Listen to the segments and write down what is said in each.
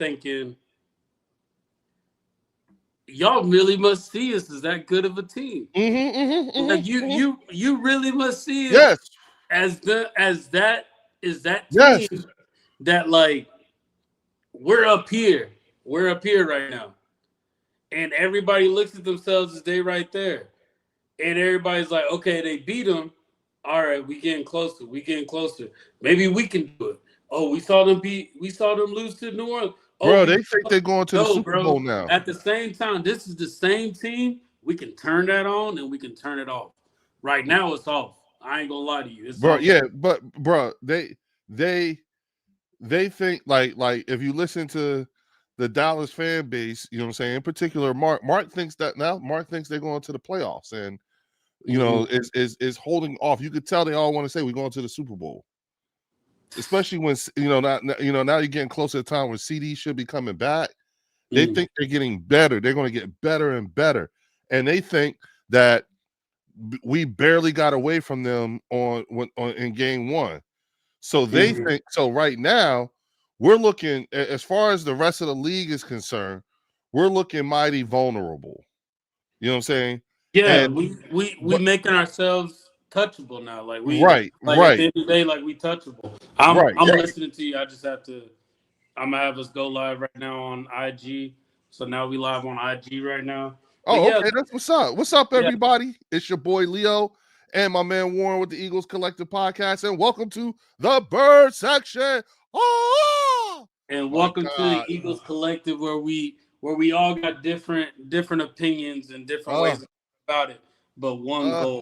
thinking, y'all really must see us as that good of a team. Like you really must see us Yes, as that is that yes. team that like we're up here. We're up here right now. And everybody looks at themselves as they right there. And everybody's like, okay, they beat them. All right, we getting closer. We getting closer. Maybe we can do it. Oh, we saw them lose to New Orleans. Oh, Bro, we they think they're going to the no, Super Bowl bro. now. At the same time, this is the same team. We can turn that on and we can turn it off. Right now, it's off. I ain't gonna lie to you, it's Bro, off. yeah, but bro, they they think like if you listen to the Dallas fan base, you know what I'm saying, in particular, Mark thinks that now Mark thinks they're going to the playoffs and is holding off. You could tell they all want to say we're going to the Super Bowl. Especially when now you're getting closer to the time when CD should be coming back. They Mm. think they're getting better. They're going to get better and better. And they think that we barely got away from them in game one. So they Mhm. think so right now we're looking as far as the rest of the league is concerned, we're looking mighty vulnerable. You know what I'm saying? Yeah, And we but making ourselves touchable now. right, Like at the right, end of the day, like we touchable. I'm right. listening to you. I just have to. I'm gonna have us go live right now on IG. So now we live on IG right now. But Oh, yeah, okay. That's what's up. What's up, yeah, everybody? It's your boy Leo and my man Warren with the Eagles Collective Podcast, and welcome to the Bird Section. Oh and my welcome to the God. Eagles Collective, where we all got different opinions and different Uh, ways about it. But uh,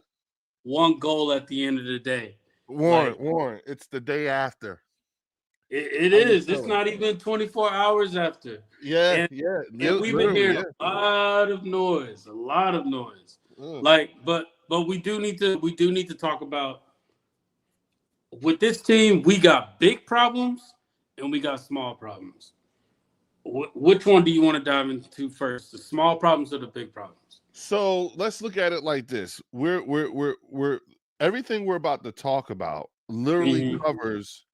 one goal at the end of the day. Warren, Like Warren. It's the day after. it How you is. It's feeling? not even 24 hours after. Yeah, And yeah. and we've been Literally, hearing yeah. a lot of noise, a lot of noise. Uh, Like, but we do need to talk about with this team. We got big problems and we got small problems. Which one do you want to dive into first? The small problems or the big problems? So let's look at it like this. We're everything we're about to talk about literally Hmm. covers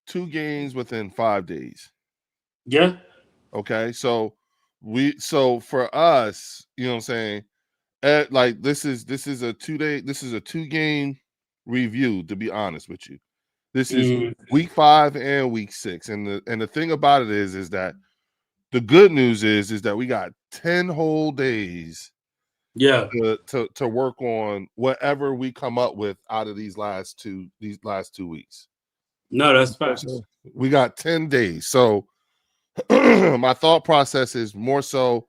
2 games within 5 days. Yeah, Okay, so for us, you know what I'm saying, like this is a 2 day, this is a 2 game review, to be honest with you. This is hmm, week 5 and week 6. And the thing about it is that the good news is that we got 10 whole days yeah. to work on whatever we come up with out of these last 2 weeks. No, that's So facts. we got 10 days. So my thought process is more so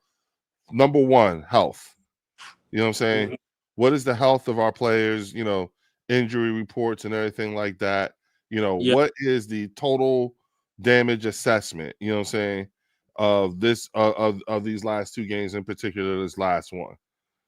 number one, health. You know what I'm saying? Mhm. What is the health of our players? Injury reports and everything like that. Yeah. What is the total damage assessment? You know what I'm saying? Of this of these last 2 games, in particular, this last one.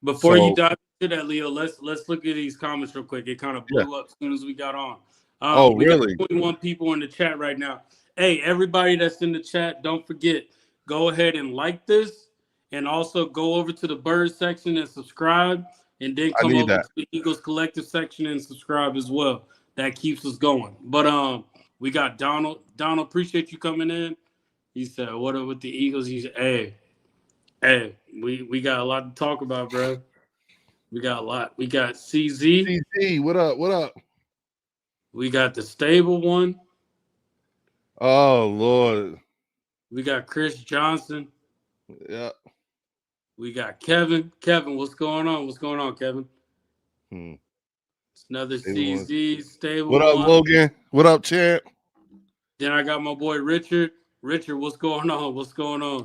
Before you So, dive into that, Leo, let's look at these comments real quick. It kind of yeah. blew up as soon as we got on. Oh, We got really? 21 people in the chat right now. Hey, everybody that's in the chat, don't forget, go ahead and like this, and also go over to the Bird section and subscribe, and then I come need over that. to the Eagles Collective section and subscribe as well. That keeps us going. But we got Donald. Donald, appreciate you coming in. He said, "What up with the Eagles?" He said, "Hey, we got a lot to talk about, bro. We got a lot. We got CZ. CZ, what up? What up? We got the stable one. Oh, Lord. We got Chris Johnson. Yeah. We got Kevin. Kevin, what's going on? What's going on, Kevin? Hmm. It's another Stable one. CZ What stable up, one. Logan? What up, champ? Then I got my boy Richard. Richard, what's going on? What's going on?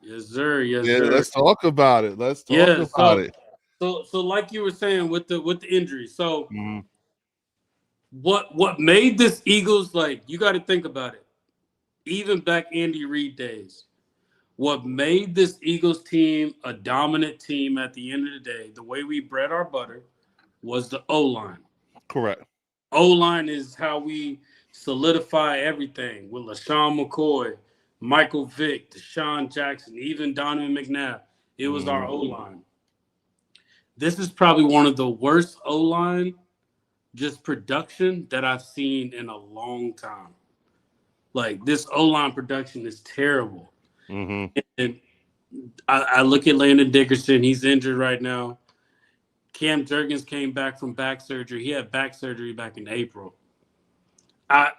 Yes, sir. Yes, Yeah, sir. let's talk about it. Let's talk Yeah. about So, it. so, so, like you were saying with the injury. So, Mhm. what made this Eagles like? You got to think about it. Even back Andy Reid days, what made this Eagles team a dominant team at the end of the day, the way we bred our butter, was the O line. Correct. O line is how we solidify everything with LaShawn McCoy, Michael Vick, Deshaun Jackson, even Donovan McNabb. It was our Mhm. O line. This is probably one of the worst O line just production that I've seen in a long time. Like this O-line production is terrible. Mm-hmm. And I look at Landon Dickerson. He's injured right now. Cam Jurgens came back from back surgery. He had back surgery back in April. I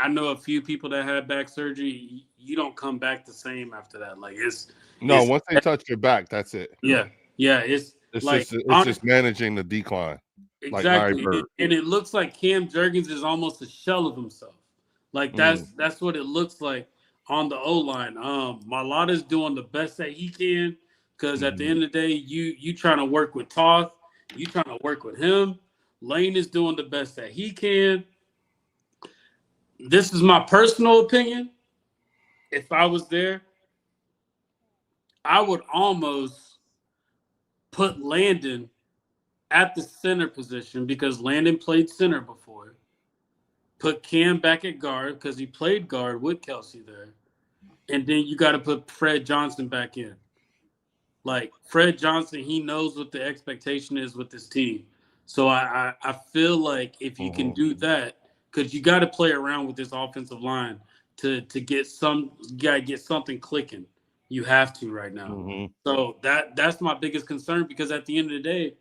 know a few people that had back surgery. You don't come back the same after that. Like No, it's once they touch your back, that's it. yeah, yeah. It's It's like just managing the decline, like Larry exactly, Bird. and it looks like Cam Jurgens is almost a shell of himself. Like Mm. that's what it looks like on the O line. Malata's doing the best that he can because at the Mm-hmm. end of the day, you trying to work with Toth, you trying to work with him. Lane is doing the best that he can. This is my personal opinion. If I was there, I would almost put Landon at the center position because Landon played center before. Put Cam back at guard because he played guard with Kelsey there. And then you got to put Fred Johnson back in. Like Fred Johnson, he knows what the expectation is with this team. So I feel like if you can do that, because you got to play around with this offensive line to get you got to get something clicking. You have to right now. Mm-hmm. So that's my biggest concern because at the end of the day,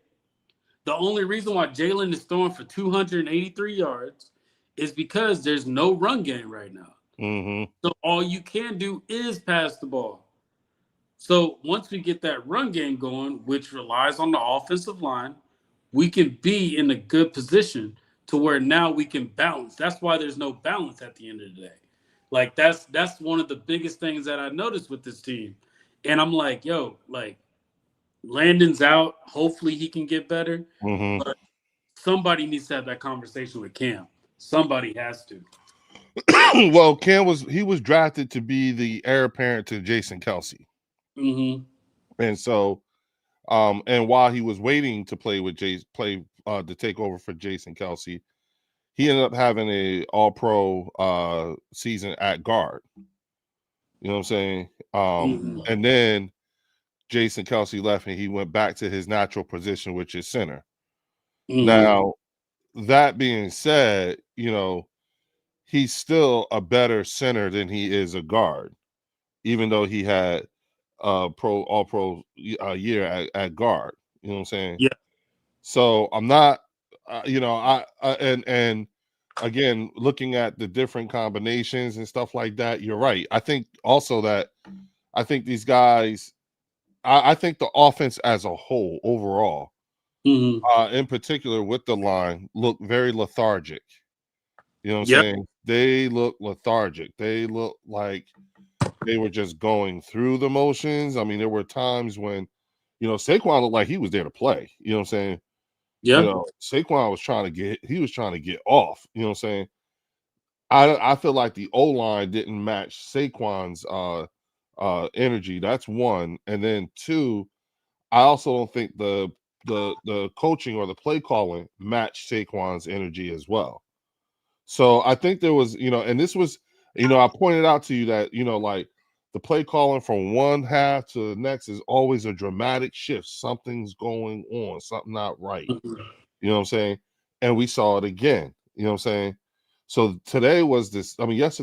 the only reason why Jalen is throwing for 283 yards is because there's no run game right now. Mm-hmm. So all you can do is pass the ball. So once we get that run game going, which relies on the offensive line, we can be in a good position to where now we can balance. That's why there's no balance at the end of the day. Like that's one of the biggest things that I noticed with this team. And I'm like, yo, like Landon's out. Hopefully he can get better. Mm-hmm. But somebody needs to have that conversation with Cam. Somebody has to. Well, Cam was drafted to be the heir apparent to Jason Kelsey. Mm-hmm. And so and while he was waiting to play with to take over for Jason Kelsey, he ended up having a all-pro season at guard. You know what I'm saying? And then Jason Kelsey left and he went back to his natural position, which is center. Mm-hmm. Now, that being said, he's still a better center than he is a guard, even though he had all pro year at guard. You know what I'm saying? Yeah. So I'm not, and again, looking at the different combinations and stuff like that, you're right. I think also that these guys, I think the offense as a whole, overall, in particular with the line, look very lethargic. You know what I'm saying? They look lethargic. They look like they were just going through the motions. I mean, there were times when, Saquon looked like he was there to play. You know what I'm saying? Yeah. Saquon was trying to get off. You know what I'm saying? I feel like the O-line didn't match Saquon's energy. That's one. And then two, I also don't think the coaching or the play calling matched Saquon's energy as well. So I think there was, and this was, I pointed out to you that, like the play calling from one half to the next is always a dramatic shift. Something's going on, something not right. You know what I'm saying? And we saw it again. You know what I'm saying? So yesterday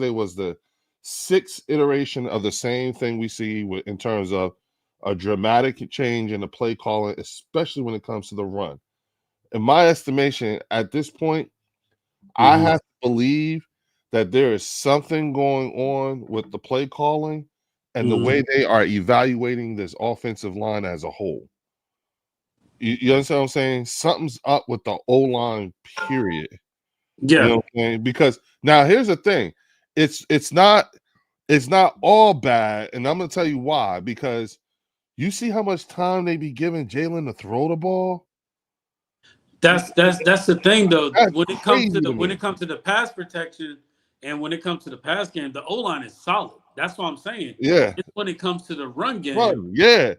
was the sixth iteration of the same thing we see in terms of a dramatic change in the play calling, especially when it comes to the run. In my estimation, at this point, I have to believe that there is something going on with the play calling and the way they are evaluating this offensive line as a whole. You understand what I'm saying? Something's up with the O-line, period. Yeah. You know what I'm saying? Because now here's the thing. It's not all bad, and I'm gonna tell you why. Because you see how much time they be giving Jalen to throw the ball. That's the thing though. That's When it comes to the pass protection and when it comes to the pass game, the O-line is solid. That's what I'm saying. Yeah. It's when it comes to the run game. Run, yeah.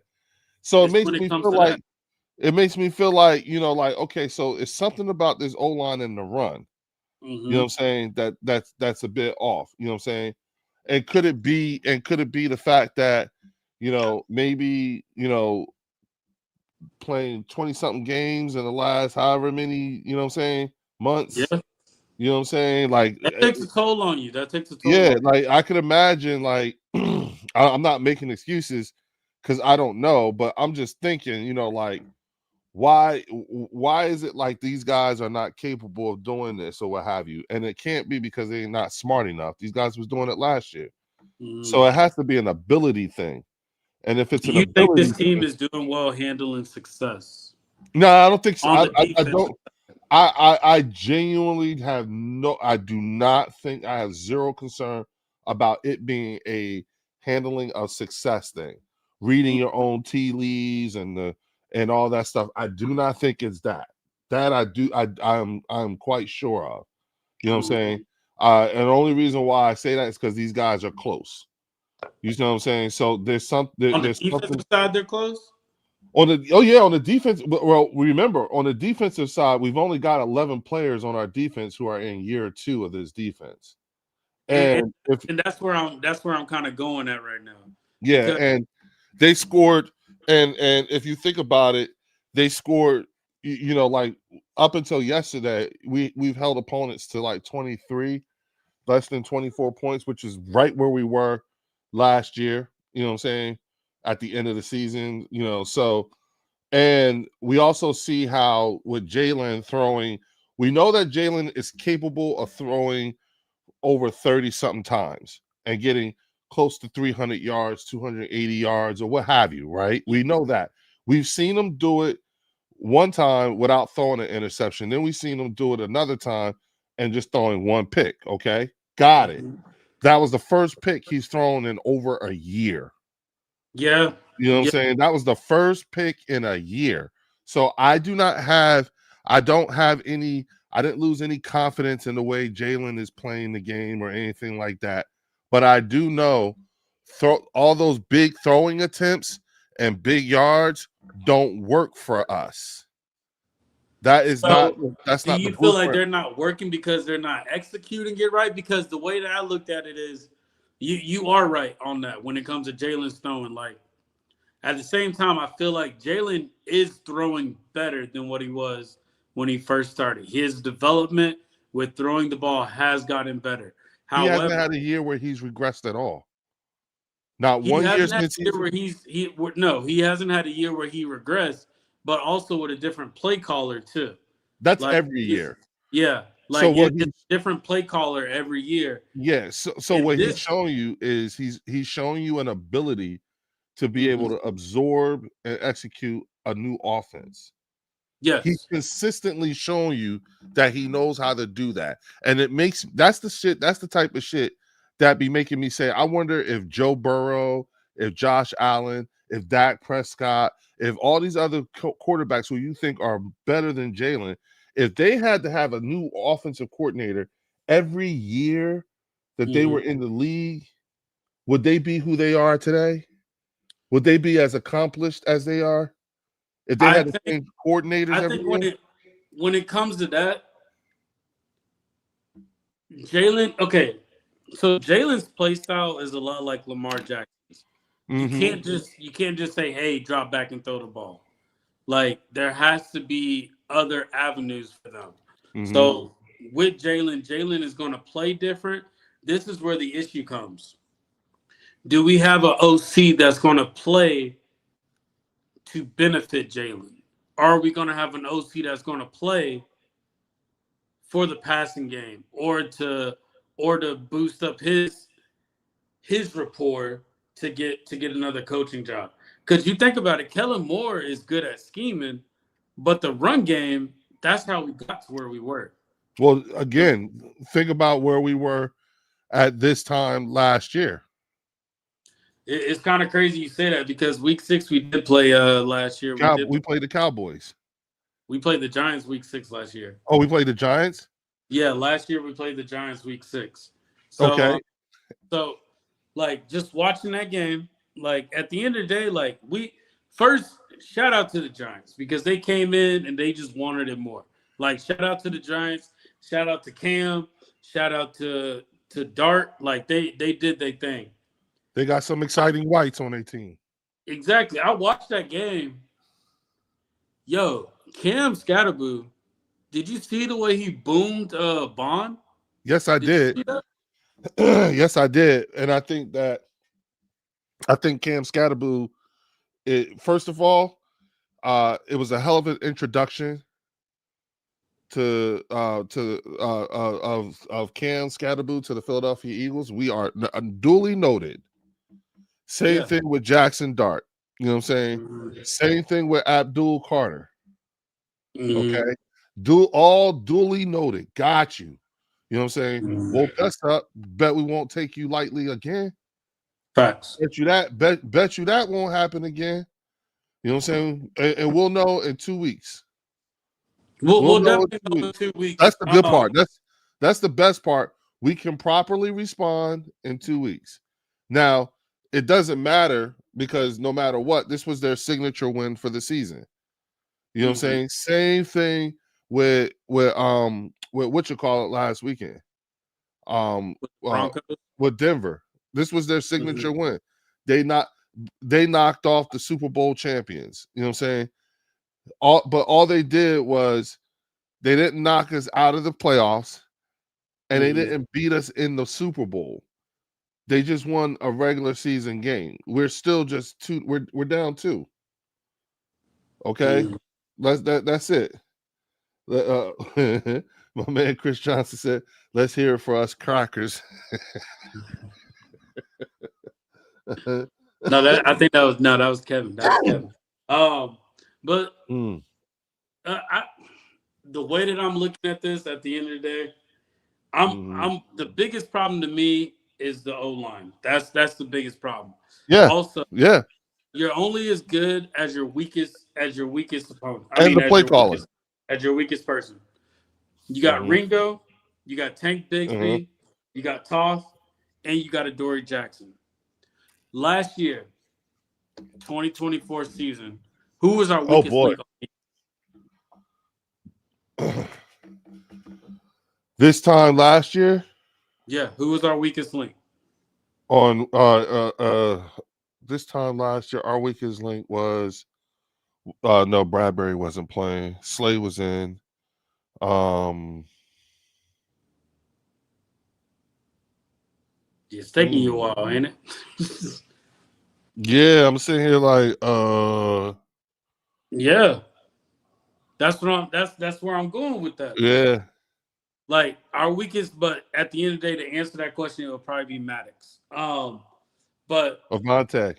So it makes me feel like okay, so it's something about this O-line in the run. You know what I'm saying? That's a bit off. You know what I'm saying? And could it be the fact that, maybe, playing 20-something games in the last however many, months. Yeah. You know what I'm saying? Like, That takes a toll on you. That takes a toll. yeah, On like I could imagine, like I'm not making excuses because I don't know, but I'm just thinking, you know, like why is it like these guys are not capable of doing this or what have you? And it can't be because they're not smart enough. These guys was doing it last year. So it has to be an ability thing. And if it's Do an you think ability this team thing, is doing well handling success no, I don't think so. on the I defense? don't. I genuinely have no. I do not think I have zero concern about it being a handling of success thing, reading your own tea leaves and all that stuff. I do not think it's that. That I do. I'm quite sure of. You know what I'm saying? And the only reason why I say that is because these guys are close. You know what I'm saying? So there's some On the there's defensive something side, they're close. on the on the defense. Well, remember on the defensive side, we've only got 11 players on our defense who are in year 2 of this defense, And, and if and that's where I'm kind of going at right now. yeah, Because and they scored, and if you think about it, they scored. You know, like up until yesterday, we've held opponents to like 23, less than 24 points, which is right where we were last year. You know what I'm saying? At the end of the season, you know, so. And we also see how with Jalen throwing, we know that Jalen is capable of throwing over 30 something times and getting close to 300 yards, 280 yards, or what have you, right? We know that. We've seen him do it one time without throwing an interception. Then we've seen him do it another time and just throwing one pick. Okay. Got it. That was the first pick he's thrown in over a year. yeah, You know what I'm saying? That was the first pick in a year. So I don't have any, I didn't lose any confidence in the way Jalen is playing the game or anything like that. But I do know all those big throwing attempts and big yards don't work for us. That's not do the you feel like blueprint. they're not working because they're not executing it right? Because the way that I looked at it is, you are right on that when it comes to Jalen Stone. Like at the same time, I feel like Jalen is throwing better than what he was when he first started. His development with throwing the ball has gotten better. He hasn't However, had a year where he's regressed at all. Not he 1 year hasn't had a since year where he hasn't had a year where he regressed, but also with a different play caller too. that's Like every year. yeah, So like what it's a different play caller every year. yeah, so And what he's this, showing you is he's showing you an ability to be able Mhm. to absorb and execute a new offense. He's Yes, consistently showing you that he knows how to do that. And that's the type of shit that be making me say, I wonder if Joe Burrow, if Josh Allen, if Dak Prescott, if all these other quarterbacks who you think are better than Jalen, if they had to have a new offensive coordinator every year that they were Mhm. in the league, would they be who they are today? Would they be as accomplished as they are if they I had the think same coordinators I every think year? when it comes to that, Jalen. Okay, so Jalen's play style is a lot like Lamar Jackson's. Mm-hmm. You can't just say, "Hey, drop back and throw the ball." Like there has to be other avenues for them. Mm-hmm. So with Jalen is going to play different. This is where the issue comes. Do we have an OC that's going to play to benefit Jalen? Are we going to have an OC that's going to play for the passing game or to boost up his rapport to get another coaching job? Because you think about it, Kellen Moore is good at scheming, but the run game, that's how we got to where we were. Well, again, think about where we were at this time last year. It's kind of crazy you say that because week 6 we did play last year. We played the Cowboys. We played the Giants week 6 last year. Oh, we played the Giants? Yeah, last year we played the Giants week 6. Okay. So like just watching that game, like at the end of the day, like we first shout out to the Giants because they came in and they just wanted it more. Like shout out to the Giants, shout out to Cam, shout out to Dart. Like they did their thing. They got some exciting whites on their team. Exactly. I watched that game. Yo, Cam Scatterboo Did you see the way he boomed Bond? Yes, I Did you did. see that? Yes, I did. And I think Cam Scatterboo, first of all, it was a hell of an introduction of Cam Scatterboo to the Philadelphia Eagles. We are duly noted. Same Yeah. thing with Jackson Dart. You know what I'm saying? Mhm. Same thing with Abdul Carter. Okay. Mhm. All duly noted. Got you. You know what I'm saying? Mhm. Woke us up. Bet we won't take you lightly again. Facts. Bet you that. Bet you that won't happen again. You know what I'm saying? And we'll know in 2 weeks. We'll We'll know in definitely 2 know in weeks. 2 weeks. That's the good part. That's the best part. We can properly respond in 2 weeks. Now, it doesn't matter because no matter what, this was their signature win for the season. You know what I'm saying? Same thing with what you call it last weekend. Broncos. With Denver. This was their signature win. They knocked off the Super Bowl champions. You know what I'm saying? All they did was they didn't knock us out of the playoffs and they didn't beat us in the Super Bowl. They just won a regular season game. We're still just two. We're down 2. Okay, that's it. My man Chris Johnson said, "Let's hear it for us crackers." No, that was Kevin. That was Kevin. But I, the way that I'm looking at this, at the end of the day, I'm the biggest problem to me is the O line. That's the biggest problem. Yeah, Also, yeah, you're only as good as your weakest opponent. and the play calling. As your weakest person. You got Ringo, you got Tank Bigsby, you got Toth, and you got Adoree Jackson. Last year, 2024 season, who was our weakest link? This time last year? Yeah, who was our weakest link? On this time last year, our weakest link was no, Bradbury wasn't playing. Slay was in. It's taking you a while, ain't it? Yeah, I'm sitting here like yeah. That's where I'm going with that. Yeah. Like our weakest, but at the end of the day, to answer that question, it would probably be Maddox. But Avante.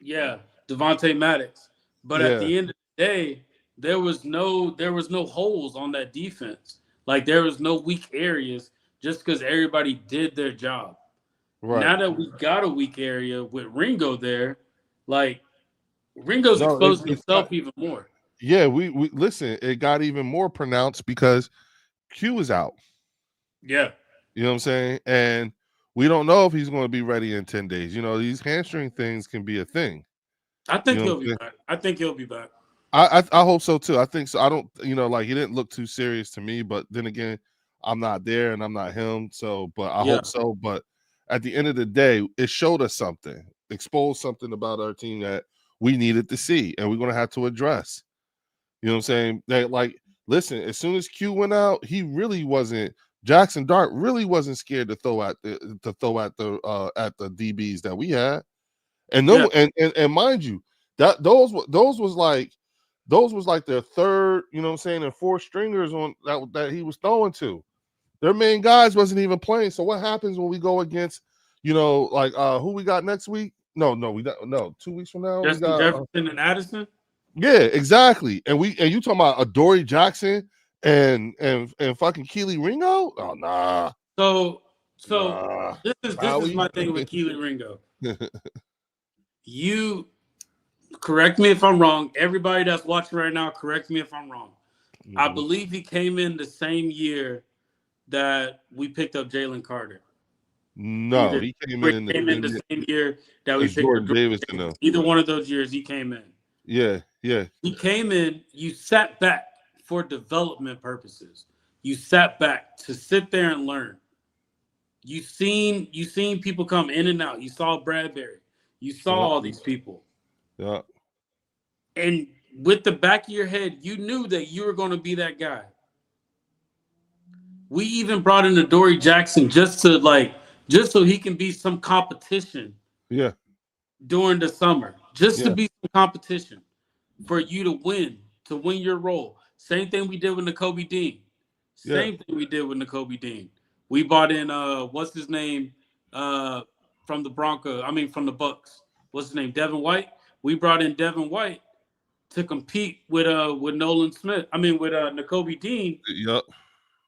Yeah, Devontae Maddox. But at Yeah. the end of the day, there was no holes on that defense. Like there was no weak areas just because everybody did their job. Right. Now that we got a weak area with Ringo there, like Ringo's exposing himself even more. Yeah, we listen, it got even more pronounced because Q is out. Yeah. You know what I'm saying? And we don't know if he's going to be ready in 10 days. You know, these hamstring things can be a thing. I think he'll be back. I think he'll be back. I hope so too. I think so. I don't, like he didn't look too serious to me, but then again, I'm not there and I'm not him. So, but I hope so. But at the end of the day, it showed us something, exposed something about our team that we needed to see, and we're going to have to address. You know what I'm saying? That, like, listen, as soon as Q went out, he really wasn't. Jackson Dart really wasn't scared to throw at the DBs that we had, and no, and mind you, that those was like their third, you know what I'm saying, and 4 stringers on that he was throwing to. Their main guys wasn't even playing. So what happens when we go against, like who we got next week? No, 2 weeks from now Justin we got Jefferson and Addison. Yeah, exactly. And you talking about Adoree Jackson and fucking Keely Ringo? Oh nah. So nah. this is my thing with Keely Ringo. You correct me if I'm wrong. Everybody that's watching right now, correct me if I'm wrong. I believe he came in the same year that we picked up Jalen Carter. No, he came in the same year that we picked Jordan up Davis. Either one of those years he came in. Yeah. He came in, you sat back for development purposes. You sat back to sit there and learn. You seen people come in and out. You saw Bradbury. You saw all these people. Yeah. And with the back of your head, you knew that you were going to be that guy. We even brought in Adoree Jackson just so he can be some competition Yeah, during the summer, just to yeah, be some competition for you to win your role. Same thing we did with Nakobe Dean. yeah. Same thing we did with Nakobe Dean. We bought in what's his name from the from the Bucks. What's his name? Devin White. We brought in Devin White to compete with Nolan Smith. With Nakobe Dean, Yep.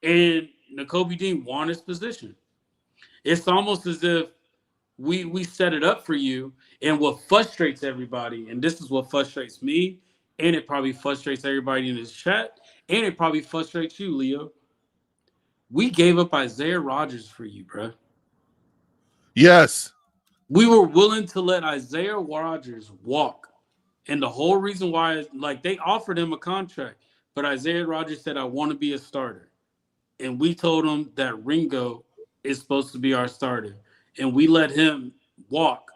and Nakobe Dean won his position. It's almost as if we set it up for you. And what frustrates everybody, and this is what frustrates me, and it probably frustrates everybody in this chat, and it probably frustrates you, Leo. We gave up Isaiah Rodgers for you, bro. Yes. We were willing to let Isaiah Rodgers walk. And the whole reason why, like, they offered him a contract, but Isaiah Rodgers said, I want to be a starter. And we told him that Ringo is supposed to be our starter. And we let him walk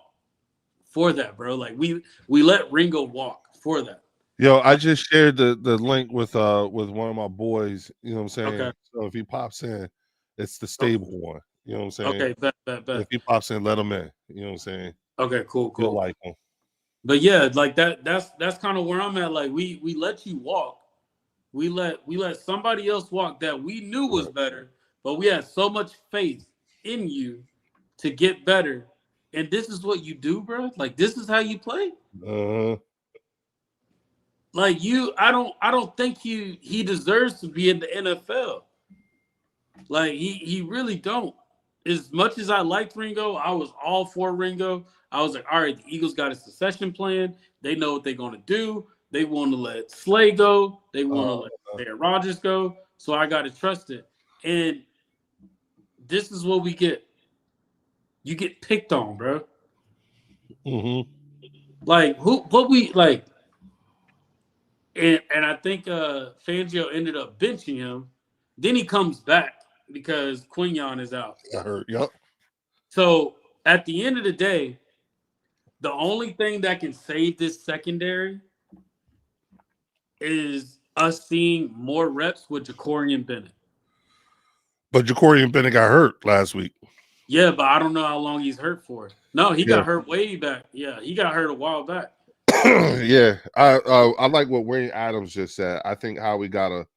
for that, bro. Like, we let Ringo walk for that. Yo, I Like, just shared the link with one of my boys, you know what I'm saying? okay. So if he pops in, it's the Okay. stable one. You know what I'm saying? Okay. Bet. If he pops in, let him in. You know what I'm saying? Okay, You'll cool. like him. But yeah, like that's kind of where I'm at. Like, we let you walk. We let somebody else walk that we knew was Right. better, but we had so much faith in you to get better. And this is what you do, bro. Like, this is how you play. Uh-huh. Like, I don't think he deserves to be in the NFL. Like, he really don't. As much as I liked Ringo, I was all for Ringo. I was like, all right, the Eagles got a succession plan. They know what they're gonna do. They want to let Slay go. They want to let Aaron Rodgers go. So I gotta trust it. And this is what we get. You get picked on, bro. Mm-hmm. Like, what we like, and I think Fangio ended up benching him. Then he comes back because Quignon is out. I heard. Yep. So at the end of the day, the only thing that can save this secondary is us seeing more reps with Jacorian Bennett. But Jacorian Bennett got hurt last week. Yeah, but I don't know how long he's hurt for. No, he Yeah. got hurt way back. Yeah, he got hurt a while back. Yeah. I like what Wayne Adams just said. I think how we got a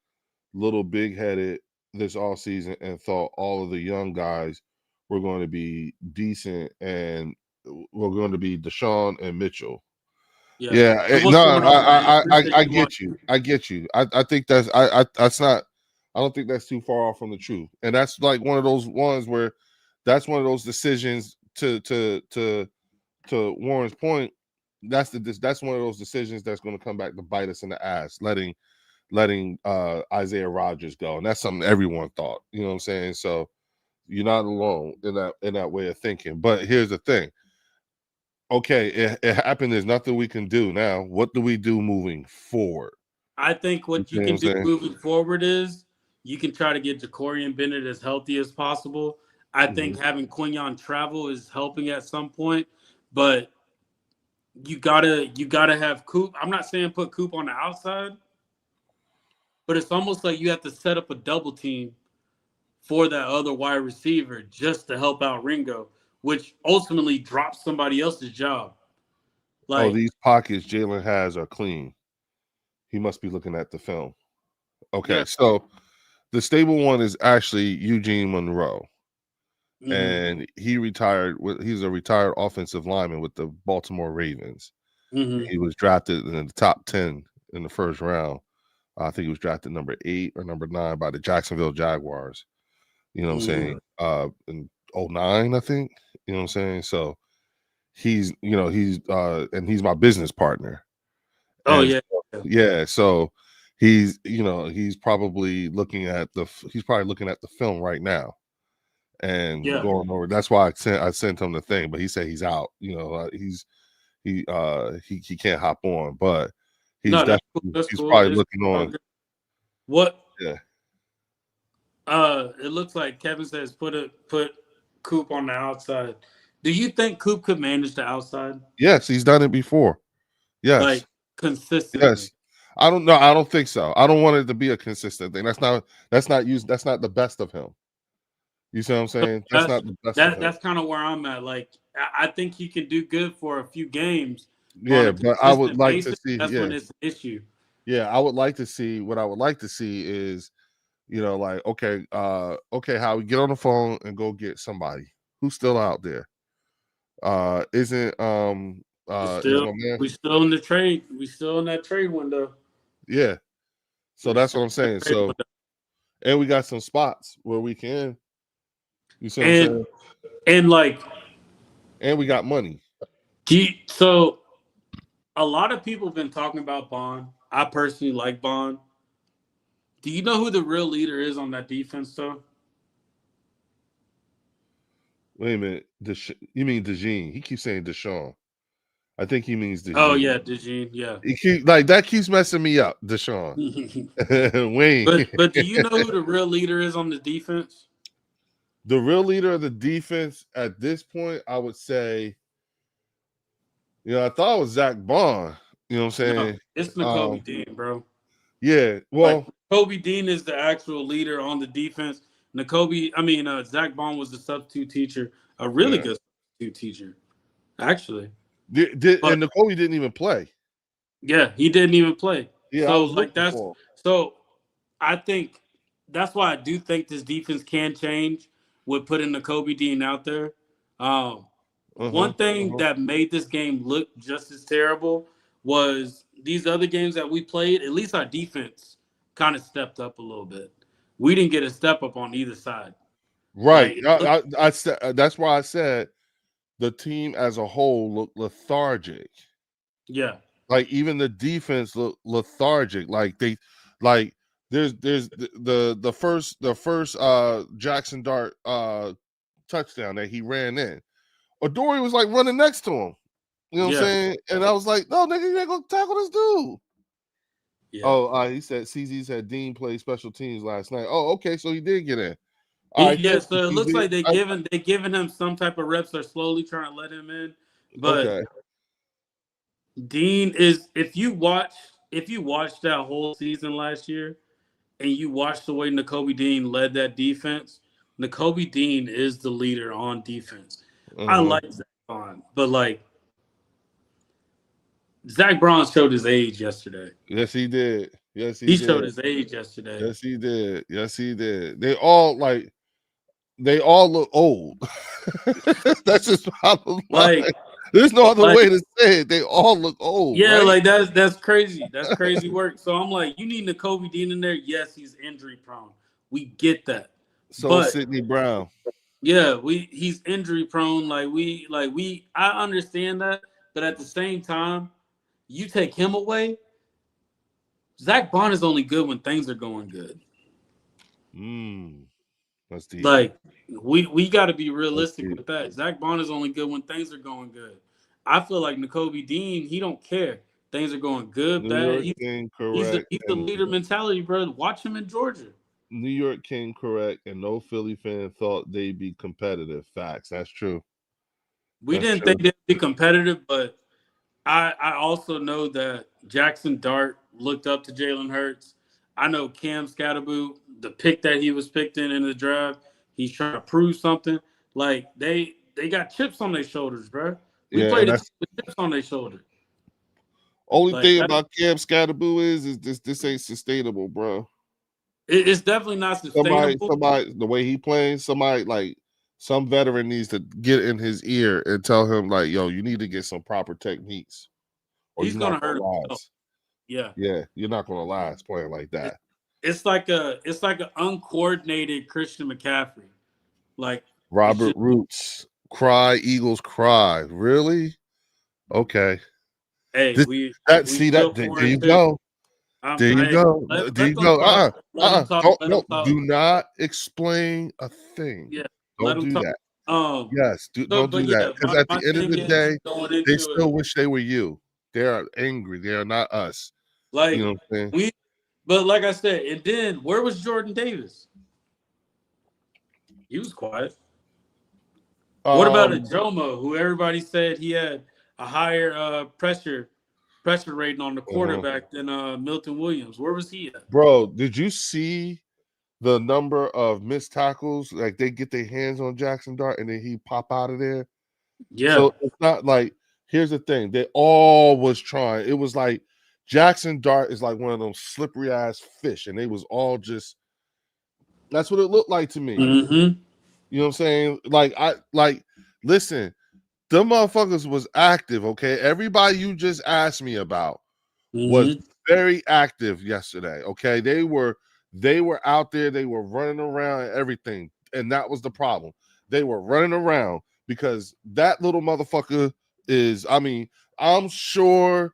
little big headed this all season and thought all of the young guys were going to be decent and we're going to be Deshaun and Mitchell. Yeah. So what's No, going on, man? I Appreciate you get you. I get you. I think that's that's not. I don't think that's too far off from the truth. And that's like one of those ones where that's one of those decisions to Warren's point. That's one of those decisions that's going to come back to bite us in the ass, letting Isaiah Rodgers go. And that's something everyone thought. You know what I'm saying? So you're not alone in that way of thinking. But here's the thing. Okay, it happened. There's nothing we can do now. What do we do moving forward? I think what you can do moving forward is you can try to get Jacorian Bennett as healthy as possible. I think having Quignon travel is helping at some point, but you gotta have Coop. I'm not saying put Coop on the outside, but it's almost like you have to set up a double team for that other wide receiver just to help out Ringo, which ultimately drops somebody else's job. Like, these pockets Jalen has are clean. He must be looking at the film. Okay, so the stable one is actually Eugene Monroe. And he retired. He's a retired offensive lineman with the Baltimore Ravens. He was drafted in the top 10 in the first round. I think he was drafted number 8 or number 9 by the Jacksonville Jaguars. You know what I'm saying? In 2009, I think. You know what I'm saying? So he's and he's my business partner. Oh, And yeah. Yeah. So he's probably looking at the film right now and going over. That's why I sent him the thing, but he said he's out. You know, he can't hop on, but he's he's probably looking on. What? Yeah. It looks like Kevin says put Coop on the outside. Do you think Coop could manage the outside? Yes, he's done it before. Yes. Like, consistently. Yes. I don't know. I don't think so. I don't want it to be a consistent thing. That's not the best of him. You see what I'm saying? That's not the best of him. That's kind of where I'm at. Like, I think he can do good for a few games. Yeah, but I would like to see. That's Yeah, when it's an issue. yeah, I would like to see. What I would like to see is, like, okay, how we get on the phone and go get somebody who's still out there. Isn't is my man? We still in the trade. We still in that trade window. Yeah. So that's what I'm saying. So, and we got some spots where we can. You see what I'm saying? And like, and we got money. So a lot of people have been talking about Bond. I personally like Bond. Do you know who the real leader is on that defense, though? Wait a minute. You mean DeJean? He keeps saying Deshaun. I think he means DeJean. Oh yeah, DeJean. Yeah. That keeps messing me up. Deshaun. Wayne. But do you know who the real leader is on the defense? The real leader of the defense at this point, I would say, I thought it was Zach Bond. You know what I'm saying? No, it's Nakobe Dean, bro. Yeah. Well, Nakobe Dean is the actual leader on the defense. Zach Bond was the substitute teacher, a really good substitute teacher, actually. And Nakobe didn't even play. Yeah, he didn't even play. Yeah, so I think that's why I do think this defense can change with putting Nakobe Dean out there. One thing that made this game look just as terrible was these other games that we played. At least our defense kind of stepped up a little bit. We didn't get a step up on either side. Right. I said that's why I said the team as a whole looked lethargic. Yeah. Like even the defense looked lethargic. Like there's the first Jackson Dart touchdown that he ran in. Adoree was like running next to him. You know what I'm saying? And I was like, no, nigga, you ain't gonna tackle this dude. Yeah. Oh, he said CZ said Dean played special teams last night. Oh, okay, so he did get in. So it looks like they giving him some type of reps. They're slowly trying to let him in. But Dean is if you watch that whole season last year and you watch the way Nakobe Dean led that defense, Nakobe Dean is the leader on defense. I like Zach Bond, but like Zach Braun showed his age yesterday. Yes, he did. He showed his age yesterday. Yes, he did. They all look old. That's just how there's no other way to say it. They all look old. Yeah, right? That's crazy. That's crazy work. So I'm like, you need Nakobe Dean in there. Yes, he's injury prone. We get that. So Sidney Brown. Yeah, he's injury prone. I understand that, but at the same time, you take him away. Zach Bond is only good when things are going good. That's deep. Like we got to be realistic with that. Zach Bond is only good when things are going good. I feel like Nakobe Dean, he don't care. Things are going good, bad. He's the leader mentality, bro. Watch him in Georgia. New York came correct, and no Philly fan thought they'd be competitive. Facts. That's true. We didn't think they'd be competitive, but I also know that Jackson Dart looked up to Jalen Hurts. I know Cam Scatterboo, the pick that he was picked in the draft, he's trying to prove something. Like they got chips on their shoulders, bro. We played with chips on their shoulder. Only thing about Cam Scatterboo is this ain't sustainable, bro. It's definitely not sustainable. Somebody, the way he plays, some veteran needs to get in his ear and tell him, like, yo, you need to get some proper techniques. Or he's gonna hurt himself. Yeah. Yeah, you're not gonna last playing like that. It's like an uncoordinated Christian McCaffrey. Like Robert Roots. Cry, Eagles cry. Really? Okay. Hey, there you go. There you go. Do not explain a thing. Yeah. Don't do that. Yes, don't do that. Because at the end of the day, they still wish they were you. They are angry. They are not us. Like, you know what I'm saying? But like I said, and then where was Jordan Davis? He was quiet. What about Ajomo, who everybody said he had a higher pressure pressure rating on the quarterback than Milton Williams. Where was he at? Bro, did you see the number of missed tackles? Like they get their hands on Jackson Dart and then he pop out of there. Yeah. So it's not like, here's the thing, they all was trying. It was like Jackson Dart is like one of those slippery ass fish, and they was all just, that's what it looked like to me. Mm-hmm. You know what I'm saying? Listen, them motherfuckers was active, okay? Everybody you just asked me about was very active yesterday, okay? They were out there, they were running around and everything, and that was the problem. They were running around because that little motherfucker is, I mean, I'm sure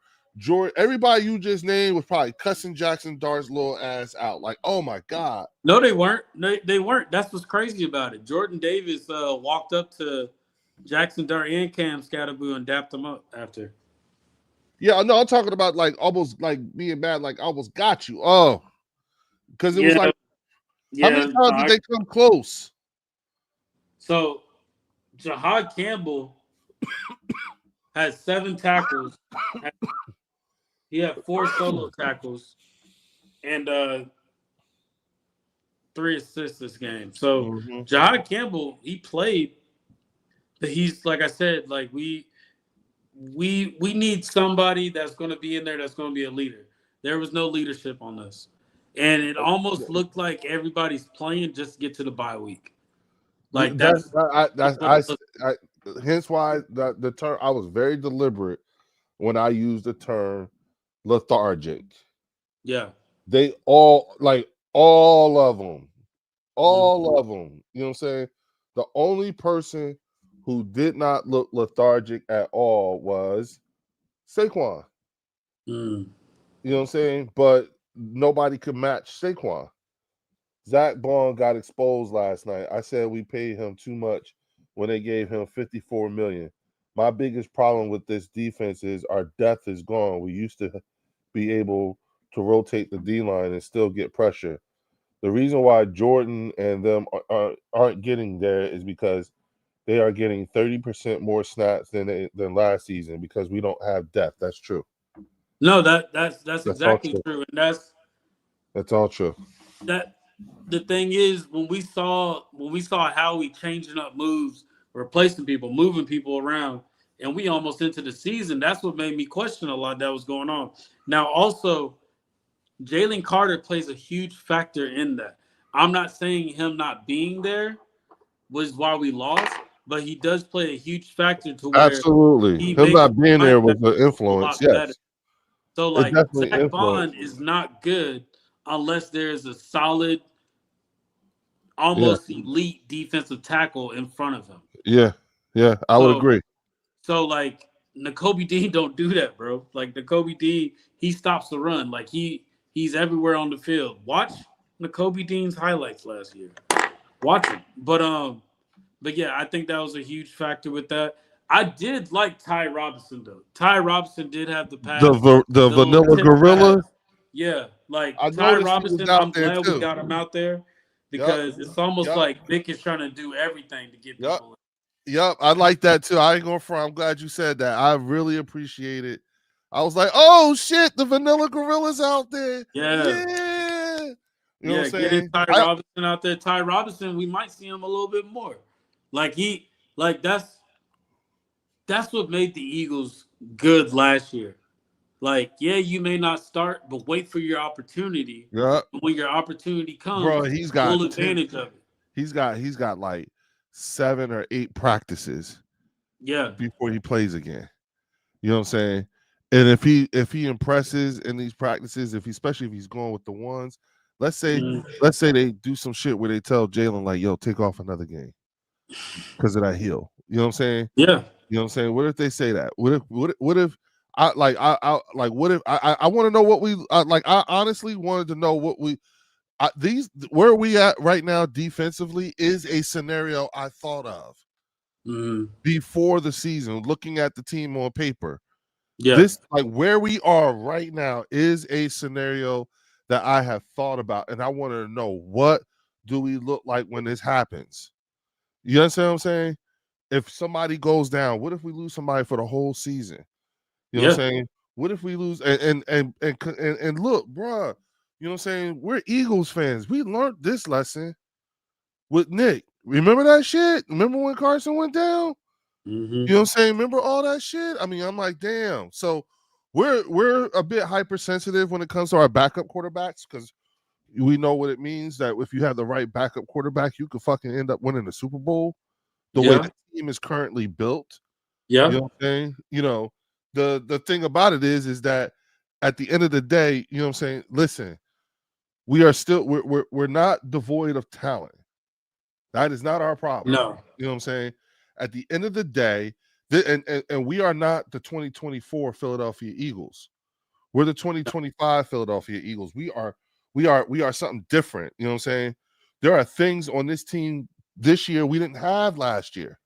everybody you just named was probably cussing Jackson Dart's little ass out. Like, oh my God. No, they weren't. They weren't. That's what's crazy about it. Jordan Davis walked up to Jackson Dart and Cam Scatterboo and dapped them up after. Yeah, no, I'm talking about like almost like being bad, like I almost got you. Oh, because it was like, how many times did they come close? So Jahad Campbell had 7 tackles. He had 4 solo tackles and 3 assists this game. So Jahad Campbell, he played. But he's, like I said, like we need somebody that's going to be in there that's going to be a leader. There was no leadership on this, and it almost looked like everybody's playing just to get to the bye week. Like hence why the term, I was very deliberate when I used the term lethargic. Yeah, they all of them, you know what I'm saying? The only person who did not look lethargic at all was Saquon. You know what I'm saying? But nobody could match Saquon. Zach Bond got exposed last night. I said we paid him too much when they gave him $54 million. My biggest problem with this defense is our depth is gone. We used to be able to rotate the D-line and still get pressure. The reason why Jordan and them aren't getting there is because they are getting 30% more snaps than last season because we don't have depth. That's true. No, that's exactly true. And that's all true. That the thing is, when we saw Howie changing up moves, replacing people, moving people around, and we almost into the season, that's what made me question a lot that was going on. Now, also, Jalen Carter plays a huge factor in that. I'm not saying him not being there was why we lost, but he does play a huge factor to where absolutely him not being there was an influence. Yes. Better. So like Zach Bond is not good unless there's a solid, almost elite defensive tackle in front of him. Yeah, I would agree. So like Nakobe Dean don't do that, bro. Like Nakobe Dean, he stops the run. Like he's everywhere on the field. Watch Nakobe Dean's highlights last year. Watch him. But yeah, I think that was a huge factor with that. I did like Ty Robinson though. Ty Robinson did have the pass. The vanilla gorilla. Pass. Yeah, like Ty Robinson. I'm glad we got him out there because it's almost like Vic is trying to do everything to get people. Yep, I like that too. I ain't going front. I'm glad you said that. I really appreciate it. I was like, oh shit, the vanilla gorilla's out there. Yeah. You know what I'm saying? Getting Ty Robinson out there. Ty Robinson, we might see him a little bit more. That's what made the Eagles good last year. Like, yeah, you may not start, but wait for your opportunity. Yeah. When your opportunity comes, bro, he's got full advantage of it. He's got like 7 or 8 practices. Yeah. Before he plays again. You know what I'm saying? And if he impresses in these practices, especially if he's going with the ones, let's say they do some shit where they tell Jalen like, yo, take off another game because of that heel. You know what I'm saying? Yeah. You know what I'm saying? What if they say that? What if I want to know what we like. I honestly wanted to know what where we at right now defensively is a scenario I thought of before the season, looking at the team on paper. Yeah, this like where we are right now is a scenario that I have thought about, and I wanted to know what do we look like when this happens. You understand what I'm saying? If somebody goes down, what if we lose somebody for the whole season? You know what I'm saying? What if we lose? And look, bruh, you know what I'm saying? We're Eagles fans. We learned this lesson with Nick. Remember that shit? Remember when Carson went down? Mm-hmm. You know what I'm saying? Remember all that shit? I mean, I'm like, damn. So we're a bit hypersensitive when it comes to our backup quarterbacks because we know what it means that if you have the right backup quarterback, you could fucking end up winning the Super Bowl. The way the team is currently built. Yeah. You know what I'm saying? You know, the thing about it is that at the end of the day, you know what I'm saying? Listen, we are still we're not devoid of talent. That is not our problem. No. You know what I'm saying? At the end of the day, and we are not the 2024 Philadelphia Eagles. We're the 2025 Philadelphia Eagles. We are something different. You know what I'm saying? There are things on this team this year we didn't have last year.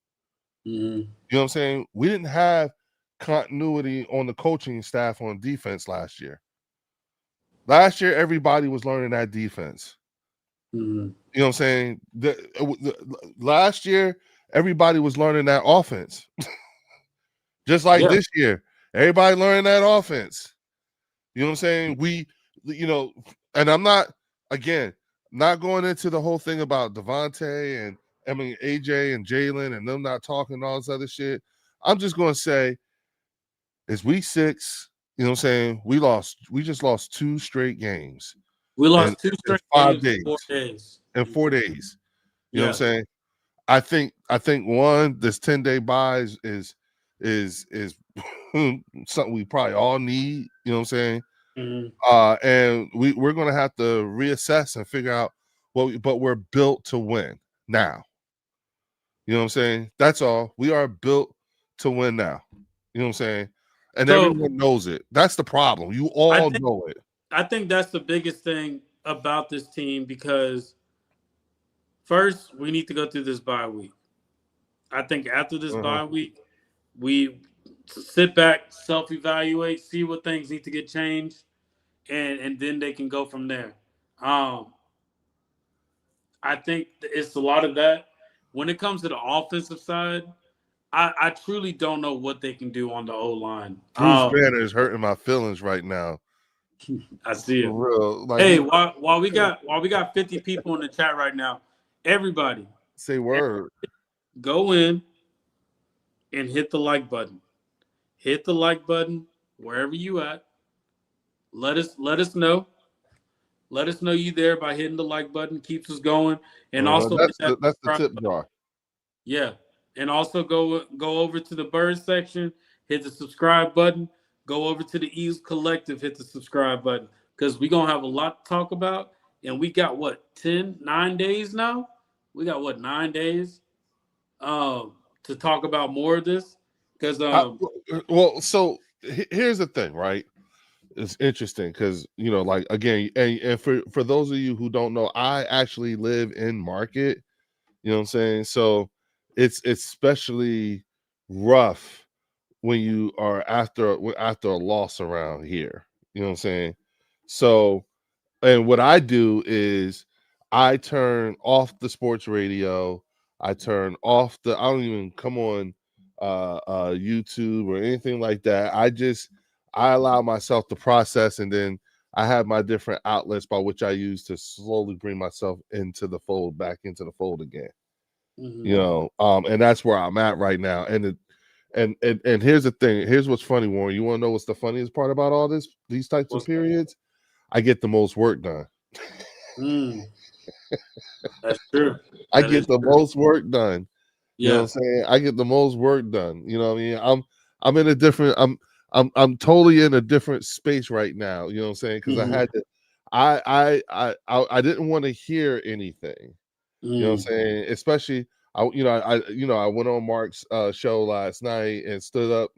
Mm-hmm. You know what I'm saying? We didn't have continuity on the coaching staff on defense last year. Last year, everybody was learning that defense. Mm-hmm. You know what I'm saying? Last year, everybody was learning that offense. Just like this year, everybody learning that offense. You know what I'm saying? And I'm not, again, not going into the whole thing about Devontae and AJ and Jalen and them not talking and all this other shit. I'm just going to say it's week 6. You know what I'm saying? We just lost 2 straight games. We lost 2 straight 5 games days. in 4 days. In 4 days. You know what I'm saying? I think one, this 10-day buy is something we probably all need. You know what I'm saying? Mm-hmm. And we're gonna have to reassess and figure out but we're built to win now. You know what I'm saying? That's all. We are built to win now. You know what I'm saying? And everyone knows it. That's the problem. You all know it. I think that's the biggest thing about this team because first we need to go through this bye week. I think after this bye week, we sit back, self-evaluate, see what things need to get changed, and then they can go from there. I think it's a lot of that. When it comes to the offensive side, I truly don't know what they can do on the O-line. Bruce Banner is hurting my feelings right now. I see it. For real. Like, hey, while we got 50 people in the chat right now, everybody say word. Go in and hit the like button. Hit the like button wherever you at. Let us know. Let us know you there by hitting the like button. Keeps us going. And also that's the tip jar. Yeah. And also go over to the Bird section, hit the subscribe button. Go over to the Eagles Collective, hit the subscribe button. Because we're going to have a lot to talk about. And we got, 9 days now? We got, 9 days to talk about more of this? Because so here's the thing, right? It's interesting because, like, again, and for those of you who don't know, I actually live in Market. You know what I'm saying? So it's especially rough when you are after a loss around here. You know what I'm saying? So, and what I do is I turn off the sports radio. I turn off I don't even come on YouTube or anything like that. I allow myself to process, and then I have my different outlets by which I use to slowly bring myself back into the fold again. And that's where I'm at right now. And here's the thing. Here's what's funny, Warren. You want to know what's the funniest part about all these types of periods? I get the most work done. That's true. I get the most work done. Yeah. You know what I'm saying? I get the most work done. You know what I mean? I'm in a different. I'm totally in a different space right now. You know what I'm saying? Because I had to. I didn't want to hear anything. You know what I'm saying? Especially I went on Mark's show last night and stood up.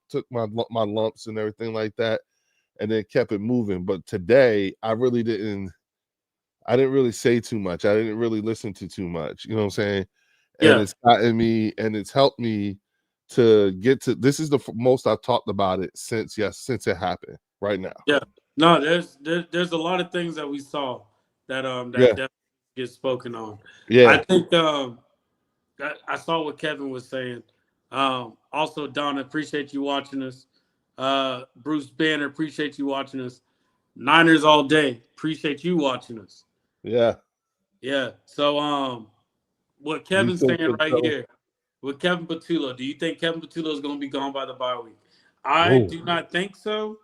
Took my lumps and everything like that, and then kept it moving. But today I really didn't. I didn't really say too much. I didn't really listen to too much. You know what I'm saying? And it's gotten me, and it's helped me to get to. This is the most I've talked about it since it happened. Right now. Yeah. No, there's a lot of things that we saw that definitely get spoken on. Yeah. I think I saw what Kevin was saying. Also, Donna, appreciate you watching us. Bruce Banner, appreciate you watching us. Niners all day, appreciate you watching us. Yeah. Yeah. So what You Kevin's think saying right so? here with Kevin Patullo, do you think Kevin Patullo is going to be gone by the bye week? I Ooh. do not think so,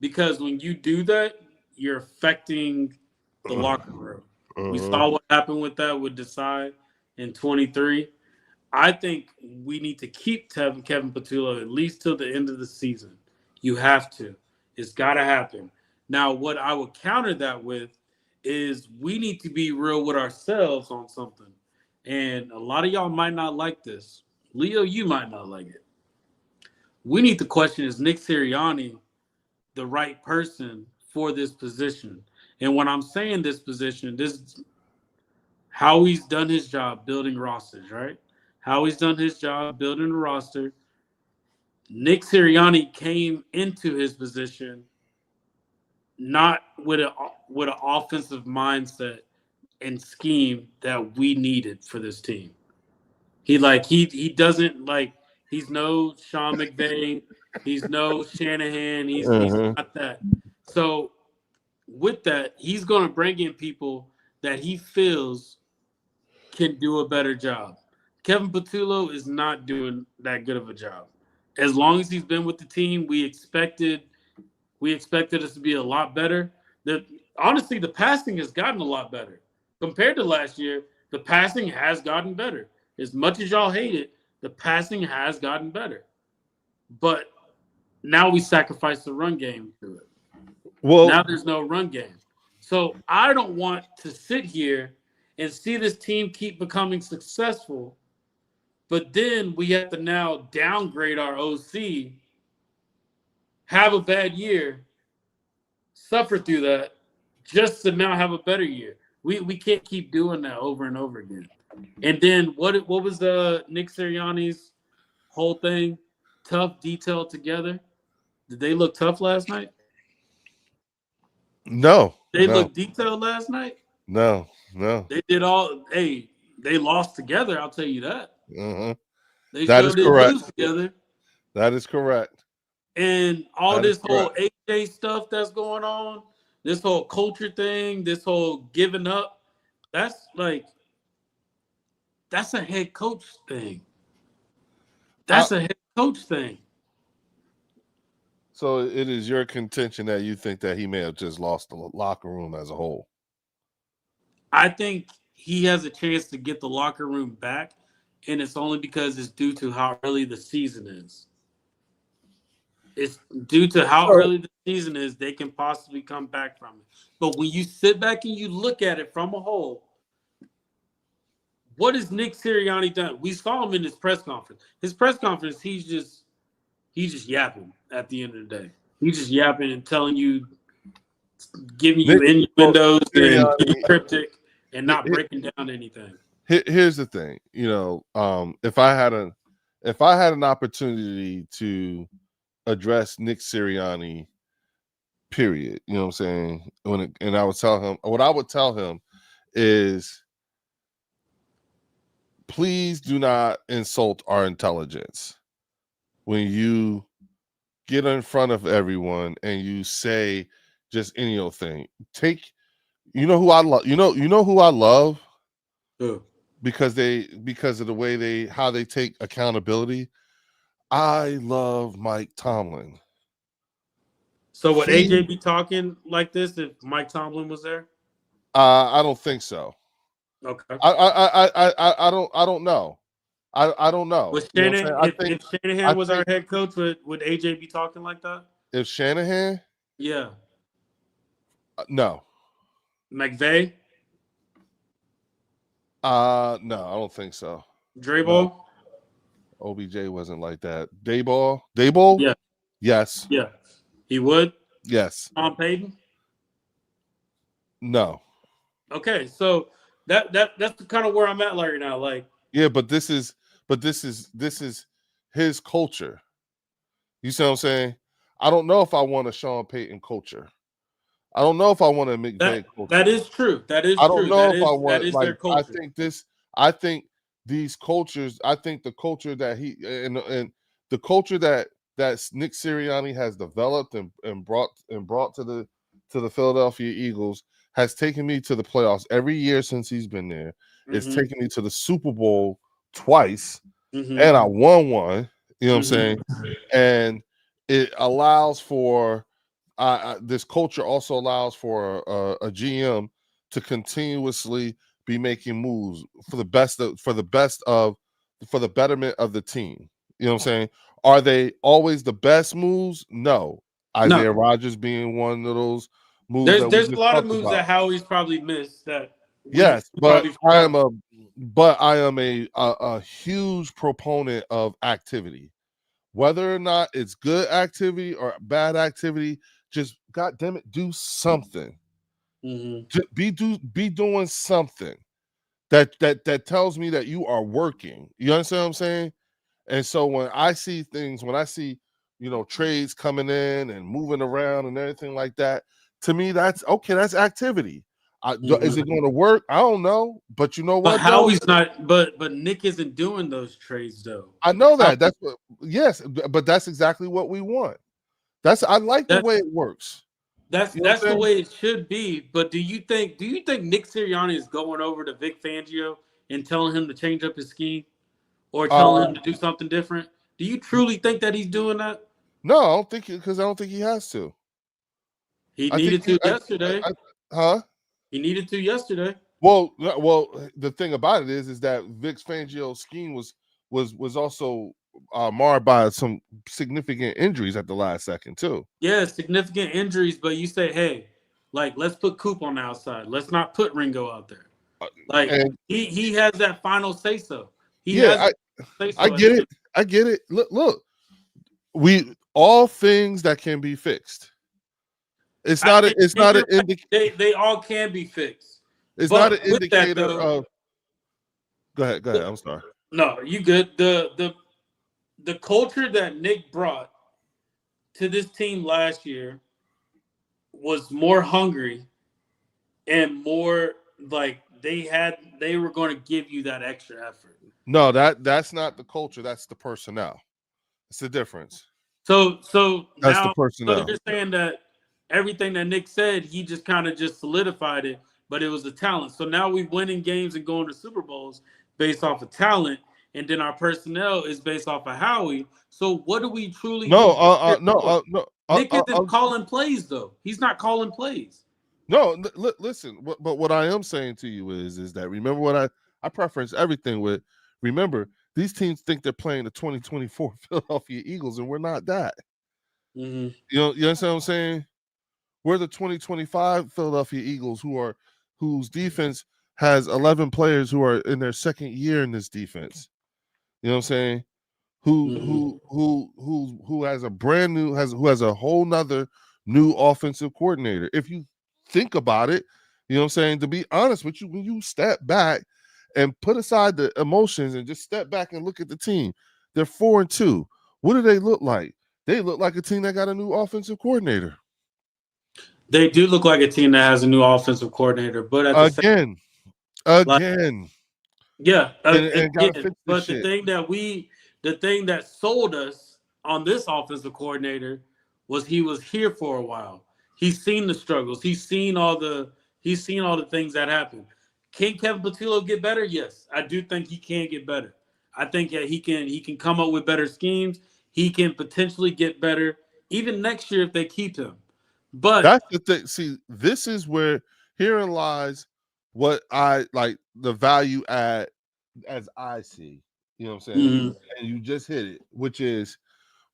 because when you do that, you're affecting the locker room. We saw what happened with that with Desai in 23. I think we need to keep Kevin Patullo at least till the end of the season. You have to. It's got to happen. Now, what I would counter that with is we need to be real with ourselves on something. And a lot of y'all might not like this. Leo, you might not like it. We need to question, is Nick Sirianni the right person for this position? And when I'm saying this position, this how he's done his job building rosters, right? How he's done his job building a roster. Nick Sirianni came into his position not with an offensive mindset and scheme that we needed for this team. He doesn't like, he's no Sean McVay, he's no Shanahan, he's not that. So with that, he's going to bring in people that he feels can do a better job. Kevin Patullo is not doing that good of a job. As long as he's been with the team, we expected us to be a lot better. Honestly, the passing has gotten a lot better compared to last year. The passing has gotten better. As much as y'all hate it, the passing has gotten better. But now we sacrifice the run game to it. Well, now there's no run game. So I don't want to sit here and see this team keep becoming successful, but then we have to now downgrade our OC, have a bad year, suffer through that, just to now have a better year. We can't keep doing that over and over again. And then what was Nick Sirianni's whole thing? Tough, detailed together. Did they look tough last night? No. They looked detailed last night? No. They did all. Hey, they lost together. I'll tell you that. They that sure is did correct. lose together. That is correct. And all this whole AJ stuff that's going on, this whole culture thing, this whole giving up, that's a head coach thing. That's a head coach thing. So it is your contention that you think that he may have just lost the locker room as a whole? I think he has a chance to get the locker room back, and it's only because it's due to how early the season is. It's due to how early the season is, they can possibly come back from it. But when you sit back and you look at it from a whole, what has Nick Sirianni done? We saw him in his press conference. His press conference, he's just yapping at the end of the day. He's just yapping and telling you, giving you innuendos and being cryptic and not breaking down anything. Here's the thing, if I had an opportunity to address Nick Sirianni, period, you know what I'm saying? And I would tell him, what I would tell him is, please do not insult our intelligence when you get in front of everyone and you say just any old thing. You know who I love? You know who I love? Who? Because of the way how they take accountability. I love Mike Tomlin. So would AJ be talking like this if Mike Tomlin was there? I don't think so. Okay. I don't know. I don't know. Was Shanahan, if Shanahan was our head coach, would AJ be talking like that? If Shanahan? Yeah. No. McVay? No, I don't think so. Daboll? No. OBJ wasn't like that. Daboll? Yeah. Yes. Yeah. He would? Yes. Tom Payton? No. Okay, so that's kind of where I'm at right now. Yeah, but this is his culture. You see what I'm saying? I don't know if I want a Sean Payton culture. I don't know if I want a McVay culture. That is true. That is true. I don't know if I want. That is their culture. I think these cultures. I think the culture that and the culture that that Nick Sirianni has developed and brought to the Philadelphia Eagles has taken me to the playoffs every year since he's been there. It's taken me to the Super Bowl twice, and I won one. You know what I'm saying? And it allows for this culture also allows for a GM to continuously be making moves for the betterment of the team. You know what I'm saying? Are they always the best moves? No. Isaiah Rodgers being one of those moves. There's a lot of moves that Howie's probably missed. Yes, but I am a huge proponent of activity. Whether or not it's good activity or bad activity, just goddamn it, do something. Be doing something that tells me that you are working. You understand what I'm saying? And so when I see trades coming in and moving around and everything like that, to me that's okay. That's activity. Is it going to work? I don't know, but you know what? But Howie's not. But Nick isn't doing those trades though. I know that. That's what. Yes, but that's exactly what we want. I like the way it works. That's the way it should be. But do you think Nick Sirianni is going over to Vic Fangio and telling him to change up his scheme, or telling him to do something different? Do you truly think that he's doing that? No, I don't think because I don't think he has to. He needed to yesterday. He needed to yesterday. Well, the thing about it is that Vic Fangio's scheme was also marred by some significant injuries at the last second too. Yeah, significant injuries, but you say, hey, like let's put Coop on the outside. Let's not put Ringo out there. Like he has that final say so. I get it. I get it. Look, we all things that can be fixed. It's not an indicator. They all can be fixed. It's not an indicator of. Go ahead. I'm sorry. No, you good. The culture that Nick brought to this team last year was more hungry and more like they were going to give you that extra effort. No, that's not the culture. That's the personnel. It's the difference. So that's now, the personnel. So you're saying that everything that Nick said, he just kind of just solidified it, but it was the talent. So now we're winning games and going to Super Bowls based off of talent, and then our personnel is based off of Howie. So what do we truly? No. Nick isn't calling plays though. He's not calling plays. No, listen. But what I am saying to you is that remember what I preference everything with. Remember, these teams think they're playing the 2024 Philadelphia Eagles, and we're not that. You understand what I'm saying? We're the 2025 Philadelphia Eagles whose defense has 11 players who are in their second year in this defense. You know what I'm saying? Who has a brand new who has a whole nother new offensive coordinator. If you think about it, you know what I'm saying? To be honest with you, when you step back and put aside the emotions and just step back and look at the team, they're 4-2. What do they look like? They look like a team that got a new offensive coordinator. They do look like a team that has a new offensive coordinator, but at the again. Yeah, but the thing that sold us on this offensive coordinator was he was here for a while. He's seen the struggles. He's seen all the things that happen. Can Kevin Pattillo get better? Yes, I do think he can get better. I think that he can come up with better schemes. He can potentially get better even next year if they keep him. But that's the thing. See, this is where herein lies what I like the value add as I see. You know what I'm saying? And you just hit it, which is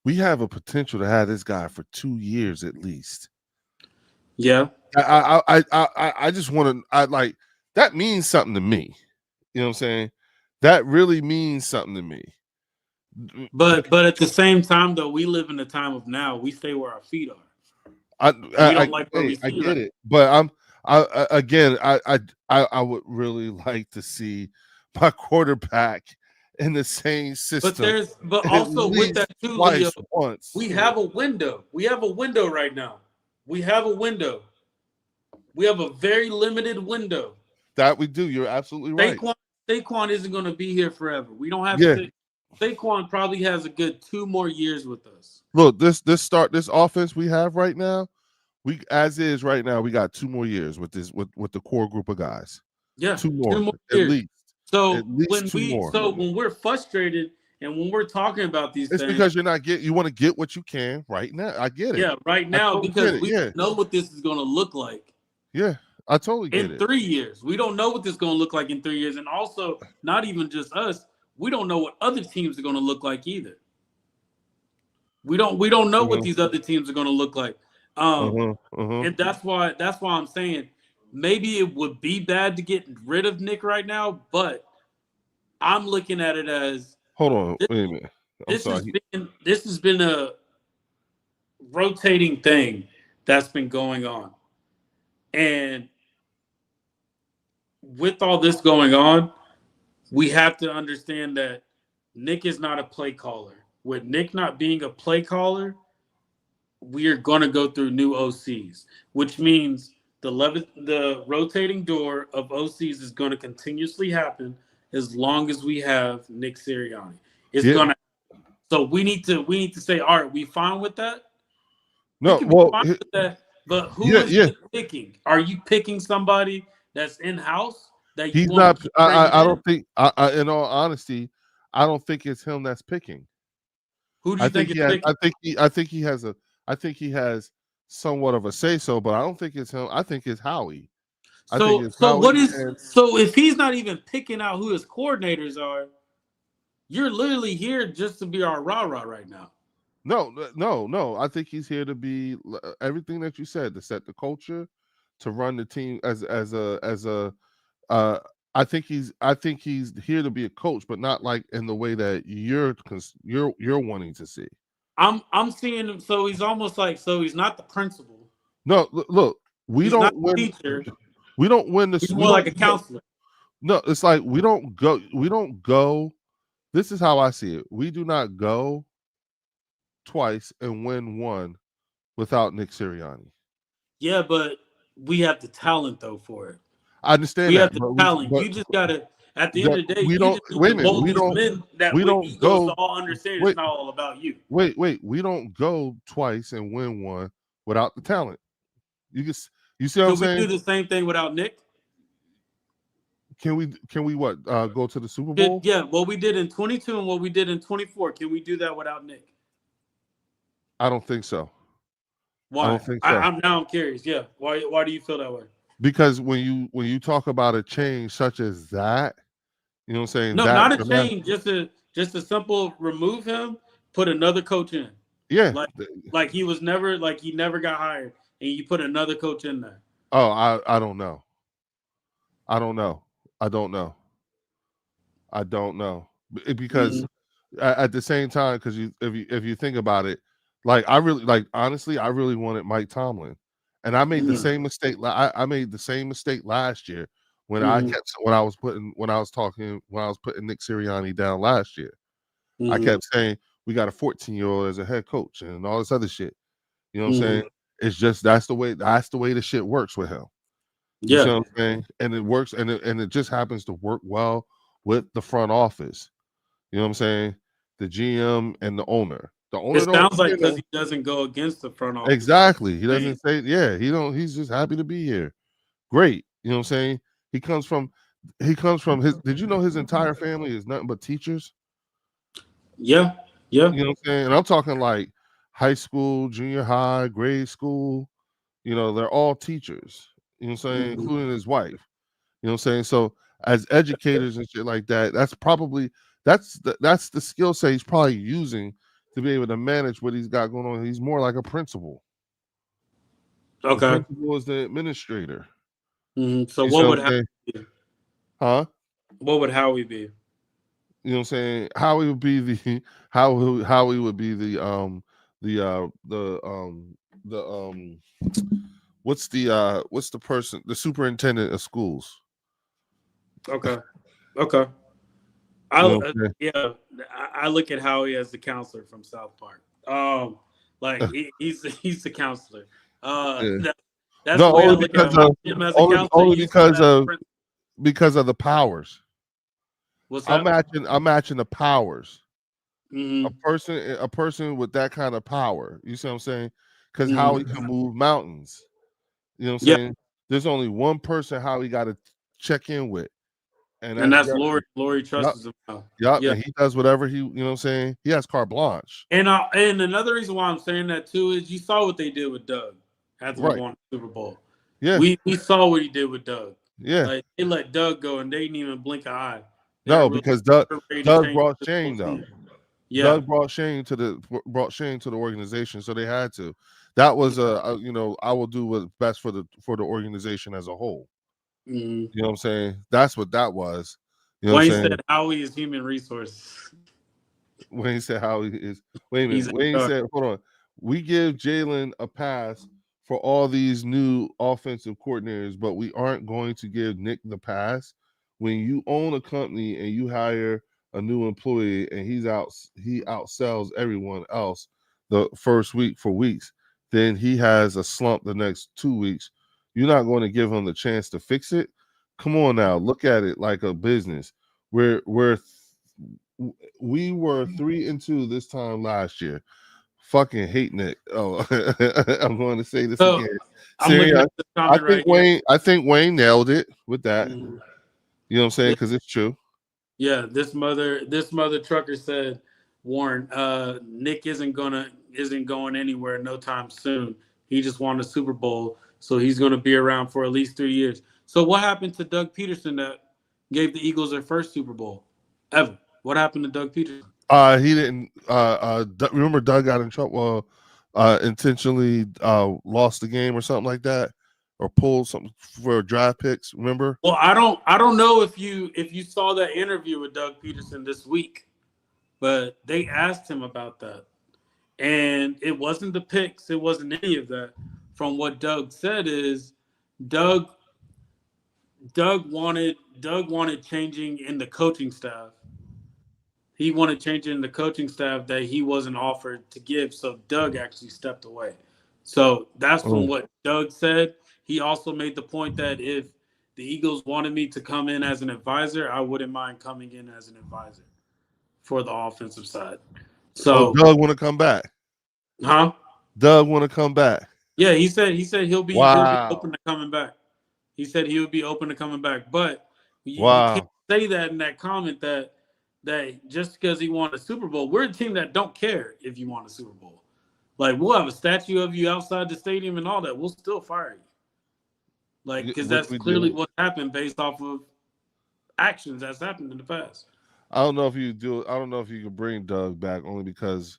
we have a potential to have this guy for 2 years at least. Yeah. I just want to that means something to me. You know what I'm saying? That really means something to me. But at the same time, though, we live in the time of now. We stay where our feet are. I get it, but I would really like to see my quarterback in the same system. But also with that too, Leo, we have a window. We have a window right now. We have a window. We have a very limited window. That we do. You're absolutely right. Saquon isn't going to be here forever. We don't have to. Saquon probably has a good 2 more years with us. Look, this offense we have right now, we as is right now, we got 2 more years with with the core group of guys. Yeah, 2 2 more more at years. least. So At least 2 more. when we're frustrated and when we're talking about these It's things, because you want to get what you can right now. I get it. yeah, right now totally because we don't know what this is going to look like. Yeah, I totally get in it. 3 years. We don't know what this is going to look like in 3 years, and also not even just us. We don't know what other teams are going to look like either. We don't know what these other teams are going to look like. And that's why I'm saying maybe it would be bad to get rid of Nick right now, but I'm looking at it as hold on, wait a minute. This has been a rotating thing that's been going on. And with all this going on, we have to understand that Nick is not a play caller. With Nick not being a play caller, we are going to go through new OCs, which means the rotating door of OCs is going to continuously happen as long as we have Nick Sirianni. It's going to. So we need to say, all right, we fine with that? No, fine with that, but who is you picking? Are you picking somebody that's in house that you he's want? Not. I don't think. In all honesty, I don't think it's him that's picking. Who do you think is picking? I think he has somewhat of a say so, but I don't think it's him. I think it's Howie. So if he's not even picking out who his coordinators are, you're literally here just to be our rah-rah right now. No. I think he's here to be everything that you said, to set the culture, to run the team as a I think he's here to be a coach, but not like in the way that you're wanting to see. I'm seeing him, so he's almost like, so he's not the principal. No, look, we don't win. Teacher. We don't win the. He's more like a counselor. No, it's like we don't go. This is how I see it. We do not go twice and win one without Nick Sirianni. Yeah, but we have the talent though for it. I understand. We have the talent. You just gotta. At the end of the day, we don't. Wait a minute. We don't go. All understand it's not all about you. Wait. We don't go twice and win one without the talent. You see what I'm saying? We do the same thing without Nick. Can we what? Go to the Super Bowl? Yeah, what we did in 22 and what we did in 24. Can we do that without Nick? I don't think so. Why? I don't think so. I'm curious. Yeah. Why do you feel that way? Because when you talk about a change such as that, you know what I'm saying? No, not a change. Just a simple remove him, put another coach in. Yeah. Like he was never, like he never got hired, and you put another coach in there. Oh, I don't know. I don't know. Because at the same time, because if you think about it, honestly, I really wanted Mike Tomlin, and I made the same mistake. I made the same mistake last year when I was putting Nick Sirianni down last year. I kept saying we got a 14-year-old as a head coach and all this other shit. You know what I'm saying? It's just that's the way the shit works with him. Yeah. You know what I'm saying? And it works, and it just happens to work well with the front office. You know what I'm saying? The GM and the owner. The owner. It sounds like because he doesn't go against the front office. Exactly. He doesn't say, he's just happy to be here. Great. You know what I'm saying? He comes from his, did you know his entire family is nothing but teachers? Yeah. You know what I'm saying? And I'm talking like high school, junior high, grade school. You know, they're all teachers. You know what I'm saying? Including his wife. You know what I'm saying? So as educators and shit like that, that's the skill set he's probably using to be able to manage what he's got going on. He's more like a principal. Okay. The principal is the administrator. So what would Howie be? Huh? What would Howie be? You know what I'm saying? Howie would be the Howie would be the what's the person, the superintendent of schools. Okay. I look at Howie as the counselor from South Park. He's the counselor. That's the way I look at him as a counselor. Only because of the powers. What's that? I'm matching the powers. A person with that kind of power. You see what I'm saying? Because Howie Mhm. can move mountains. You know what I'm Yeah, saying? There's only one person Howie got to check in with, and and that's that's Jerry. Lori. Lori Yup, trusts him now. yup, Yeah, and he does whatever he, you know what I'm saying? He has carte blanche. and another reason why I'm saying that too is you saw what they did with Doug after we Right. won the Super Bowl. Yeah. We saw what he did with Doug. Yeah. Like they let Doug go and they didn't even blink an eye. They No, were because ready to Doug change brought the whole Shane though. team. Yeah. Doug brought Shane to the organization, so they had to. That was I will do what's best for the organization as a whole. Mhm. You know what I'm saying? That's what that was. You know what Wayne I'm saying? said Howie is human resources. Wayne said how he is. Wait a He's minute. Wayne said, hold on. We give Jalen a pass for all these new offensive coordinators, but we aren't going to give Nick the pass. When you own a company and you hire a new employee and he outsells everyone else the first week for weeks, then he has a slump the next 2 weeks. You're not going to give him the chance to fix it. Come on now, look at it like a business. We were 3-2 this time last year. Fucking hate Nick. Oh, I'm going to say this so again. I'm looking Serious. at this comment right here. I think Wayne nailed it with that. Mhm. You know what I'm saying? Because it's true. Yeah, this mother trucker said, Warren, Nick isn't going anywhere no time soon. He just won a Super Bowl, so he's gonna be around for at least 3 years. So what happened to Doug Peterson that gave the Eagles their first Super Bowl ever? What happened to Doug Peterson? He didn't remember Doug got in trouble intentionally lost the game or something like that, or pulled something for draft picks, remember? Well, I don't know if you saw that interview with Doug Peterson this week, but they asked him about that. And it wasn't the picks, it wasn't any of that. From what Doug said is Doug Doug wanted changing in the coaching staff. He wanted changing in the coaching staff that he wasn't offered to give, so Doug actually stepped away. So that's from Oh. what Doug said. He also made the point that if the Eagles wanted me to come in as an advisor, I wouldn't mind coming in as an advisor for the offensive side. Oh, So, Doug want to come back. huh? Doug want to come back. Yeah, he said he'll be Wow. open to coming back. He said he would be open to coming back, but you can't Wow. say that in that comment that just because he won a Super Bowl, we're a team that don't care if you won a Super Bowl. Like we'll have a statue of you outside the stadium and all that. We'll still fire you. Like because Which that's we clearly do. what happened based off of actions that's happened in the past. I don't know if you do. I don't know if you can bring Doug back only because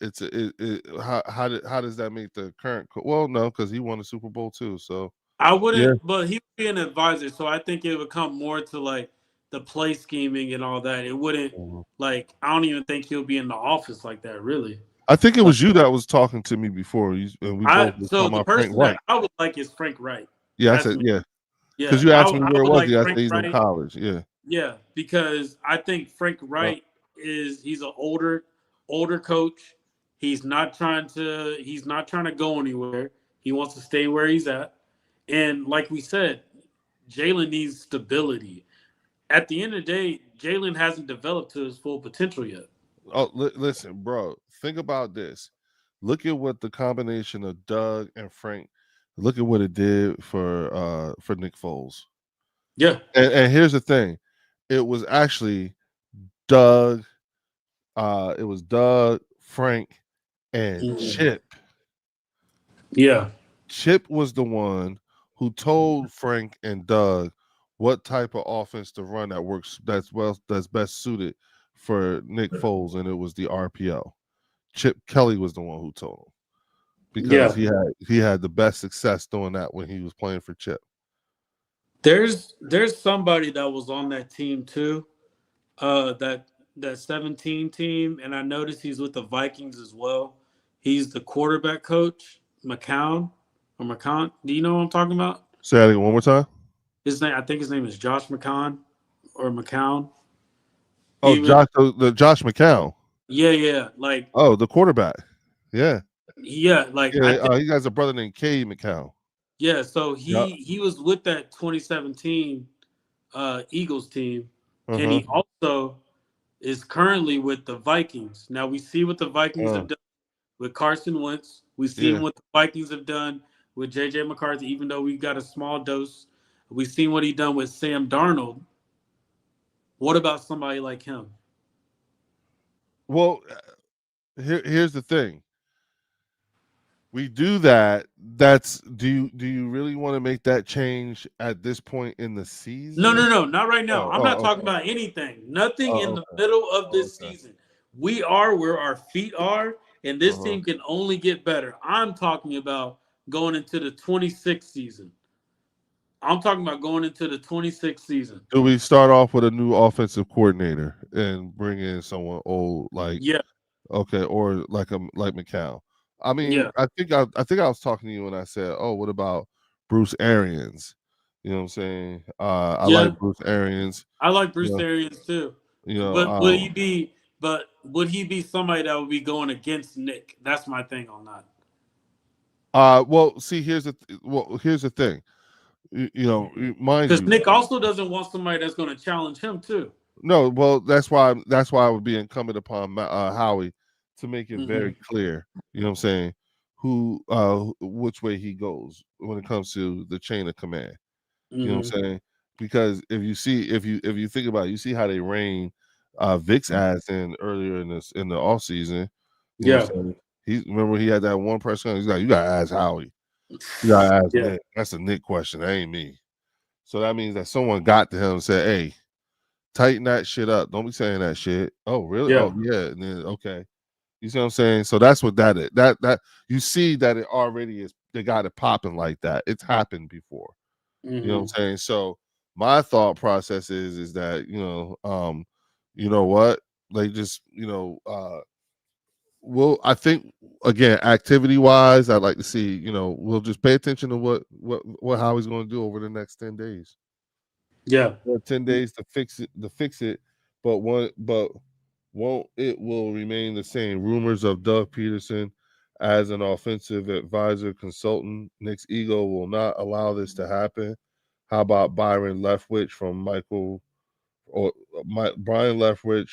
how does that make the current? Well, no, because he won a Super Bowl too. So I yeah, wouldn't, but he would be an advisor, so I think it would come more to like the play scheming and all that. It wouldn't like I don't even think he'll be in the office like that, really. I think it Like was you that was talking to me before, and we both were so talking the about Frank person Wright. that I would like is Frank Wright. Yeah, I That's said me. yeah, because Yeah, you I, asked me I where would was like he. I said Frank he's in Wright. college. Yeah, Yeah, because I think Frank uh, Wright he's an older coach. He's not trying to go anywhere. He wants to stay where he's at. And like we said, Jalen needs stability. At the end of the day, Jalen hasn't developed to his full potential yet. oh, listen, bro. Think about this. Look at what the combination of Doug and Frank. Look at what it did for Nick Foles. Yeah. And here's the thing, it was actually Doug. It was Doug, Frank, and Chip. Yeah. Chip was the one who told Frank and Doug what type of offense to run that's best suited for Nick Foles, and it was the RPO. Chip Kelly was the one who told him because Yeah. he had the best success doing that when he was playing for Chip. There's somebody that was on that team too. That 17 team, and I noticed he's with the Vikings as well. He's the quarterback coach, McCown or McCown. Do you know what I'm talking about? Say that again one more time. I think his name is Josh McCown or McCown. Oh, He was, the Josh McCown. yeah. Like, Oh, the quarterback. Yeah. yeah, like I Yeah, think, he has a brother named Cade McCown. yeah. So Yeah. he was with that 2017 Eagles team, and Uh-huh. he also is currently with the Vikings. Now we see what the Vikings Uh, have done with Carson Wentz. We've yeah. seen what the Vikings have done with JJ McCarthy, even though we got a small dose. We've seen what he done with Sam Darnold. What about somebody like him? Well, here's the thing. We do that. That's do you really want to make that change at this point in the No, season? no, no, not right now. Oh, I'm not oh, talking oh, about anything. Nothing in oh, the okay, middle of oh, this okay. season. We are where our feet are, and this Uh-huh. team can only get better. I'm talking about going into the 26th season. I'm talking about going into the 26th season. Do we start off with a new offensive coordinator and bring in someone old like Yeah, okay, or like McCown? I mean, yeah, I think I was talking to you when I said, "Oh, what about Bruce Arians?" You know what I'm saying? I yeah. like Bruce Arians. I like You Bruce know, Arians too. you know. But would he be? But would he be somebody that would be going against Nick? That's my thing on that. Well, see, here's the thing. Mind Because you, Nick also doesn't want somebody that's going to challenge him too. no. Well, that's why it would be incumbent upon Howie to make it Hmm. very clear. You know what I'm saying? Which way he goes when it comes to the chain of command. You know what Hmm. I'm saying? Because if you think about it, you see how they rein Vic's ass in earlier in the off season. You know what Yeah, I'm saying? Remember he had that one press conference. He's like, you gotta ask Howie. You gotta ask yeah, Nick. That's a Nick question. That ain't me. So that means that someone got to him and said, "Hey, tighten that shit up. Don't be saying that shit." Oh, really? yeah. Oh, yeah. And then okay, you see what I'm saying? So that's what that is. That you see that it already is. They got it popping like that. It's happened before. You know what I'm Hmm. saying? So my thought process is that you know what? They just well, I think again, activity wise, I'd like to see, we'll just pay attention to what Howie's going to do over the next 10 days. Yeah. 10 days to fix it, but won't it will remain the same. Rumors of Doug Peterson as an offensive advisor consultant. Nick's ego will not allow this to happen. How about Byron Leftwich from Michael or Brian Leftwich,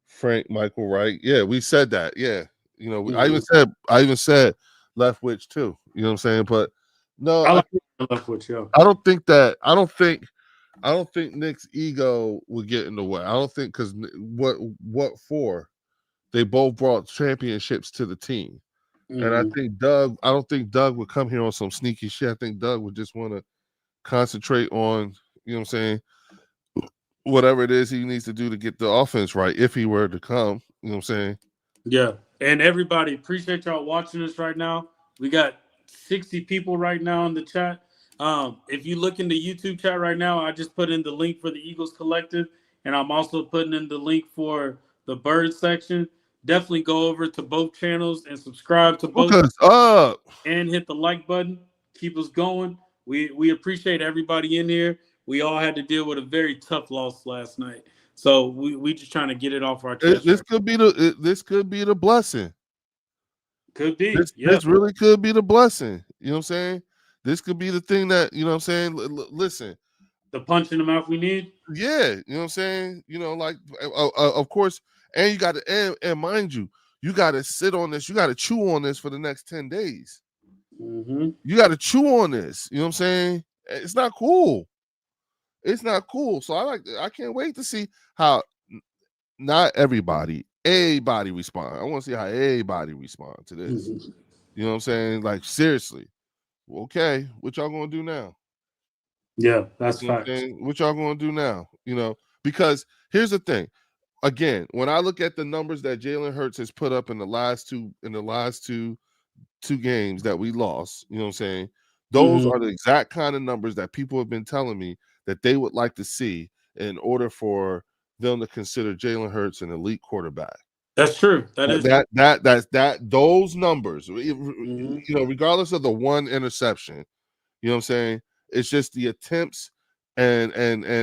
Frank Michael Wright? Yeah, we said that. Yeah. Hmm. I even said Leftwich too. You know what I'm saying? But no, I I like left with you. I don't think that I don't think Nick's ego would get in the way. I don't think because what for? They both brought championships to the team, and Hmm. I don't think Doug would come here on some sneaky shit. I think Doug would just want to concentrate on, you know what I'm saying, whatever it is he needs to do to get the offense right if he were to come. You know what I'm saying? Yeah. And everybody, appreciate y'all watching us right now. We got 60 people right now in the chat. If you look in the YouTube chat right now, I just put in the link for the Eagles Collective, and I'm also putting in the link for the Bird section. Definitely go over to both channels and subscribe to Look both us up. and hit the like button. Keep us going. We appreciate everybody in here. We all had to deal with a very tough loss last night. So we just trying to get it off our chest right This could be the blessing. now. Could be. Yeah. This really could be the blessing. You know what I'm saying? This could be the thing that you know what I'm saying. Listen, The punch in the mouth we need. yeah, you know what I'm saying. Like of course, and you got to and mind you, you got to sit on this. You got to chew on this for the next 10 days. Hmm. You got to chew on this. You know what I'm saying? It's not cool. It's not cool. So I can't wait to see how not everybody respond. I want to see how everybody respond to this. Hmm. You know what I'm saying? Like seriously. Okay, what y'all gonna do now? Yeah, that's You know what I'm facts. saying? What y'all gonna do now? Because here's the thing. Again, when I look at the numbers that Jalen Hurts has put up in the last two games that we lost, you know what I'm saying? Those Hmm. are the exact kind of numbers that people have been telling me that they would like to see in order for them to consider Jalen Hurts an elite quarterback. That's true. That is true. Those numbers, Hmm. regardless of the one interception, you know what I'm saying? It's just the attempts and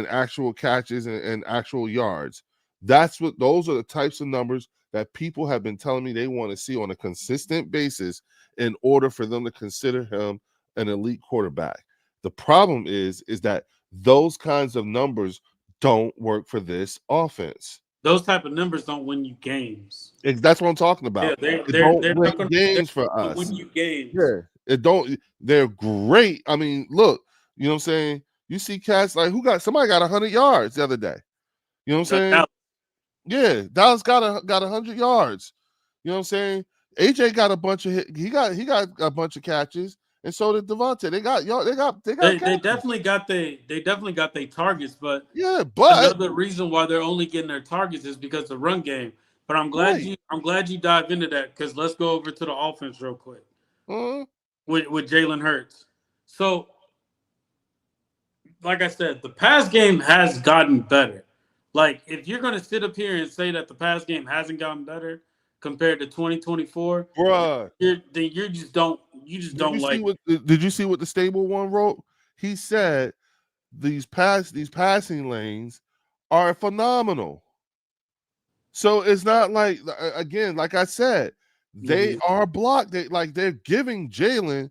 actual catches and actual yards. Those are the types of numbers that people have been telling me they want to see on a consistent basis in order for them to consider him an elite quarterback. The problem is that those kinds of numbers don't work for this offense. those type of numbers don't win you games. That's what I'm talking Yeah, about. they're It they're don't they're win not going games for to us. win you games. Yeah, it don't. They're great. I mean, look, you know what I'm saying? You see cats like somebody got 100 yards the other day. You know what I'm saying? Dallas. Yeah, Dallas got 100 yards. You know what I'm saying? AJ got a bunch of he got a bunch of catches, and so did Devontae. They got They catches. definitely got their targets, but Yeah, but another reason why they're only getting their targets is because of the run game. But I'm glad you dive into that, because let's go over to the offense real quick with Jalen Hurts. So, like I said, the pass game has gotten better. Like, if you're gonna sit up here and say that the pass game hasn't gotten better compared to 2024, bruh. then you just don't like. Did you see what the stable one wrote? He said these passing lanes are phenomenal. So it's not like, again, like I said, they are blocked. They're giving Jalen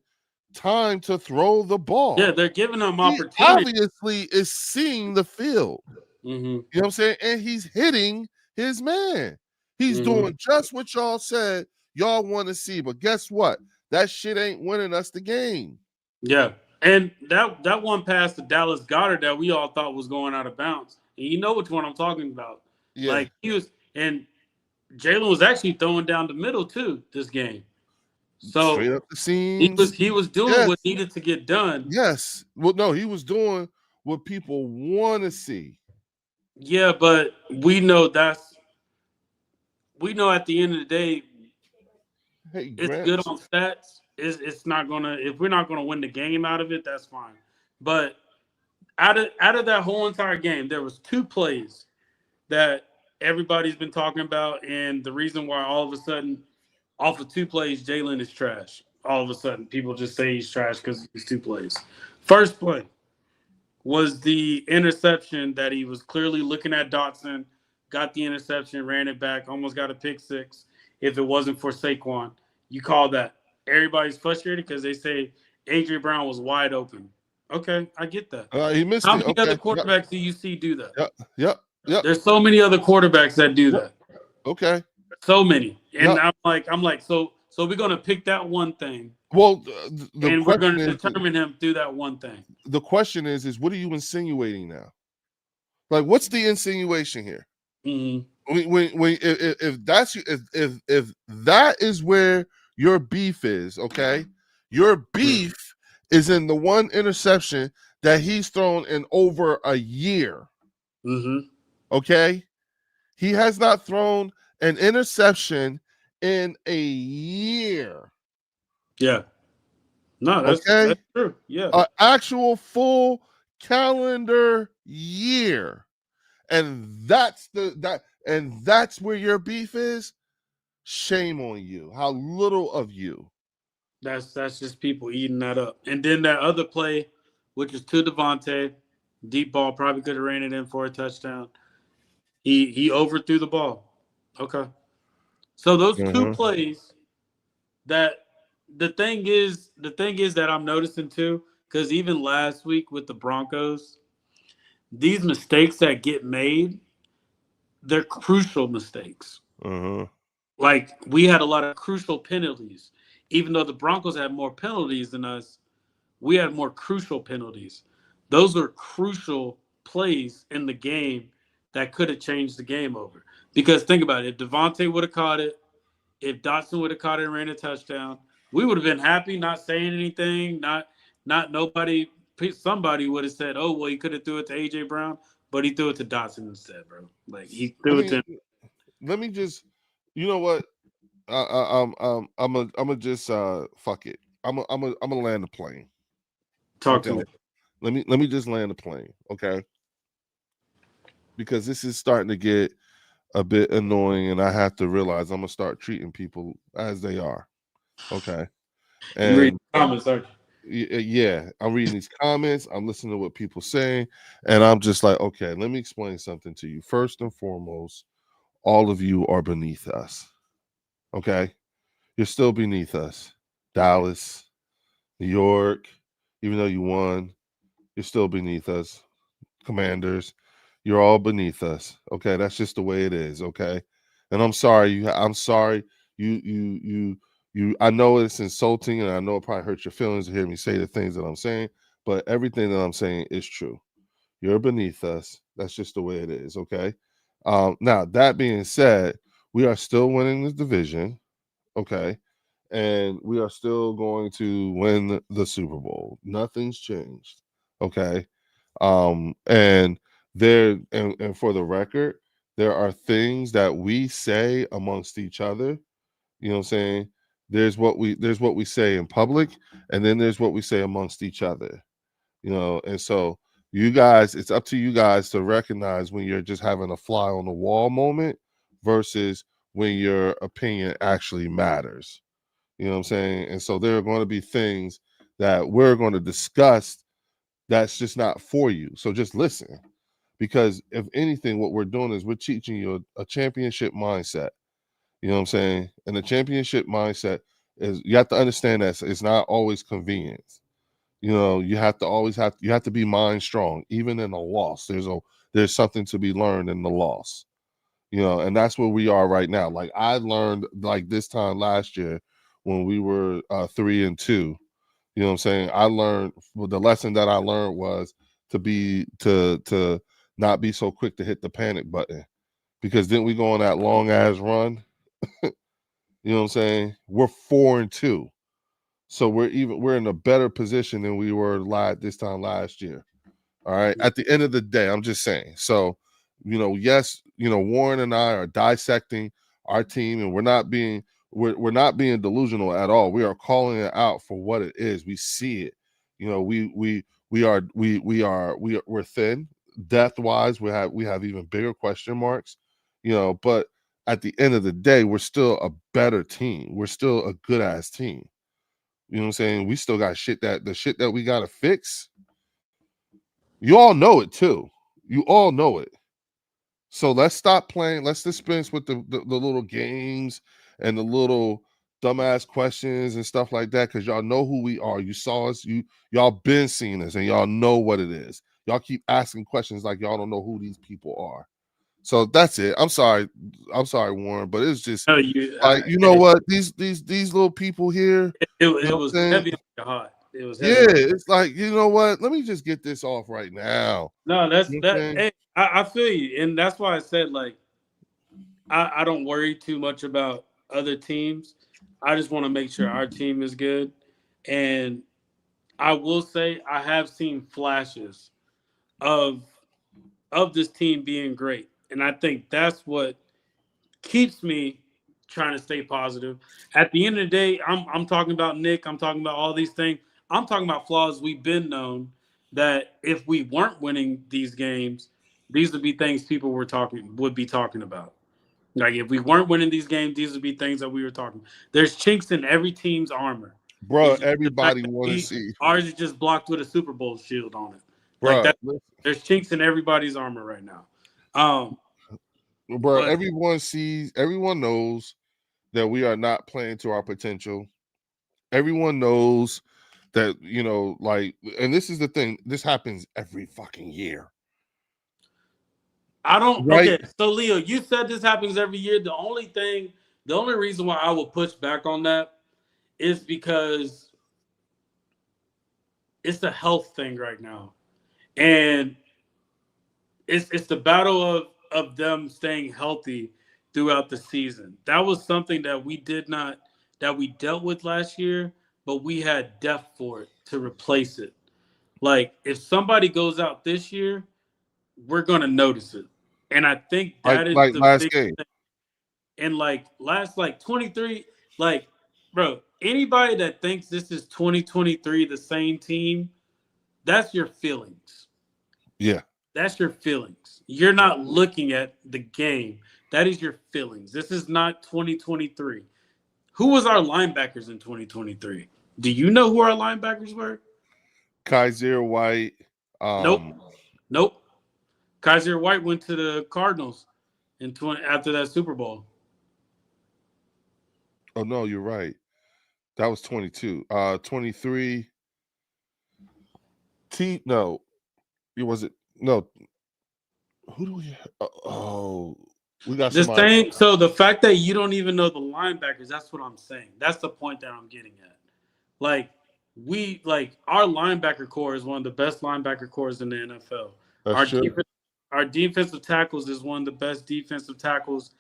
time to throw the ball. Yeah, they're giving him He opportunity. obviously is seeing the field. You know what I'm saying? And he's hitting his man. He's doing just what y'all said y'all want to see. But guess what? That shit ain't winning us the game. Yeah. And that one pass to Dallas Goedert that we all thought was going out of bounds. And you know which one I'm talking about. Yeah. Like, and Jalen was actually throwing down the middle too this game. So straight up the seams. He was doing what needed to get done. Yes. Well, no, he was doing what people want to see. Yeah, but we know at the end of the day, it's good on stats. It's not gonna, if we're not gonna win the game out of it, that's fine. But out of that whole entire game, there was 2 plays that everybody's been talking about, and the reason why all of a sudden, off of 2 plays, Jalen is trash. All of a sudden, people just say he's trash because he's 2 plays. First play was the interception that he was clearly looking at Dotson, got the interception, ran it back, almost got a pick 6. If it wasn't for Saquon, you call that. Everybody's frustrated because they say A.J. Brown was wide open. Okay, I get that. He missed How many other quarterbacks do you see do that? Yep. There's so many other quarterbacks that do that. Okay. So many. And I'm like, so we're gonna pick that one thing. Well, and we're gonna determine him through that one thing. The question is what are you insinuating now? Like, what's the insinuation here? If that is where your beef is, okay, your beef is in the one interception that he's thrown in over a year. Okay, he has not thrown an interception in a year. Yeah, no, that's true. Yeah, an actual full calendar year. And that's that's where your beef is. Shame on you. How little of you. That's just people eating that up. And then that other play, which is to Devontae, deep ball, probably could have ran it in for a touchdown. He overthrew the ball. Okay. So those 2 plays, that the thing is that I'm noticing too, because even last week with the Broncos, these mistakes that get made, they're crucial mistakes. Like, we had a lot of crucial penalties. Even though the Broncos had more penalties than us, we had more crucial penalties. Those are crucial plays in the game that could have changed the game over. Because think about it, if Devontae would have caught it, if Dotson would have caught it and ran a touchdown, we would have been happy, not saying anything, somebody would have said, oh, well, he could have threw it to A.J. Brown, but he threw it to Dotson instead, bro. Like, he threw it to... Let me just, you know what? I'm gonna just fuck it. I'm gonna land the plane. Talk to me. Let me just land the plane, okay? Because this is starting to get a bit annoying, and I have to realize I'm gonna start treating people as they are. Okay. And you read comments, aren't you? Yeah, I'm reading these comments, I'm listening to what people saying, and I'm just like, okay, let me explain something to you. First and foremost, all of you are beneath us. Okay, you're still beneath us. Dallas, New York, even though you won, you're still beneath us. Commanders, You're all beneath us. Okay, that's just the way it is. Okay, and I'm sorry. I'm sorry. You. I know it's insulting, and I know it probably hurts your feelings to hear me say the things that I'm saying. But everything that I'm saying is true. You're beneath us. That's just the way it is. Okay. Now that being said, we are still winning this division. Okay, and we are still going to win the Super Bowl. Nothing's changed. Okay. And and for the record, there are things that we say amongst each other. You know what I'm saying? There's what we say in public, and then there's what we say amongst each other. And so you guys, it's up to you guys to recognize when you're just having a fly on the wall moment versus when your opinion actually matters. You know what I'm saying? And so there are going to be things that we're going to discuss that's just not for you. So just listen. Because if anything, what we're doing is we're teaching you a championship mindset. You know what I'm saying? And the championship mindset is you have to understand that it's not always convenience. You have to always you have to be mind strong, even in a loss. There's something to be learned in the loss. And that's where we are right now. Like I learned like this time last year when we were 3-2. You know what I'm saying? The lesson that I learned was to not be so quick to hit the panic button. Because didn't we go on that long ass run? You know what I'm saying? We're 4-2. So we're in a better position than we were this time last year. All right. At the end of the day, I'm just saying. So, yes, Warren and I are dissecting our team, and we're not being delusional at all. We are calling it out for what it is. We see it. We're thin. Depth wise, we have even bigger question marks. But at the end of the day, we're still a better team. We're still a good ass team. You know what I'm saying? We still got the shit that we gotta fix. You all know it too. You all know it. So let's stop playing. Let's dispense with the little games and the little dumbass questions and stuff like that. Cause y'all know who we are. You saw us, y'all been seeing us, and y'all know what it is. Y'all keep asking questions like y'all don't know who these people are. So that's it. I'm sorry, Warren, but it's just No, like you know what? These little people here. it You know was what I'm saying? heavy on your heart. It was heavy. Yeah, it's like, you know what? Let me just get this off right now. No, that's You know what I'm that. saying? Hey, I feel you, and that's why I said like I don't worry too much about other teams. I just want to make sure our team is good, and I will say I have seen flashes of this team being great, and I think that's what keeps me trying to stay positive. At the end of the day, I'm talking about Nick. I'm talking about all these things. I'm talking about flaws we've been known that if we weren't winning these games, these would be things people would be talking about. Like if we weren't winning these games, these would be things that we were talking. There's chinks in every team's armor. Bro, It's just the fact everybody that want to see. ours is just blocked with a Super Bowl shield on it. Like Bro, that. There's chinks in everybody's armor right now. Um, but everyone knows that we are not playing to our potential. Everyone knows that, like, and this is the thing, this happens every fucking year. I don't. Right? Okay, so Leo, you said this happens every year. The only reason why I will push back on that is because it's a health thing right now, and it's the battle of them staying healthy throughout the season. That was something that we did not that we dealt with last year, but we had depth for it to replace it. Like if somebody goes out this year, we're gonna notice it, and I think that is Like the last big game. thing. And like last like 23, like bro, anybody that thinks this is 2023 the same team, that's your feelings. Yeah. That's your feelings. You're not looking at the game. That is your feelings. This is not 2023. Who was our linebackers in 2023? Do you know who our linebackers were? Kaiser White. Nope. Nope. Kaiser White went to the Cardinals in 20 after that Super Bowl. Oh no, you're right. That was 22. 23. No. It was it no Who do we? Oh, we got The somebody. same. So the fact that you don't even know the linebackers, that's what I'm saying. That's the point that I'm getting at. Like our linebacker core is one of the best linebacker cores in the NFL. That's Our true. our defensive tackles is one of the best defensive tackles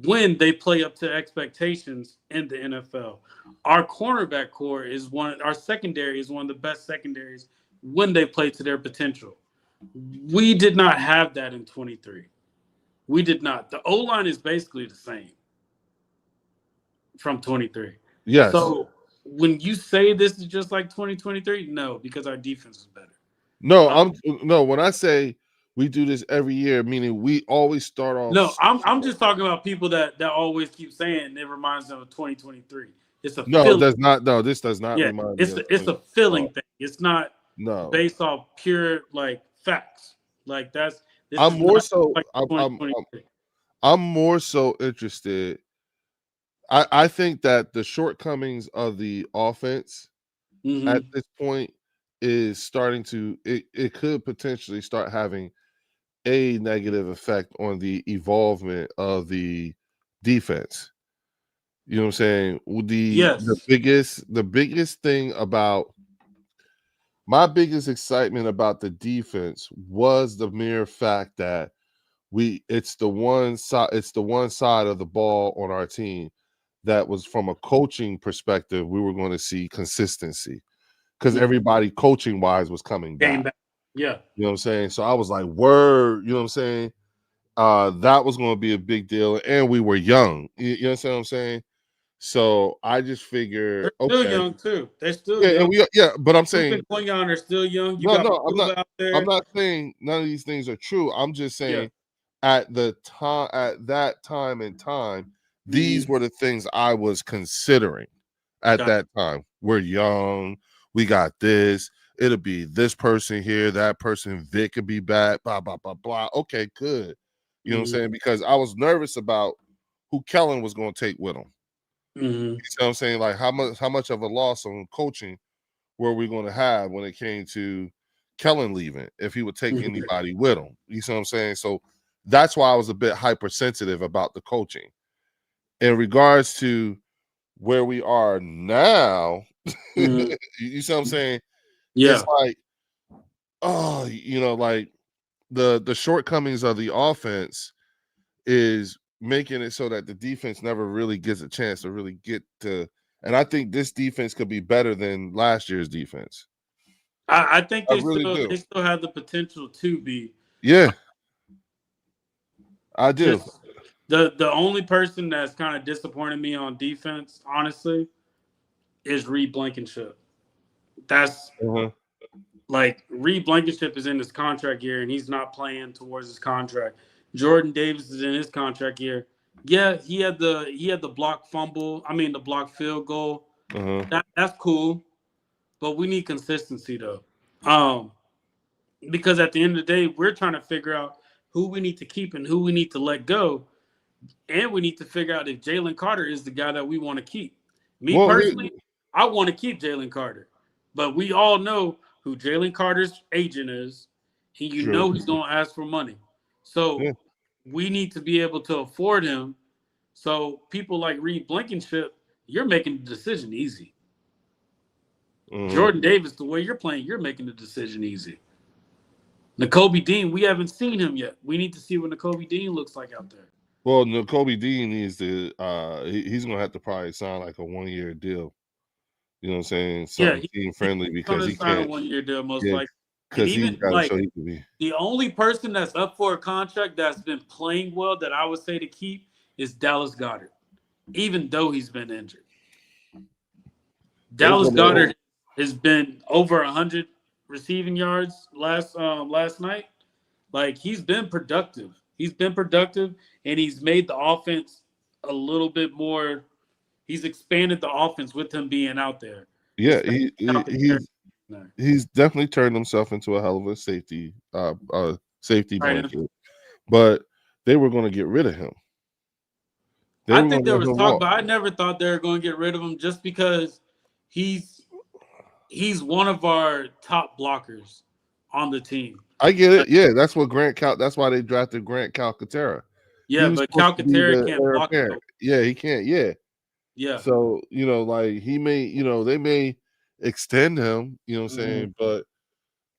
when they play up to expectations in the NFL. Our cornerback core is our secondary is one of the best secondaries when they play to their potential. We did not have that in 23. We did not. The O line is basically the same from 23. Yes. So when you say this is just like 2023, no, because our defense is better. No, when I say we do this every year, meaning we always start off. No, I'm just talking about people that always keep saying it reminds them of 2023. It's a No, it feeling. does not. No, this does not Yeah, remind me. it's a feeling thing. It's not based off pure like facts. Like this I'm is more not so. like 2023. I'm more so interested. I think that the shortcomings of the offense at this point is starting to it could potentially start having a negative effect on the evolvement of the defense. You know what I'm saying? The biggest thing about my biggest excitement about the defense was the mere fact that it's the one side of the ball on our team that was, from a coaching perspective, we were going to see consistency because everybody coaching wise was coming back. Yeah. You know what I'm saying? So I was like, word, you know what I'm saying? That was going to be a big deal. And we were young. You know what I'm saying? So I just figured, they're still young too. They're still young. But I'm saying Quinyon are still young. You I'm not out there. I'm not saying none of these things are true. I'm just saying at that time and time, these were the things I was considering at that time. We're young, we got this, it'll be this person here, that person, Vic could be back, blah, blah, blah, blah. Okay, good. You know what I'm saying? Because I was nervous about who Kellen was going to take with him. You know what I'm saying? Like how much of a loss on coaching were we going to have when it came to Kellen leaving, if he would take anybody with him. You see what I'm saying? So that's why I was a bit hypersensitive about the coaching. In regards to where we are now, you see what I'm saying? Yeah. It's like, like the shortcomings of the offense is making it so that the defense never really gets a chance to really get to. And I think this defense could be better than last year's defense. I think they still have the potential to be. Yeah, I do. The only person that's kind of disappointed me on defense, honestly, is Reed Blankenship. That's like Reed Blankenship is in his contract year and he's not playing towards his contract. Jordan Davis is in his contract year. Yeah, he had the block fumble. I mean the block field goal. That's cool, but we need consistency though. Because at the end of the day, we're trying to figure out who we need to keep and who we need to let go. And we need to figure out if Jalen Carter is the guy that we want to keep. Personally, I want to keep Jalen Carter. But we all know who Jalen Carter's agent is. And you know he's going to ask for money. So we need to be able to afford him. So people like Reed Blankenship, you're making the decision easy. Jordan Davis, the way you're playing, you're making the decision easy. Nakobe Dean, we haven't seen him yet. We need to see what Nakobe Dean looks like out there. Well, Nakobe Dean needs to he's gonna have to probably sign like a 1-year deal. You know what I'm saying? Something team friendly because he can't sign a 1-year deal most likely. Because he's got to show he can be. The only person that's up for a contract that's been playing well that I would say to keep is Dallas Goedert, even though he's been injured. Dallas Goedert has been over 100 receiving yards last night. Like he's been productive. And he's made the offense a little bit more. He's expanded the offense with him being out there. Yeah, he's definitely turned himself into a hell of a safety blanket. But they were going to get rid of him. I think there was talk, but I never thought they were going to get rid of him just because he's one of our top blockers on the team. I get it. Yeah, that's what that's why they drafted Grant Calcaterra. Yeah, was but supposed to be Calcaterra the can't heir block it. apparent. Yeah, he can't. Yeah. Yeah. So, like he may, they may extend him, you know what I'm Mhm. saying? But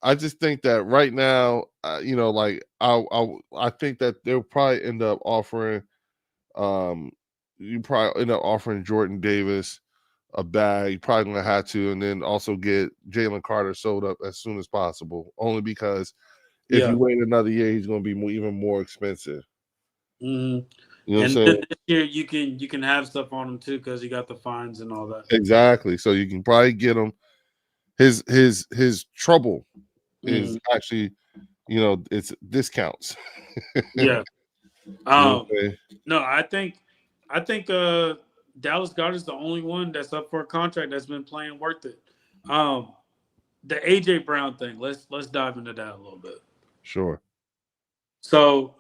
I just think that right now, like I think that they'll probably end up offering, you probably end up offering Jordan Davis a bag. You probably gonna have to, and then also get Jalen Carter sold up as soon as possible. Only because if Yeah. you wait another year, he's gonna be even more expensive. Mhm. You know what I'm And saying? this year you can have stuff on him too because he got the fines and all that. Exactly. So you can probably get him. His trouble is Mhm. actually, it's discounts. Yeah. You know what I'm saying? No, I think Dallas Goedert's the only one that's up for a contract that's been playing worth it. The AJ Brown thing. Let's dive into that a little bit. Sure. So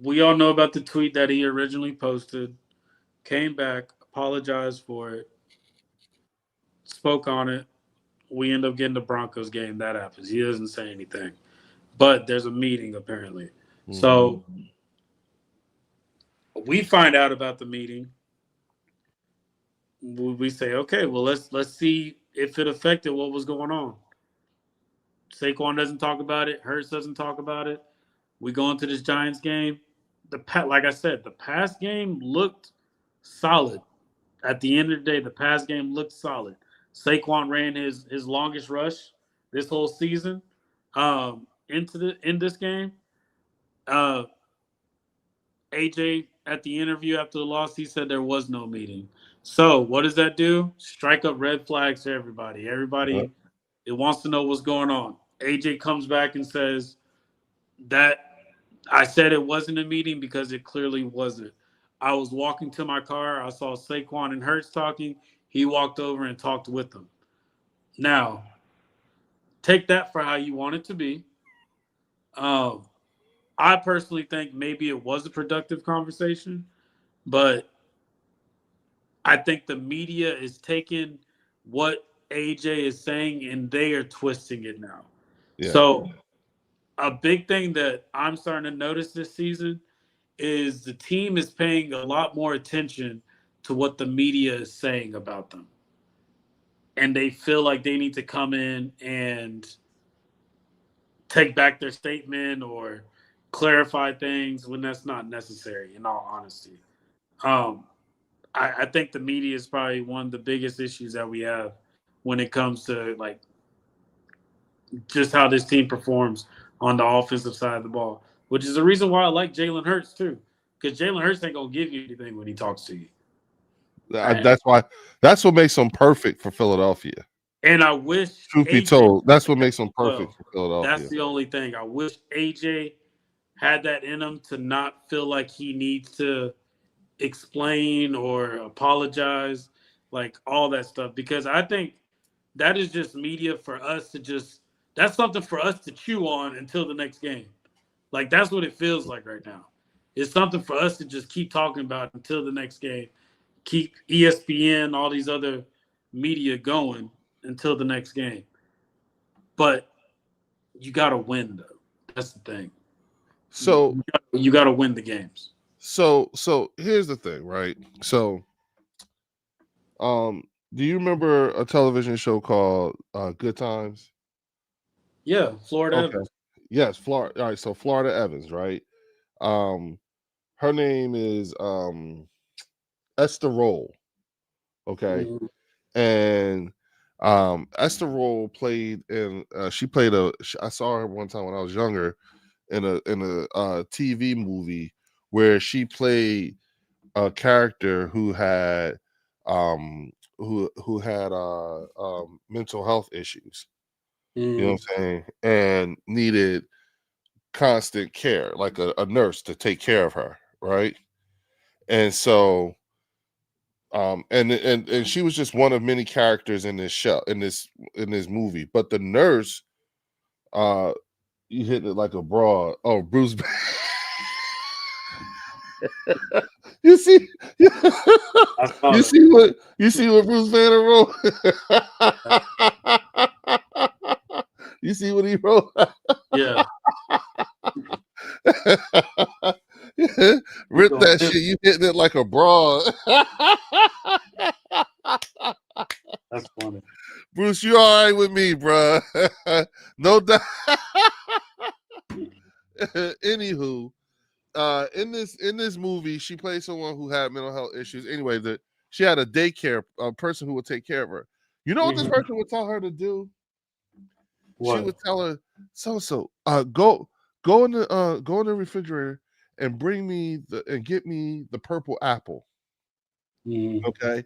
we all know about the tweet that he originally posted, came back, apologized for it, spoke on it. We end up getting the Broncos game. That happens. He doesn't say anything, but there's a meeting apparently. Mhm. So we find out about the meeting. We say, okay, well let's see if it affected what was going on. Saquon doesn't talk about it. Hurts doesn't talk about it. We go into this Giants game. Like I said, the pass game looked solid. At the end of the day, the pass game looked solid. Saquon ran his longest rush this whole season in this game. Uh, AJ at the interview after the loss, he said there was no meeting. So what does that do? Strike up red flags to everybody. Everybody it wants to know what's going on. AJ comes back and says that I said it wasn't a meeting because it clearly wasn't. I was walking to my car. I saw Saquon and Hurts talking. He walked over and talked with them. Now, take that for how you want it to be. I personally think maybe it was a productive conversation, but I think the media is taking what AJ is saying and they are twisting it now. Yeah. So, a big thing that I'm starting to notice this season is the team is paying a lot more attention to what the media is saying about them. And they feel like they need to come in and take back their statement or clarify things when that's not necessary, in all honesty. Um, I think the media is probably one of the biggest issues that we have when it comes to like just how this team performs on the offensive side of the ball, which is the reason why I like Jalen Hurts too, because Jalen Hurts ain't gonna give you anything when he talks to you. That's what makes him perfect for Philadelphia. And I wish Truth be AJ told, that's what makes him perfect for Philadelphia. That's the only thing. I wish AJ had that in him to not feel like he needs to explain or apologize, like all that stuff. Because I think that is just media for us to that's something for us to chew on until the next game. Like that's what it feels like right now. It's something for us to just keep talking about until the next game. Keep ESPN, all these other media going until the next game. But you got to win, though. That's the thing. So you got to win the games. So here's the thing, right? So, do you remember a television show called Good Times? Yeah, Florida Okay. Evans. Yes, Florida. All right, so Florida Evans, right? Her name is Esther Roll. Okay, Mhm. and Esther Roll played in. She played I saw her one time when I was younger in a TV movie where she played a character who had mental health issues. You know what I'm saying? And needed constant care, like a nurse to take care of her, right? And so and she was just one of many characters in this show, in this movie. But the nurse, you hit it like a broad. Oh, Bruce. You see, you see what Bruce Banner wrote. You see what he wrote? Yeah, Rip that shit. You hitting it like a broad. That's funny. Bruce, you all right with me, bro? No doubt. Anywho, in this movie, she played someone who had mental health issues. Anyway, she had a daycare person who would take care of her. You know what this person would tell her to do? What? She would tell her, go in the refrigerator and bring me get me the purple apple. Okay.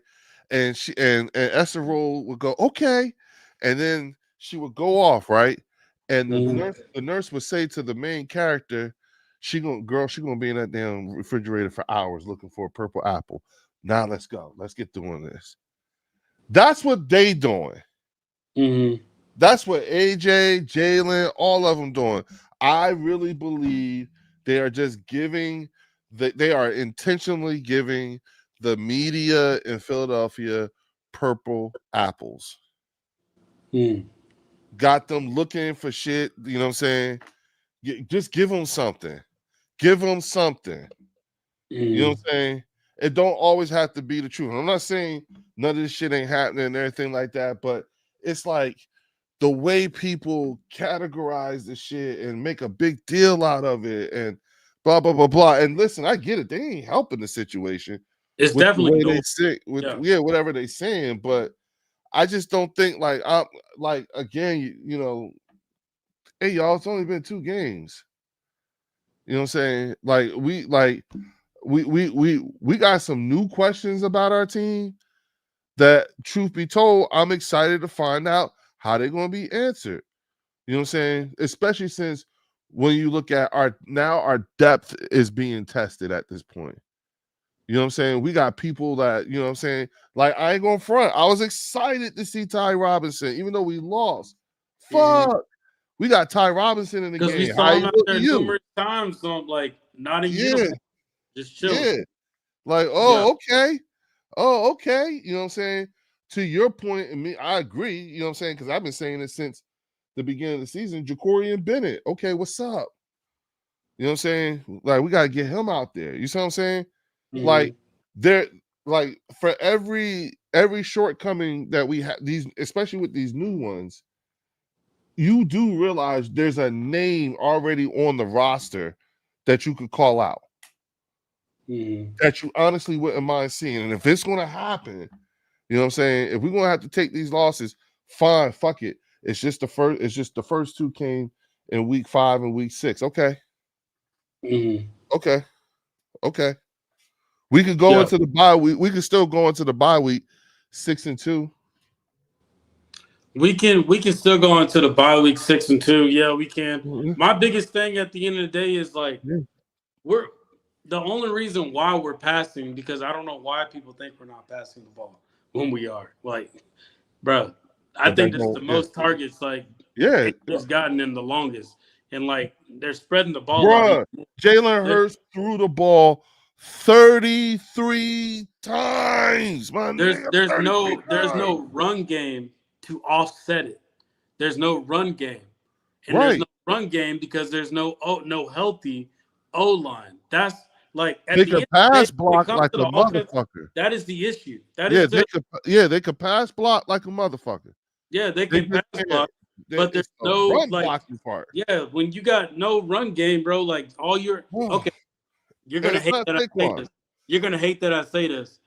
And Esther Roll would go, okay. And then she would go off, right? And the nurse would say to the main character, she gonna be in that damn refrigerator for hours looking for a purple apple. Now let's go. Let's get doing this. That's what they doing. That's what AJ, Jalen, all of them doing. I really believe they are just giving they are intentionally giving the media in Philadelphia purple apples. Got them looking for shit, you know what I'm saying? Just give them something. Give them something. You know what I'm saying? It don't always have to be the truth. I'm not saying none of this shit ain't happening and everything like that, but it's like the way people categorize the shit and make a big deal out of it and blah, blah, blah, blah. And listen, I get it. They ain't helping the situation. It's with definitely the way they say, whatever they saying, but I just don't think again, you know, hey y'all, it's only been 2 games. You know what I'm saying? Like we got some new questions about our team that, truth be told, I'm excited to find out how they're going to be answered. You know what I'm saying? Especially since when you look at our depth is being tested at this point. You know what I'm saying? We got people that, you know what I'm saying? Like, I ain't going front. I was excited to see Ty Robinson, even though we lost. Fuck. We got Ty Robinson in the game. Because we saw him out there numerous times, not in uniform. Just chilling. Yeah. Like, okay. Oh, okay. You know what I'm saying? To your point, and me, I agree. You know what I'm saying? Because I've been saying it since the beginning of the season. Jacorian Bennett. Okay, what's up? You know what I'm saying? Like, we got to get him out there. You see what I'm saying? Like, there, like, for every shortcoming that we have, these, especially with these new ones, you do realize there's a name already on the roster that you could call out. That you honestly wouldn't mind seeing. And if it's going to happen, you know what I'm saying? If we're going to have to take these losses, fine, fuck it. It's just the first 2 came in week 5 and week 6. Okay. Okay. We could go into the bye week. We could still go into the bye week 6-2. We can still go into the bye week 6-2. Yeah, we can. My biggest thing at the end of the day is like we're the only reason why we're passing, because I don't know why people think we're not passing the ball when we are. Like, bro, I think this is the most targets it's gotten in the longest. And like they're spreading the ball out. Jalen Hurts threw the ball 33 times. There's no run game to offset it. There's no run game. And there's no run game because there's no healthy O-line. That's like at they could pass block like a motherfucker. That is the issue. They could pass block like a motherfucker. Yeah, they can pass block, but there's no run blocking part. Yeah, when you got no run game, bro, like all your you're gonna hate that I say this. You're gonna hate that I say this.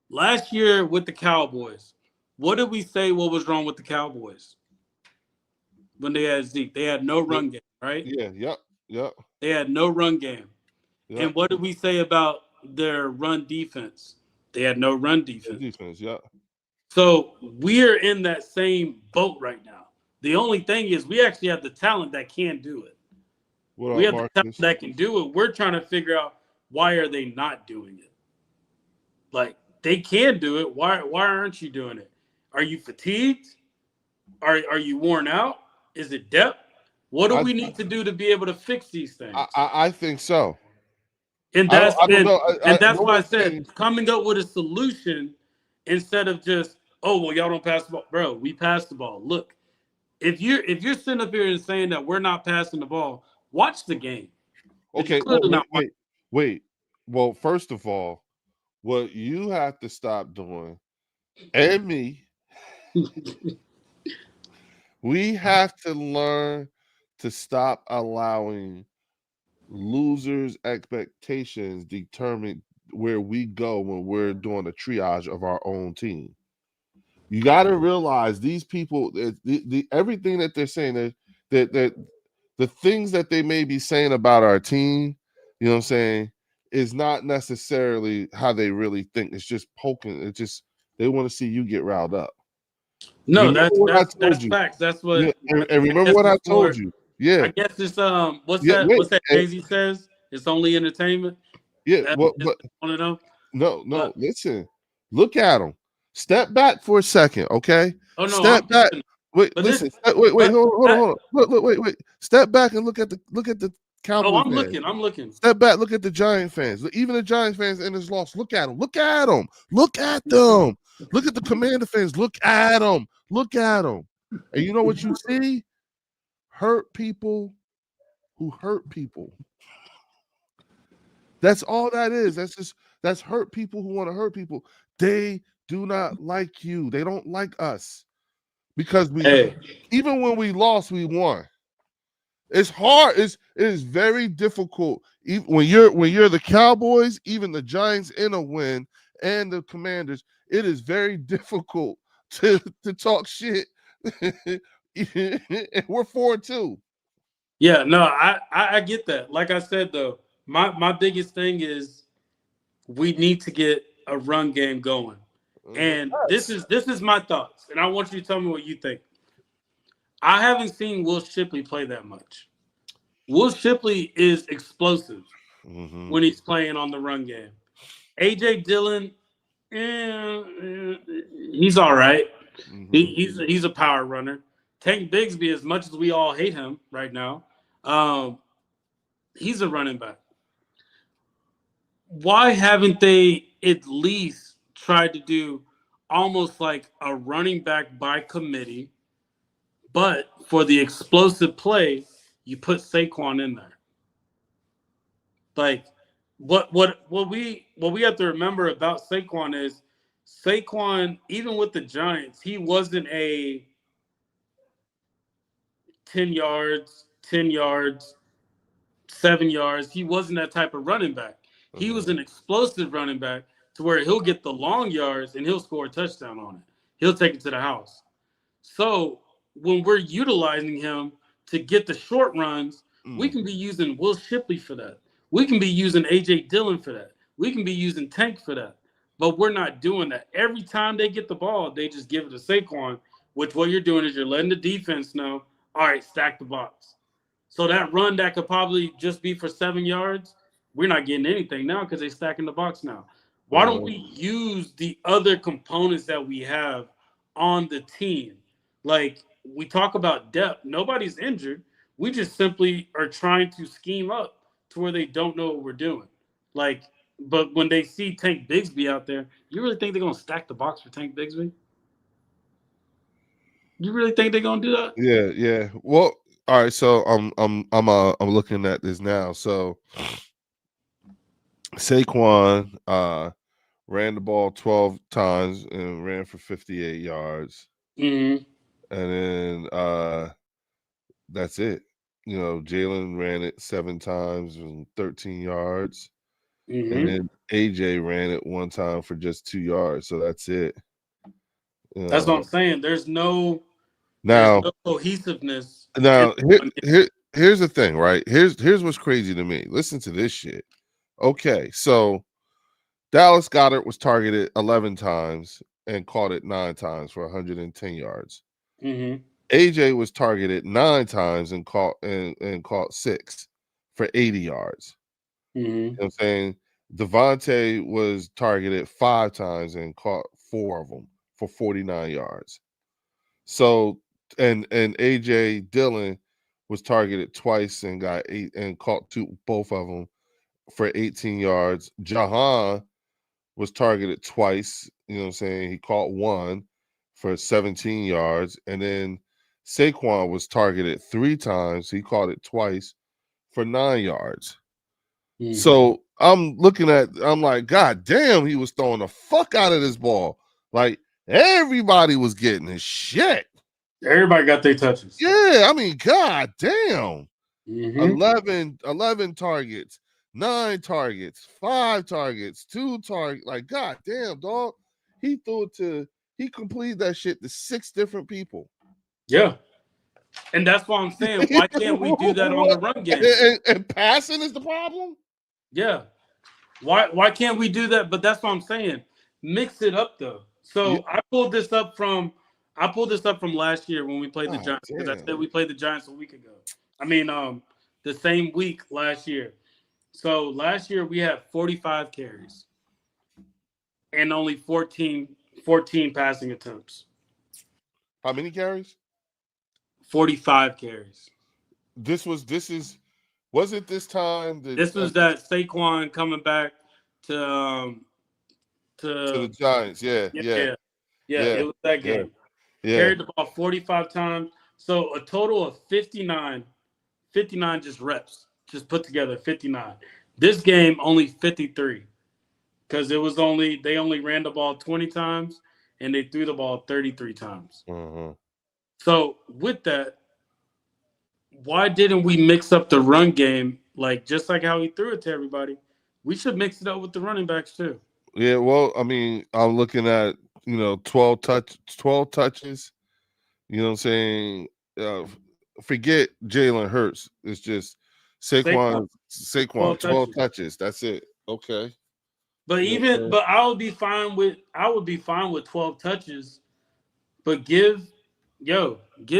Last year with the Cowboys, what did we say? What was wrong with the Cowboys when they had Zeke? They had no run game, right? Yeah, yep. They had no run game. Yep. And what did we say about their run defense? They had no run defense. So we're in that same boat right now. The only thing is we actually have the talent that can do it. We have the talent that can do it. We're trying to figure out why are they not doing it? Like, they can do it. Why aren't you doing it? Are you fatigued? Are you worn out? Is it depth? What do we need to do to be able to fix these things? I think so. And that's why I said coming up with a solution instead of just, oh, well, y'all don't pass the ball. Bro, we pass the ball. Look, if you're sitting up here and saying that we're not passing the ball, watch the game. Okay, wait. Well, first of all, what you have to stop doing, and me, we have to learn to stop allowing losers' expectations determine where we go when we're doing a triage of our own team. You got to realize these people, everything that they're saying, that the things that they may be saying about our team, you know what I'm saying, is not necessarily how they really think. It's just poking. It's just they want to see you get riled up. No, Remember what I told that's you. facts. That's Yeah, what and I remember guess what I before. told you. Yeah, I guess it's yeah. what's Wait, that Jay-Z says? It's only entertainment. yeah. That's What? just But one of them. no, But no. Listen. Look at them. Step back for a second, okay? oh no, Step I'm back. tripping. Wait, But this listen. Wait. but that Hold on. Look. Wait. Step back and look at the oh Cowboy fans. I'm looking. Step back. Look at the Giant fans. Even the Giant fans in this loss. Look at them. Look at them. Look at them. Look at the Commander fans. Look at them. Look at them. And you know what you see? Hurt people who hurt people. That's all that is. That's hurt people who want to hurt people. They do not like you. They don't like us because Hey, even when we lost, we won. It's hard. It is very difficult. Even when you're the Cowboys, even the Giants in a win, and the Commanders, it is very difficult to talk shit. And we're 4-2. yeah, no, I get that. Like I said though, my biggest thing is we need to get a run game going. And this is my thoughts, and I want you to tell me what you think. I haven't seen Will Shipley play that much. Will Shipley is explosive when he's playing on the run game. AJ Dillon, he's all right. He's a power runner. Tank Bigsby, as much as we all hate him right now, he's a running back. Why haven't they at least tried to do almost like a running back by committee, but for the explosive play, you put Saquon in there? Like what we have to remember about Saquon is Saquon, even with the Giants, he wasn't a 10 yards, 7 yards. He wasn't that type of running back. He was an explosive running back to where he'll get the long yards and he'll score a touchdown on it. He'll take it to the house. So when we're utilizing him to get the short runs, we can be using Will Shipley for that. We can be using AJ Dillon for that. We can be using Tank for that. But we're not doing that. Every time they get the ball, they just give it to Saquon, which what you're doing is you're letting the defense know, all right, stack the box. So that run that could probably just be for 7 yards, we're not getting anything now because they're stacking the box now. Why don't we use the other components that we have on the team? Like we talk about depth, nobody's injured. We just simply are trying to scheme up to where they don't know what we're doing. Like, but when they see Tank Bigsby out there, you really think they're gonna stack the box for Tank Bigsby? You really think they're gonna do that? Yeah. Well, all right. So I'm looking at this now. So Saquon ran the ball 12 times and ran for 58 yards. Mm-hmm. And then that's it. You know, Jalen ran it 7 times and 13 yards. Mm-hmm. And then AJ ran it 1 time for just 2 yards. So that's it. That's what I'm saying. There's no cohesiveness. Now here's the thing, right? Here's what's crazy to me. Listen to this shit. Okay, so Dallas Goedert was targeted 11 times and caught it 9 times for 110 yards. Mm-hmm. AJ was targeted 9 times and caught 6 for 80 yards. Mm-hmm. You know what I'm saying? Devontae was targeted 5 times and caught 4 of them for 49 yards. So and AJ Dillon was targeted twice and got 8 and caught both of them for 18 yards. Jahan was targeted twice, you know what I'm saying? He caught 1 for 17 yards. And then Saquon was targeted 3 times. He caught it twice for 9 yards. Mhm. So I'm like, God damn, he was throwing the fuck out of this ball. Like everybody was getting his shit. Everybody got their touches. Yeah, I mean, God damn. Mhm. 11 targets, 9 targets, 5 targets, 2 targets. Like, God damn, dog. He completed that shit to 6 different people. Yeah. And that's why I'm saying, why can't we do that on the run game? And passing is the problem? Yeah. Why can't we do that? But that's what I'm saying. Mix it up though. Yeah. So I pulled this up from last year when we played the God Giants, because I damn. said we played the Giants a week ago. I mean, the same week last year. So last year we had 45 carries and only 14 passing attempts. How many carries? 45 carries. Was it this time This was that Saquon coming back to to the to Giants? Yeah. it was that game. Yeah. Carried the ball 45 times. So a total of 59 just reps, just put together 59. This game only 53 because they only ran the ball 20 times and they threw the ball 33 times. Mm-hmm. So with that, why didn't we mix up the run game just like how he threw it to everybody? We should mix it up with the running backs too. Yeah, well, I mean, I'm looking at 12 touches. You know what I'm saying? Forget Jalen Hurts. It's just Saquon 12 touches. That's it. Okay. But I would be fine with 12 touches, but give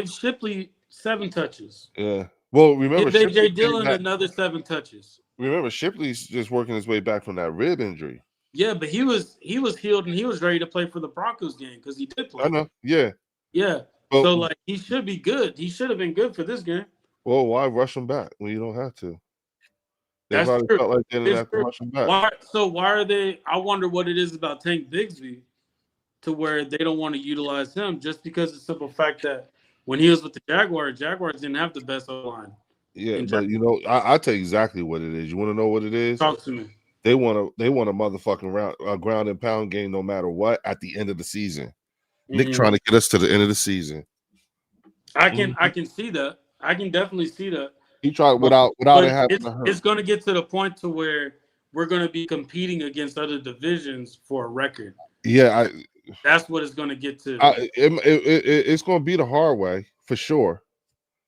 Shipley 7 touches. Yeah. Well, remember Give Shipley AJ Dillon another 7 touches. Remember Shipley's just working his way back from that rib injury. Yeah, but he was healed and he was ready to play for the Broncos game because he did play. I know. Yeah. Yeah. So he should be good. He should have been good for this game. Well, why rush him back when you don't have to? They That's probably true. felt like they didn't have to rush him back. Why are they? I wonder what it is about Tank Bigsby to where they don't want to utilize him, just because of the simple fact that when he was with the Jaguars didn't have the best O-line. Yeah, but I tell you exactly what it is. You want to know what it is? Talk to me. They want a motherfucking ground and pound game no matter what at the end of the season. Mm-hmm. Nick trying to get us to the end of the season. I can see that. I can definitely see that. He tried without it having to hurt. It's going to get to the point to where we're going to be competing against other divisions for a record. Yeah, that's what it's going to get to. It's going to be the hard way for sure.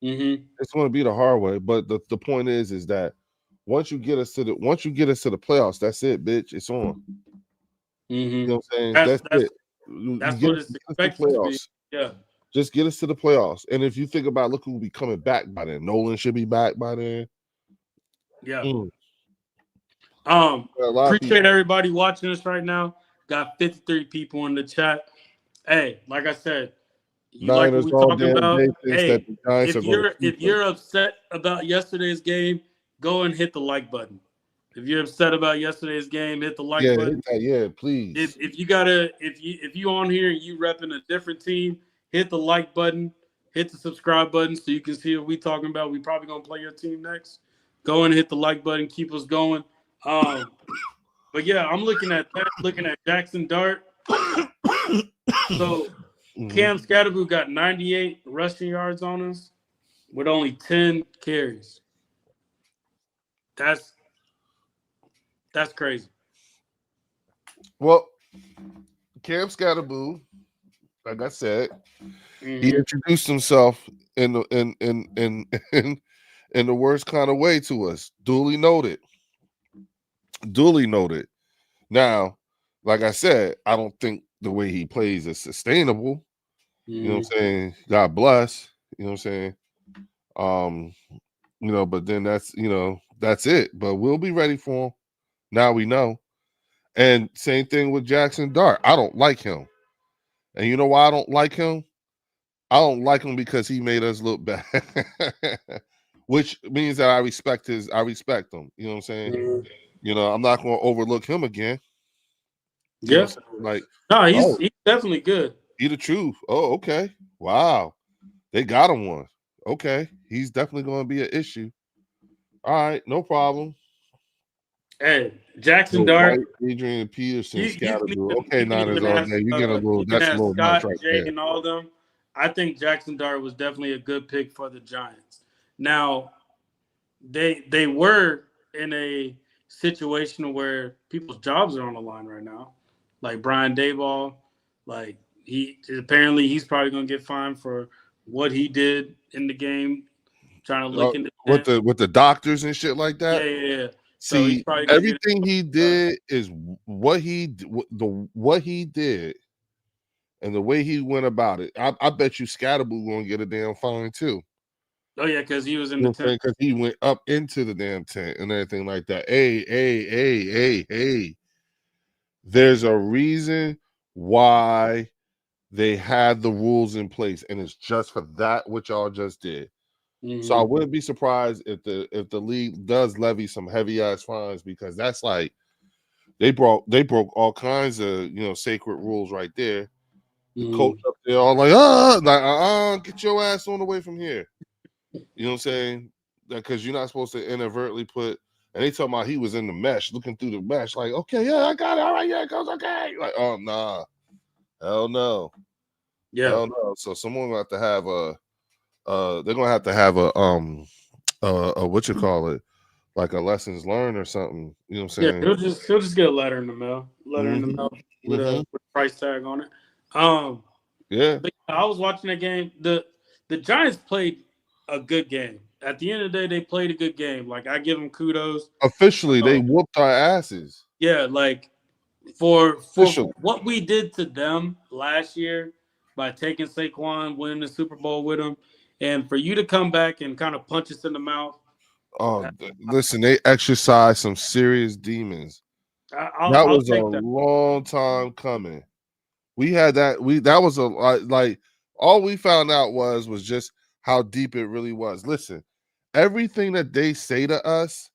Mm-hmm. It's going to be the hard way, but the point is that once you get us to the playoffs, that's it, bitch. It's on. Mm-hmm. You know what I'm saying? That's it. That's what it's expected to be. Yeah. Just get us to the playoffs. And if you think about, look who will be coming back by then. Nolan should be back by then. Yeah. Appreciate everybody watching us right now. Got 53 people in the chat. Hey, like I said, you like what we talking about? Hey, if you're upset about yesterday's game, go and hit the like button. If you're upset about yesterday's game, hit the like button. Yeah, please. If you on here and you repping a different team, hit the like button, hit the subscribe button so you can see what we talking about. We probably gonna play your team next. Go and hit the like button, keep us going. But yeah, I'm looking at Jackson Dart. So Cam Scatterboo got 98 rushing yards on us with only 10 carries. That's crazy. Well, Cam Scatterboo, like I said, he introduced himself in the worst kind of way to us. Duly noted. Now, like I said, I don't think the way he plays is sustainable. You know what I'm saying? God bless. You know what I'm saying? But then that's it. But we'll be ready for him. Now we know. And same thing with Jackson Dart. I don't like him. And you know why I don't like him? I don't like him because he made us look bad. Which means that I respect him. You know what I'm saying? I'm not going to overlook him again. Yeah. He's definitely good. He the truth. Oh, okay. Wow. They got him one. Okay. He's definitely going to be an issue. All right. No problem. Hey, Jackson Bill Dart. White, Adrian Peterson, You can Scatterboo. Okay, you can Niners even all ask day. You get a little. you can That's a ask little much Scott, right Jay, there. and all of them. I think Jackson Dart was definitely a good pick for the Giants. Now they were in a situation where people's jobs are on the line right now. Like Brian Dayball, like he's probably gonna get fined for what he did in the game, trying to look in the tent. With the doctors and shit like Yeah, that. yeah, yeah. So he's See, probably gonna get everything he did is what he did, and the way he went about it. I bet you Scatterboo gonna get a damn fine too. Oh yeah, because he was in You know the what I'm saying? tent. Because he went up into the damn tent and everything like that. Hey. There's a reason why they had the rules in place, and it's just for that what y'all just did. So I wouldn't be surprised if the league does levy some heavy ass fines, because that's like they broke all kinds of sacred rules right there. The coach up there all like get your ass on the way from here. You know what I'm saying? Because you're not supposed to inadvertently put. And they talking about he was in the mesh, looking through the mesh, like, okay, yeah, I got it. All right, yeah, it goes okay. Like, oh nah, hell no, hell no. So someone got to have they're gonna have to have a what you call it, like a lessons learned or something. You know what I'm Yeah, saying? he'll just get a letter in the mail. Letter in the mail with a price tag on it. Yeah. But I was watching that game. The Giants played a good game. At the end of the day, they played a good game. Like, I give them kudos. Officially, they whooped our asses. Yeah, like for what we did to them last year by taking Saquon, winning the Super Bowl with him, and for you to come back and kind of punch us in the mouth. Oh, listen, they exercised some serious demons. I'll That was a take that. long time coming. We had that. That was like all we found out was just how deep it really was. Listen, everything that they say to us,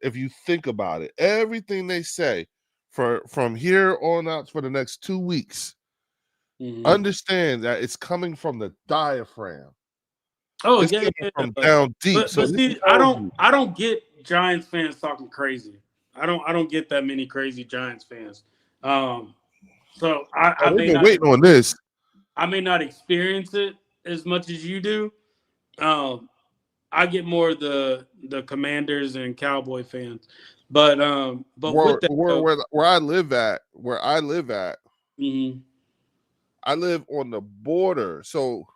if you think about it, everything they say from here on out for the next 2 weeks, understand that it's coming from the diaphragm. Oh, it's yeah, coming from down deep. But So see, I don't get Giants fans talking crazy. I don't get that many crazy Giants fans. So I they've may been not waiting on this. I may not experience it as much as you do. I get more of the Commanders and Cowboy fans, but with that, where I live at, mm-hmm. I live on the border. So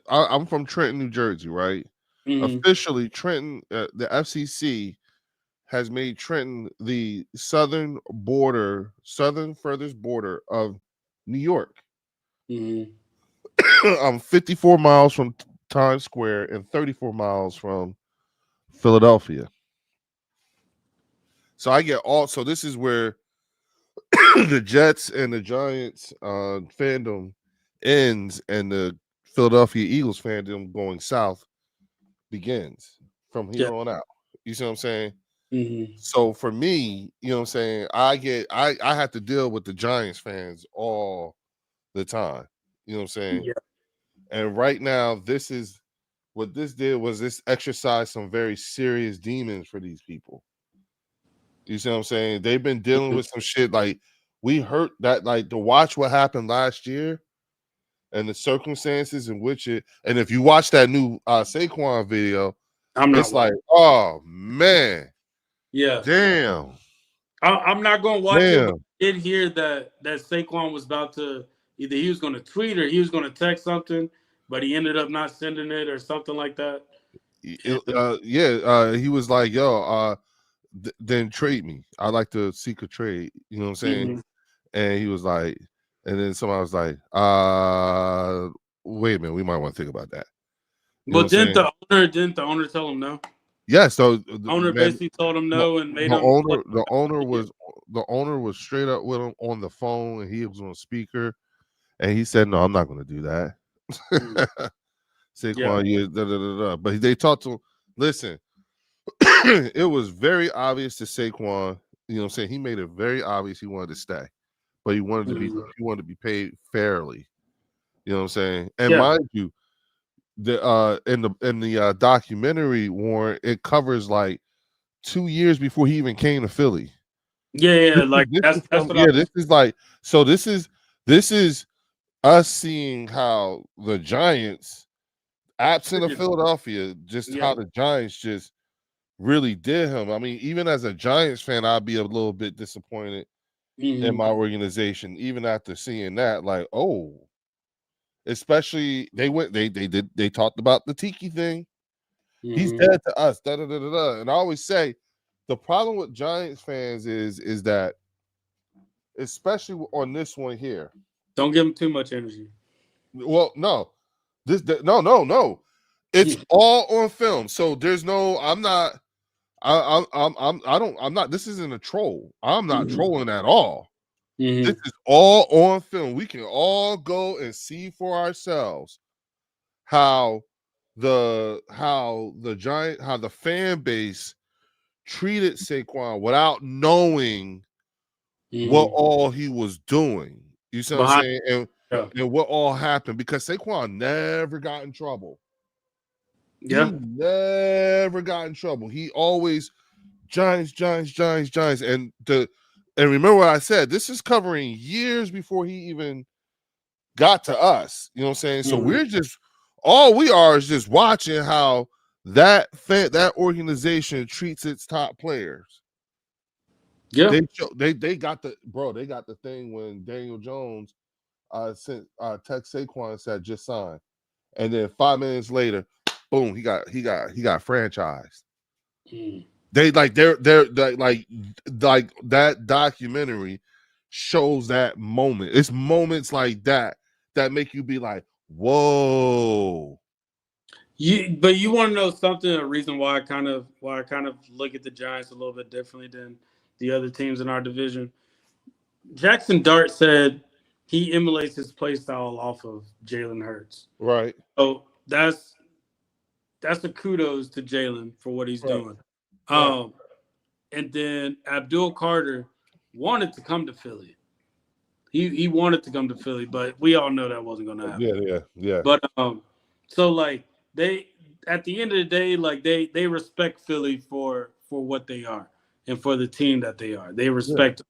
I'm from Trenton, New Jersey, right? Mm-hmm. Officially, Trenton, the FCC has made Trenton the southern furthest border of New York. Mm-hmm. I'm 54 miles from Times Square and 34 miles from Philadelphia. So I get so this is where the Jets and the Giants fandom ends, and the Philadelphia Eagles fandom going south begins from here on out. You see what I'm saying? Mm-hmm. So for me, you know what I'm saying, I have to deal with the Giants fans all the time. You know what I'm saying? Yeah. And right now, this is what this did was this exercised some very serious demons for these people. You see what I'm saying? They've been dealing with some shit like we heard that, like, to watch what happened last year and the circumstances in which it. And if you watch that new Saquon video, it's like, oh man, yeah, damn. I'm not gonna watch it. But I did hear that Saquon was about to either he was going to tweet or he was going to text something, but he ended up not sending it or something like that. He was like, yo, then trade me. I like to seek a trade. You know what I'm saying? Mm-hmm. And he was like, and then somebody was like, wait a minute, we might want to think about that. But didn't the owner tell him no? Yeah, so the owner basically told him no and made him. The owner was straight up with him on the phone, and he was on speaker, and he said, "No, I'm not going to do that." Saquon, but they talked to him. Listen, it was very obvious to Saquon. You know what I'm saying? He made it very obvious he wanted to stay, but he wanted to be paid fairly. You know what I'm saying? And mind you, the in the documentary, Warren, it covers like 2 years before he even came to Philly. Yeah, like that's what I was. This is like so. This is us seeing how the Giants, absent of Philadelphia, just how the Giants just really did him. I mean, even as a Giants fan, I'd be a little bit disappointed in my organization, even after seeing that. Like, oh, especially they talked about the Tiki thing. He's dead to us. Da, da, da, da, da. And I always say the problem with Giants fans is that, especially on this one here. Don't give him too much energy. Well, no. No. It's all on film. So there's no, I'm not, I'm not, this isn't a troll. I'm not trolling at all. This is all on film. We can all go and see for ourselves how the fan base treated Saquon without knowing what all he was doing. You see what I'm saying? And what all happened, because Saquon never got in trouble. Yeah. He never got in trouble. He always Giants. And remember what I said, this is covering years before he even got to us. You know what I'm saying? So we're just, all we are is just watching how that organization treats its top players. Yeah. They got the thing when Daniel Jones sent text Saquon and said just signed. And then 5 minutes later, boom, he got franchised. They're like that documentary shows that moment. It's moments like that make you be like, whoa. But you want to know something? A reason why I kind of look at the Giants a little bit differently than the other teams in our division. Jackson Dart said he emulates his play style off of Jalen Hurts. Right. So that's a kudos to Jalen for what he's doing. And then Abdul Carter wanted to come to Philly. He wanted to come to Philly, but we all know that wasn't going to happen. Yeah. But so like they, at the end of the day, like they respect Philly for what they are and for the team that they are. They respect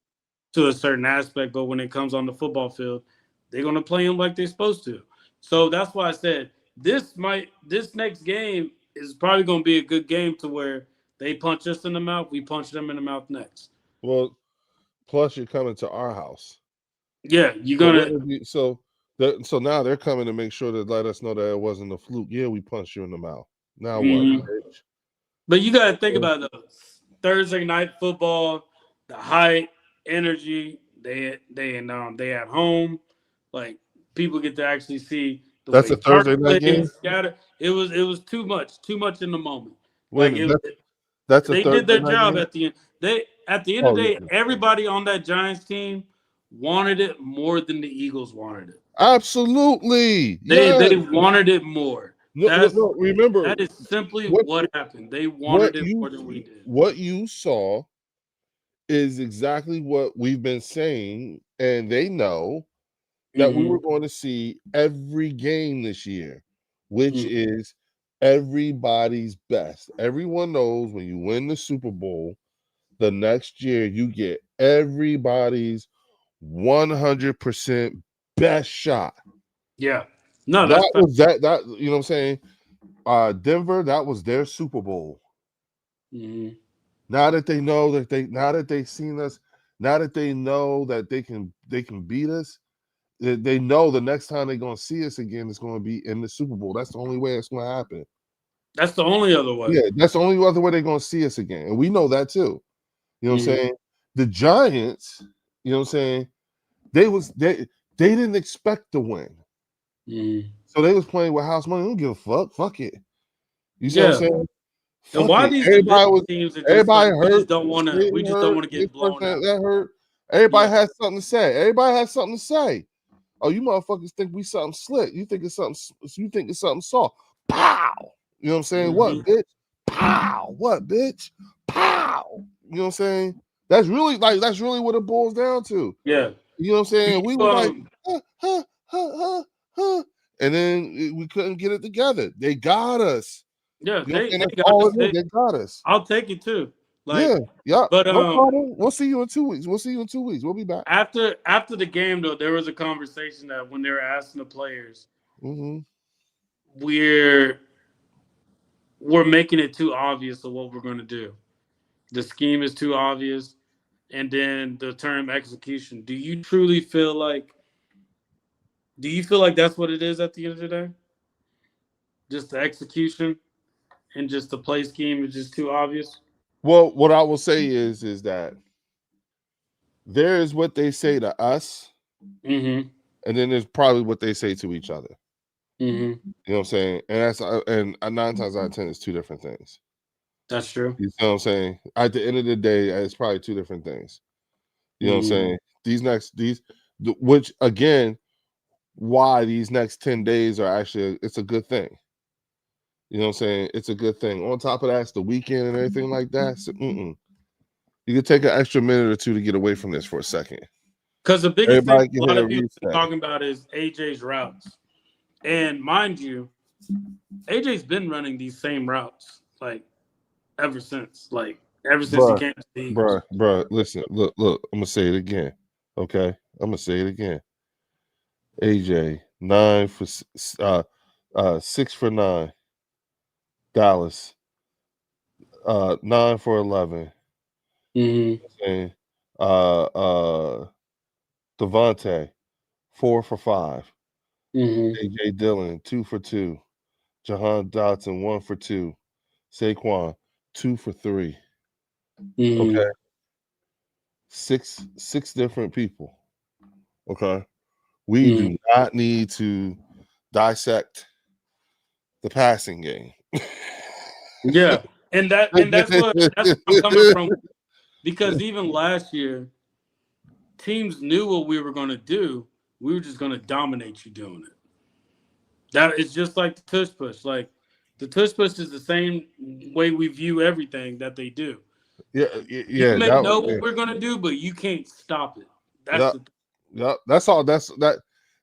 to a certain aspect, but when it comes on the football field, they're going to play them like they're supposed to. So that's why I said this next game is probably going to be a good game to where they punch us in the mouth, we punch them in the mouth next. Well, plus you're coming to our house. Yeah, you're gonna. So now they're coming to make sure to let us know that it wasn't a fluke. Yeah, we punched you in the mouth. Now what? Bitch? But you got to think about it, though. Thursday night football, the hype, energy. They at home, like people get to actually see. That's a Thursday night game. It was too much in the moment. That's they did their job at the end. At the end of the day, everybody on that Giants team wanted it more than the Eagles wanted it. Absolutely. They wanted it more. Remember, that is simply what happened. They wanted it more than we did. What you saw is exactly what we've been saying, and they know that we were going to see every game this year, which is everybody's best. Everyone knows when you win the Super Bowl, the next year you get everybody's 100% best shot. Yeah. No, that was that you know what I'm saying? Denver, that was their Super Bowl. Now that they know now that they've seen us, now that they know that they can beat us, they know the next time they're going to see us again is going to be in the Super Bowl. That's the only way it's going to happen. That's the only other way. Yeah, that's the only other way they're going to see us again. And we know that too. You know what I'm saying? The Giants, you know what I'm saying? They didn't expect to win. So they was playing with house money. They don't give a fuck. Fuck it. You see what I'm saying? And why these teams we just don't want to get blown out. That hurt. Everybody has something to say. Oh, you motherfuckers think we something slick. You think it's something soft. Pow. You know what I'm saying? What, bitch? Pow. What, bitch? Pow. You know what I'm saying? That's really what it boils down to. Yeah. You know what I'm saying? We were like, and then we couldn't get it together. They got us. Yeah, they got us. I'll take it too. Like, yeah. but No problem. We'll see you in 2 weeks. We'll be back. after the game though, there was a conversation that when they were asking the players, Mm-hmm. we're making it too obvious of what we're going to do. The scheme is too obvious, and then the term execution. Do you feel like that's what it is at the end of the day? Just the execution and just the play scheme is just too obvious? Well, what I will say is that there is what they say to us, Mm-hmm. and then there's probably what they say to each other. Mm-hmm. You know what I'm saying? And that's 9 times out of 10 it's two different things. That's true. You know what I'm saying? At the end of the day, it's probably two different things. You know what I'm Mm-hmm. saying? Which again, why these next 10 days are actually it's a good thing. You know what I'm saying? It's a good thing. On top of that, it's the weekend and everything like that. So, you can take an extra minute or two to get away from this for a second. Because the biggest thing Everybody a can lot hit a of people have been reset. talking about is AJ's routes. And mind you, AJ's been running these same routes like ever since he Bruh, came to the Eagles. listen, look, I'm gonna say it again. Okay, I'm gonna say it again. AJ 6 for 9. Dallas 9 for 11. Mm-hmm. And Devontae 4 for 5. Mm-hmm. AJ Dillon 2 for 2. Jahan Dotson 1 for 2. Saquon 2 for 3. Okay, Mm-hmm. six different people. Okay, we Mm-hmm. do not need to dissect the passing game. Yeah. And that's where I'm coming from, because even last year, teams knew what we were gonna do. We were just gonna dominate you doing it. That is just like the tush push. Like the tush push is the same way we view everything that they do. Yeah, You yeah, may know what we're gonna do, but you can't stop it. That's yeah, the yeah. That's all. That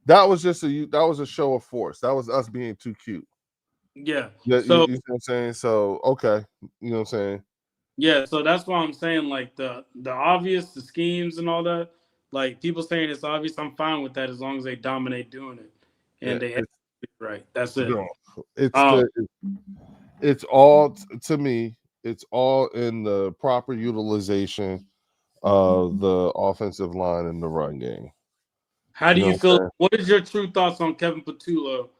was just that was a show of force. That was us being too cute. yeah. Yeah, So you know what I'm saying. So okay, you know what I'm saying. yeah, so that's why I'm saying like the obvious, the schemes and all that. Like people saying it's obvious, I'm fine with that as long as they dominate doing it Yeah, and they execute right. That's it. no, it's Um, the it's all to me. It's all in the proper utilization of the offensive line and the run game. how do You know you what feel? I'm What is your true thoughts on Kevin Patullo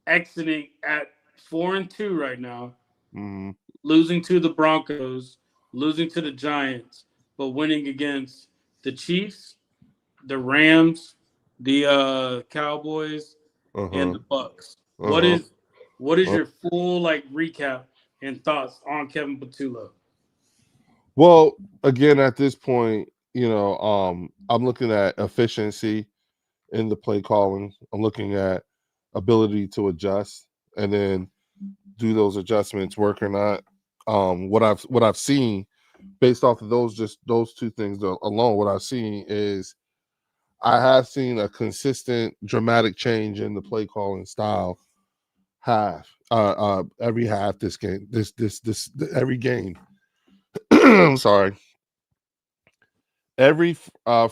exiting at 4-2 right now, saying? losing to the Broncos, losing to the Giants, but winning against the Chiefs, the Rams, the Cowboys, and Uh-huh. the Bucks. Uh-huh. What is Uh, your full like recap and thoughts on Kevin Patullo? well, again, at this point, I'm looking at efficiency in the play calling. I'm looking at ability to adjust and then do those adjustments work or not. What I've seen based off of those two things alone, what I've seen is I have seen a consistent dramatic change in the play calling style every half this game this every game. I'm sorry, every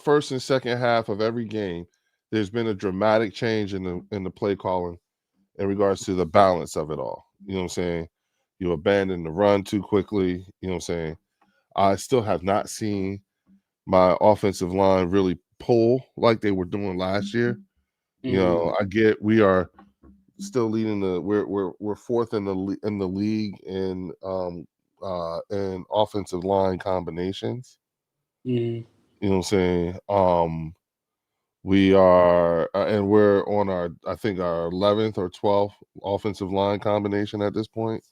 first and second half of every game there's been a dramatic change in the play calling in regards to the balance of it all. You know what I'm saying? You abandon the run too quickly. You know what I'm saying? I still have not seen my offensive line really pull like they were doing last year. Mm-hmm. I get we are still leading we're fourth in the league in offensive line combinations. Mm-hmm. You know what I'm saying? We are and we're on our I think our 11th or 12th offensive line combination at this point.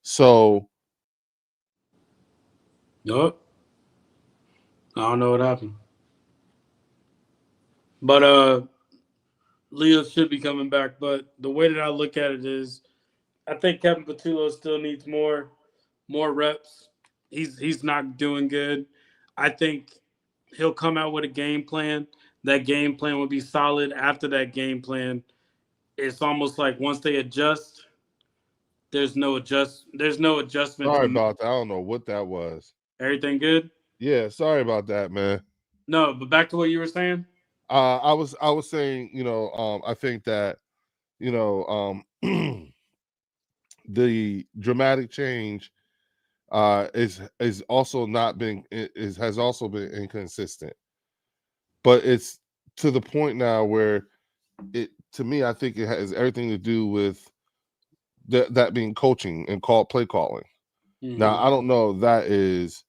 So Nope. I don't know what happened. But Leo should be coming back. But the way that I look at it is I think Kevin Patullo still needs more reps. He's not doing good. I think he'll come out with a game plan. That game plan will be solid. After that game plan, it's almost like once they adjust, There's no adjustment Sorry to about that. I don't know what that was. everything good. Yeah, sorry about that, man. No, but back to what you were saying. I was saying, I think that, the dramatic change is also not been is has also been inconsistent, but it's to the point now where to me, I think it has everything to do with that being coaching and play calling. Now, I don't know if that is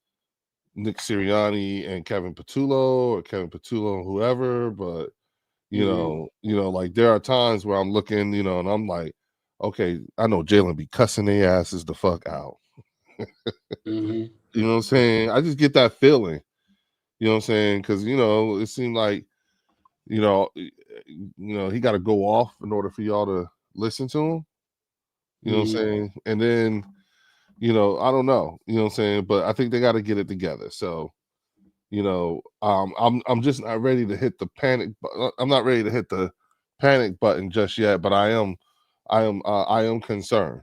Nick Sirianni and Kevin Patullo or Kevin Patullo and whoever, but like there are times where I'm looking, and I'm like, okay, I know Jalen be cussing their asses the fuck out. Mm-hmm. You know what I'm saying? I just get that feeling. You know what I'm saying? Because it seemed like he got to go off in order for y'all to listen to him. You know what I'm saying? And then I don't know. You know what I'm saying? But I think they got to get it together. So I'm just not ready to hit the panic. I'm not ready to hit the panic button just yet. But I am concerned.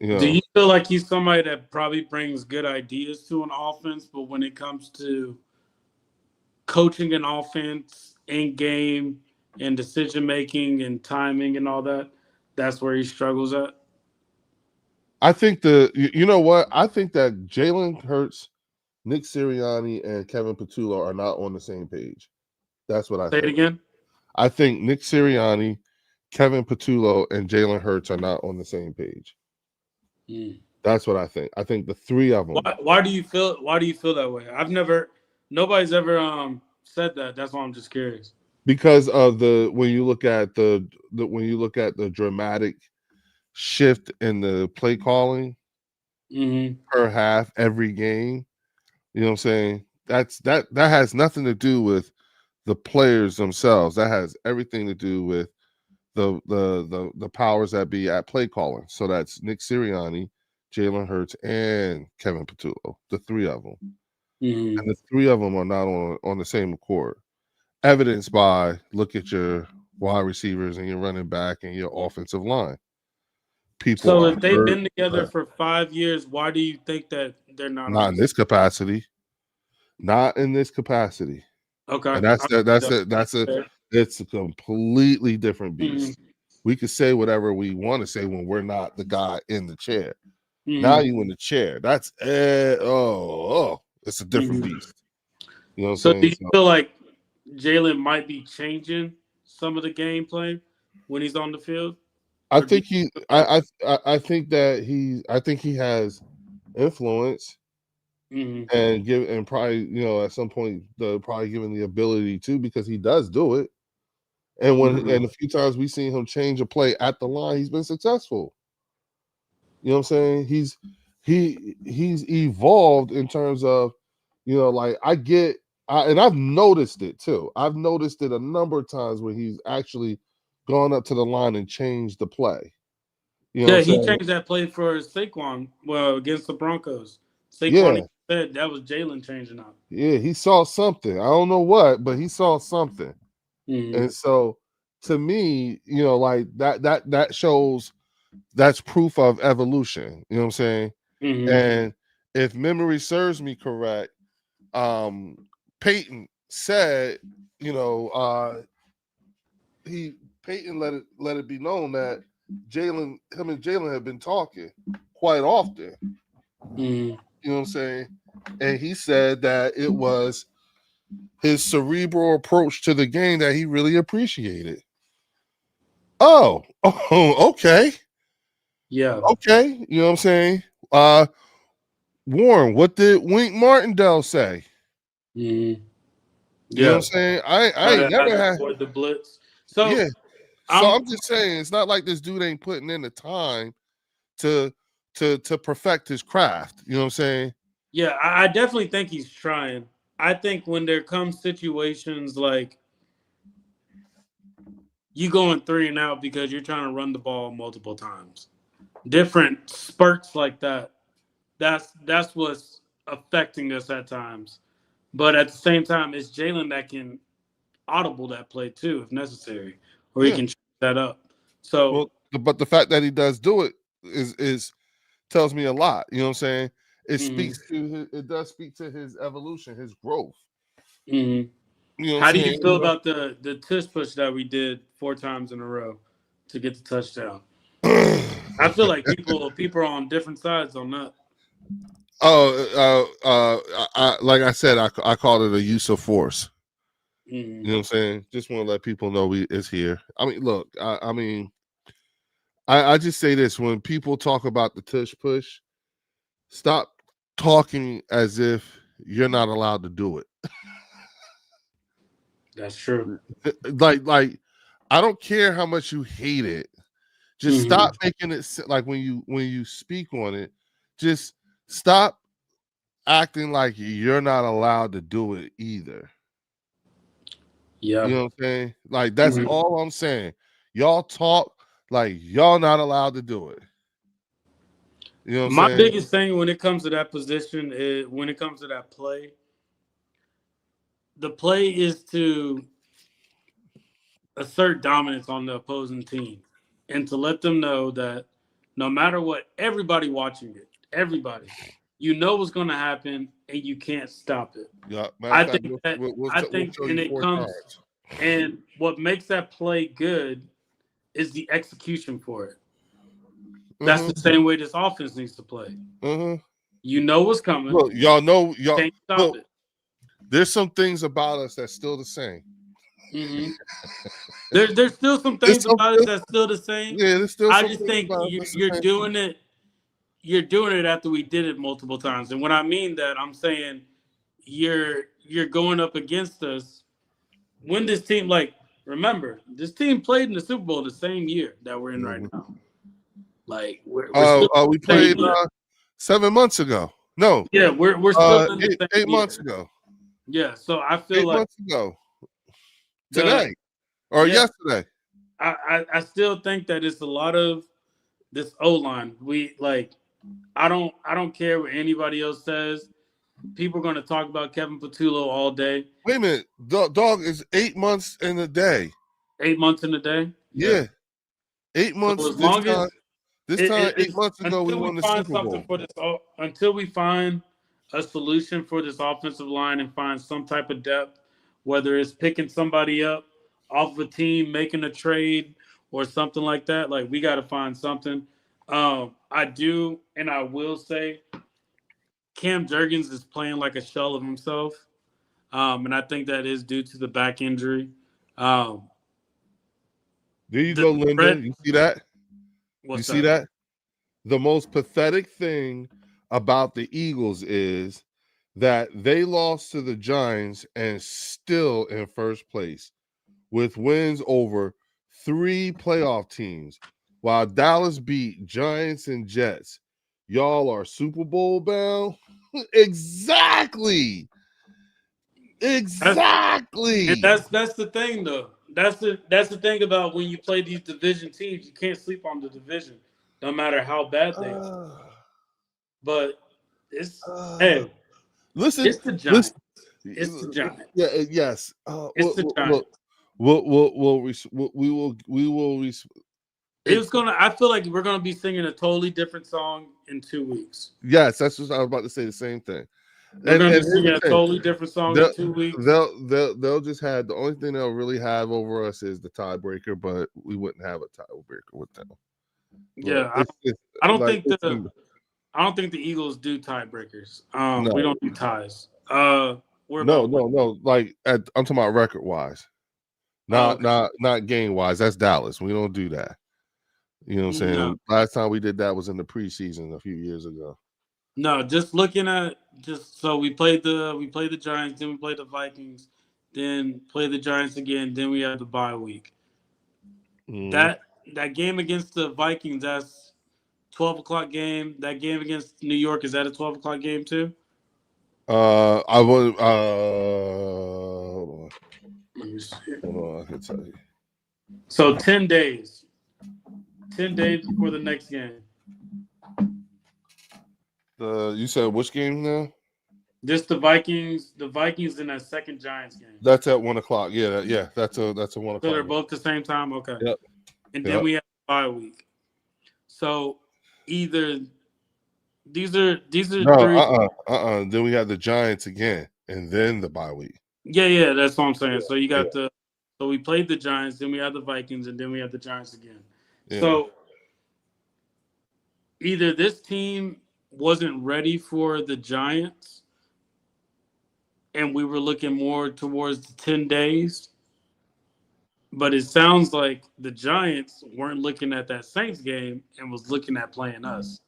Do you feel like he's somebody that probably brings good ideas to an offense, but when it comes to coaching an offense in game and decision making and timing and all that, that's where he struggles at? I think I think that Jalen Hurts, Nick Sirianni, and Kevin Patullo are not on the same page. That's what I Say think. it again. I think Nick Sirianni, Kevin Patullo, and Jalen Hurts are not on the same page. That's what I think. I think the three of them. Why do you feel that way? Nobody's ever said that. That's why I'm just curious. Because of when you look at the dramatic shift in the play calling per half every game, you know what I'm saying? That has nothing to do with the players themselves. That has everything to do with the powers that be at play calling. So that's Nick Sirianni, Jalen Hurts, and Kevin Patullo, the three of them. And the three of them are not on the same accord. Evidenced by look at your wide receivers and your running back and your offensive line. So if they've been together for 5 years, why do you think that they're not in this capacity? Not in this capacity. Okay. And it's a completely different beast. We could say whatever we want to say when we're not the guy in the chair. Now you in the chair. That's it's a different beast. You know what I'm saying? Do you feel like Jalen might be changing some of the gameplay when he's on the field? I think he has influence and probably at some point probably given the ability to, because he does do it. And and a few times we've seen him change a play at the line, he's been successful. You know what I'm saying? He's evolved in terms of, like and I've noticed it too. I've noticed it a number of times where he's actually gone up to the line and changed the play. He changed that play for Saquon against the Broncos. Saquon said that was Jalen changing up. Yeah, he saw something. I don't know what, but he saw something. And so to me, like that shows that's proof of evolution. You know what I'm saying? And if memory serves me correct, Peyton said, Peyton let it be known that him and Jalen have been talking quite often. You know what I'm saying? And he said that it was his cerebral approach to the game that he really appreciated. Oh, okay. Yeah. Okay. You know what I'm saying? Warren, what did Wink Martindale say? You know what I'm saying? I ain't never had the blitz. So yeah. So I'm just saying, it's not like this dude ain't putting in the time to perfect his craft. You know what I'm saying? Yeah, I definitely think he's trying. I think when there comes situations like you going 3 and out because you're trying to run the ball multiple times, different spurts like that, that's what's affecting us at times. But at the same time, it's Jalen that can audible that play too if necessary, or he can check that up. So, but the fact that he does do it is tells me a lot. You know what I'm saying? It Mhm. speaks to it does speak to his evolution, his growth. Mhm. You know what I'm How do you saying? feel about the tush push that we did 4 times in a row to get the touchdown? I feel like people are on different sides on that. Like I said, I called it a use of force. Mhm. You know what I'm saying? Just want to let people know it's here. I mean, look, I just say this: when people talk about the tush push, stop talking as if you're not allowed to do it. That's true. Like I don't care how much you hate it. Just Mhm. stop making it like when you speak on it, just stop acting like you're not allowed to do it either. Yeah. You know what I'm saying? Like that's Mhm. all I'm saying. Y'all talk like y'all not allowed to do it. You know what I'm My saying? biggest thing when it comes to that position is when it comes to that play, the play is to assert dominance on the opposing team and to let them know that no matter what, everybody watching it, everybody, you know what's going to happen and you can't stop it. Yeah. Matter of I fact, think that I we'll think, show and you it 4 comes, cards. and what makes that play good is the execution for it. That's the Mm-hmm. same way this offense needs to play. Mm-hmm. You know what's coming, Look, y'all know y'all can't stop look. it. There's some things about us that's still the same. Hmm. There's still some There's things some, about it that's still the same. yeah, there's still I some just things think about us that's the you're same. doing it. You're doing it after we did it multiple times, and when I mean that, I'm saying you're going up against us when this team, like, remember, this team played in the Super Bowl the same year that we're in right Mm-hmm. now. Like we're still We in the same played year. 7 months ago. No, Yeah, we're still in the eight, same 8 months year. ago. Yeah, so I feel 8 like months ago. the Today or yeah, yesterday. I still think that it's a lot of this O line. We like I don't care what anybody else says. People are going to talk about Kevin Patullo all day. Wait a minute. Dog is 8 months in a day. 8 months in a day. Yeah. Yeah. 8 So months as long as this time 8 it's months ago we until we won the find Super something Bowl. for this, until we find a solution for this offensive line and find some type of depth, whether it's picking somebody up off of a team, making a trade, or something like that. Like we got to find something. I do, and I will say, Cam Jurgens is playing like a shell of himself, and I think that is due to the back injury. Um, There you the go, Linda. threat. You see that? You What's see that? that? The most pathetic thing about the Eagles is that they lost to the Giants and still in first place with wins over 3 playoff teams, while Dallas beat Giants and Jets. Y'all are Super Bowl bound? Exactly. And Exactly. that's the thing though. That's the thing about when you play these division teams, you can't sleep on the division, no matter how bad they are. Uh, But it's uh, hey, listen, it's the listen. Giants. It's the Giants. Yeah, yes. It's the Look, Giants. we will. It's It's gonna. I feel like we're gonna be singing a totally different song in 2 weeks. yes. That's what I was about to say. The same thing. We're gonna be Here's singing the a thing. totally different song in They'll 2 weeks. they'll just have the only thing they'll really have over us is the tiebreaker, but we wouldn't have a tiebreaker with them. Look, Yeah, it's I don't like think the Eagles do tiebreakers. We no, don't do ties. We're no, about win. no, no. Like I'm talking about record wise, Oh, not okay. not game wise. That's Dallas. We don't do that. You know what I'm No, saying? Last time we did that was in the preseason a few years ago. no. Just looking at just so we played the Giants, then we played the Vikings, then play the Giants again, then we have the bye week. Mm-hmm. That game against the Vikings, that's 12 o'clock game. That game against New York, is that a 12 o'clock game too? I would. Let me see. Hold on, I can tell you. So 10 days. 10 days before the next game. You said which game now? Just the Vikings. The Vikings in that second Giants game. That's at 1:00. Yeah, yeah. That's a 1 So o'clock they're game. both the same time. Okay. Yep. And then Yep. we have a bye week. So either these are No, three. Then we have the Giants again, and then the bye week. Yeah, that's what I'm saying. So you got Yeah. so we played the Giants, then we have the Vikings, and then we have the Giants again. Yeah. So either this team wasn't ready for the Giants, and we were looking more towards the 10 days. But it sounds like the Giants weren't looking at that Saints game and was looking at playing us.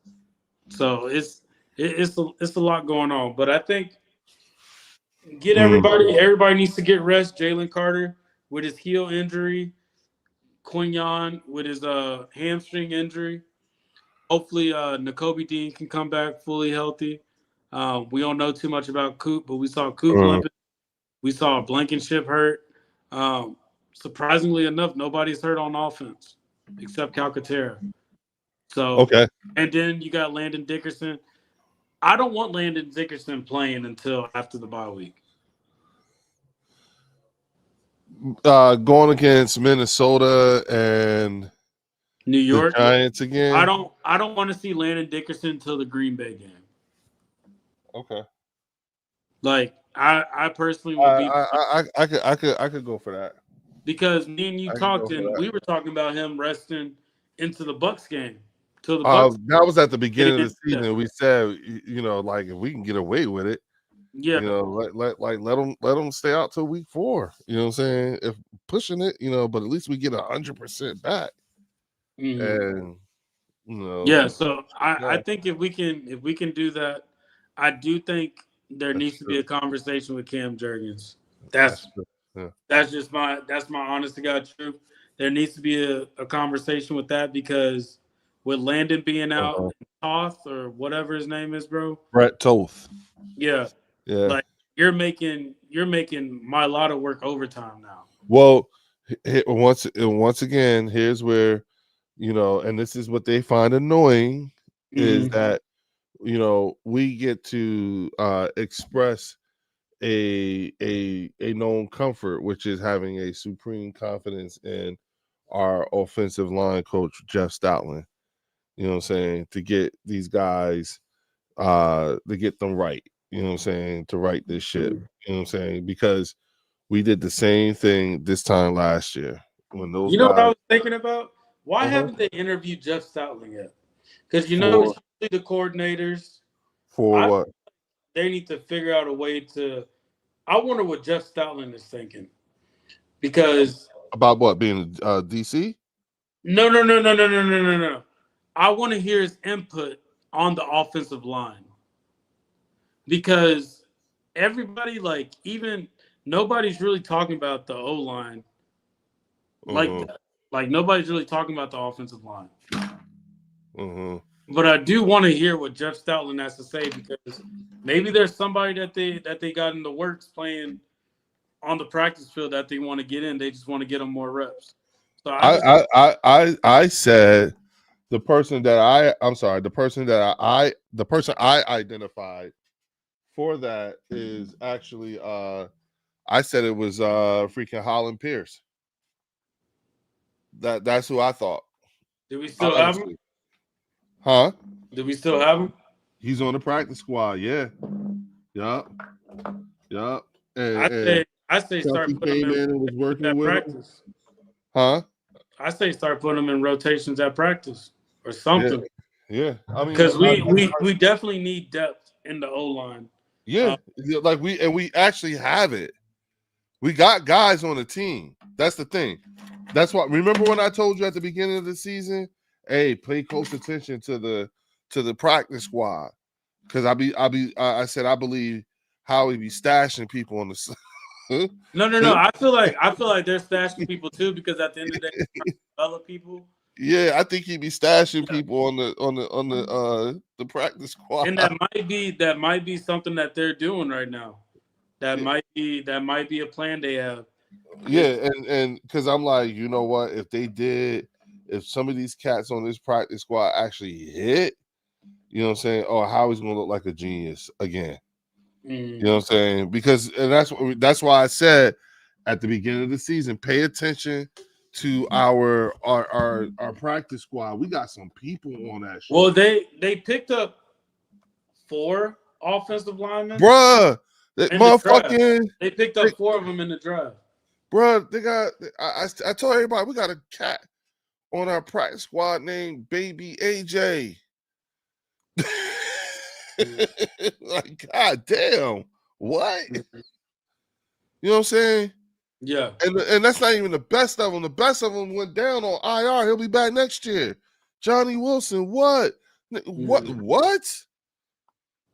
So it's a lot going on. But I think get everybody needs to get rest. Jalen Carter with his heel injury, Quinyon with his hamstring injury. Hopefully, N'Kobe Dean can come back fully healthy. We don't know too much about Coop, but we saw Coop limping. We saw Blankenship hurt. Surprisingly enough, nobody's hurt on offense except Calcaterra. So okay, and then you got Landon Dickerson. I don't want Landon Dickerson playing until after the bye week. Going against Minnesota and New York the Giants again. I don't want to see Landon Dickerson until the Green Bay game. Okay. Like I personally would be. I could go for that because me and you talked and we were talking about him resting into the Bucs game. Till the Bucs. That was at the beginning of the season. We said, like if we can get away with it, let them stay out till week 4. You know what I'm saying? If pushing it, but at least we get 100% back. And so I think if we can do that, I do think there needs to be a conversation with Cam Jurgens. That's my honest to God truth. There needs to be a conversation with that because with Landon being out, Toth or whatever his name is, bro. Brett Toth. Yeah. Like you're making my lot of work overtime now. Well, once again, here's where, and this is what they find annoying is that, we get to express a known comfort, which is having a supreme confidence in our offensive line coach, Jeff Stoutland. You know what I'm saying? To get these guys, to get them right. You know what I'm saying? To right this ship. You know what I'm saying? Because we did the same thing this time last year. When those what I was thinking about? Why haven't they interviewed Jeff Stoutland yet? Because it's usually the coordinators. For what? They need to figure out a way to. I wonder what Jeff Stoutland is thinking. Because about what, being DC? No. I want to hear his input on the offensive line. Because everybody, even nobody's really talking about the O-line like that. Like nobody's really talking about the offensive line. But I do want to hear what Jeff Stoutland has to say because maybe there's somebody that they got in the works playing on the practice field that they want to get in. They just want to get them more reps. So I said the person I identified for that is actually I said it was freaking Holland Pierce. That's who I thought. Do we still have him? Huh? Do we still have him? He's on the practice squad, yeah. Yup. I say start putting him in was working at with practice. Him. Huh? I say start putting him in rotations at practice or something. Yeah. I mean, because we definitely need depth in the O-line. Yeah, we actually have it. We got guys on the team. That's the thing. That's why. Remember when I told you at the beginning of the season, hey, pay close attention to the practice squad, because I said I believe Howie be stashing people on the. No. I feel like they're stashing people too, because at the end of the day, develop people. Yeah, I think he'd be stashing people on the practice squad. And that might be something that they're doing right now. That might be a plan they have. Yeah, and because I'm like, you know what? If some of these cats on this practice squad actually hit, you know what I'm saying? Oh, Howie's gonna look like a genius again. You know what I'm saying? Because that's why I said at the beginning of the season, pay attention to our practice squad. We got some people on that shit. Well, they picked up 4 offensive linemen. Bruh, that in the motherfucking draft. They picked up 4 of them in the draft. bruh, they got I told everybody we got a cat on our practice squad named Baby AJ. Like, god damn, what? You know what I'm saying? Yeah. And that's not even the best of them. The best of them went down on IR. He'll be back next year. Johnny Wilson, what? What? Mhm. What?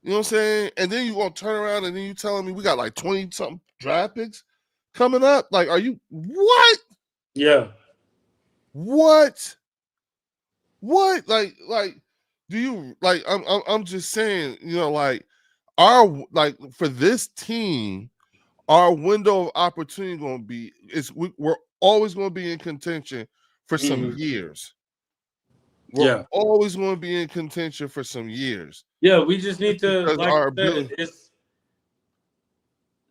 You know what I'm saying? And then you gonna turn around and then you telling me we got like 20-something draft picks coming up? Like, are you what? Yeah. What? What? Like, do you like? I'm just saying, you know, like for this team, our window of opportunity going to be we're always going to be in contention for some years. We're always going to be in contention for some years. Yeah, we just need to, Because like our I said, ability-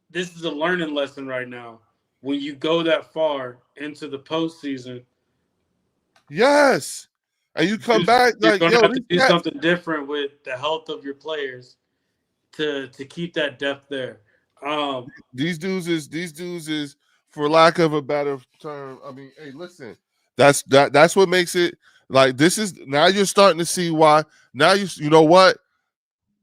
this is a learning lesson right now. When you go that far into the postseason, yes, and you come back you're like, gonna yo, have to do something different with the health of your players to keep that depth there. These dudes is for lack of a better term. I mean, hey, listen, that's what makes it like this is now you're starting to see why now you know what.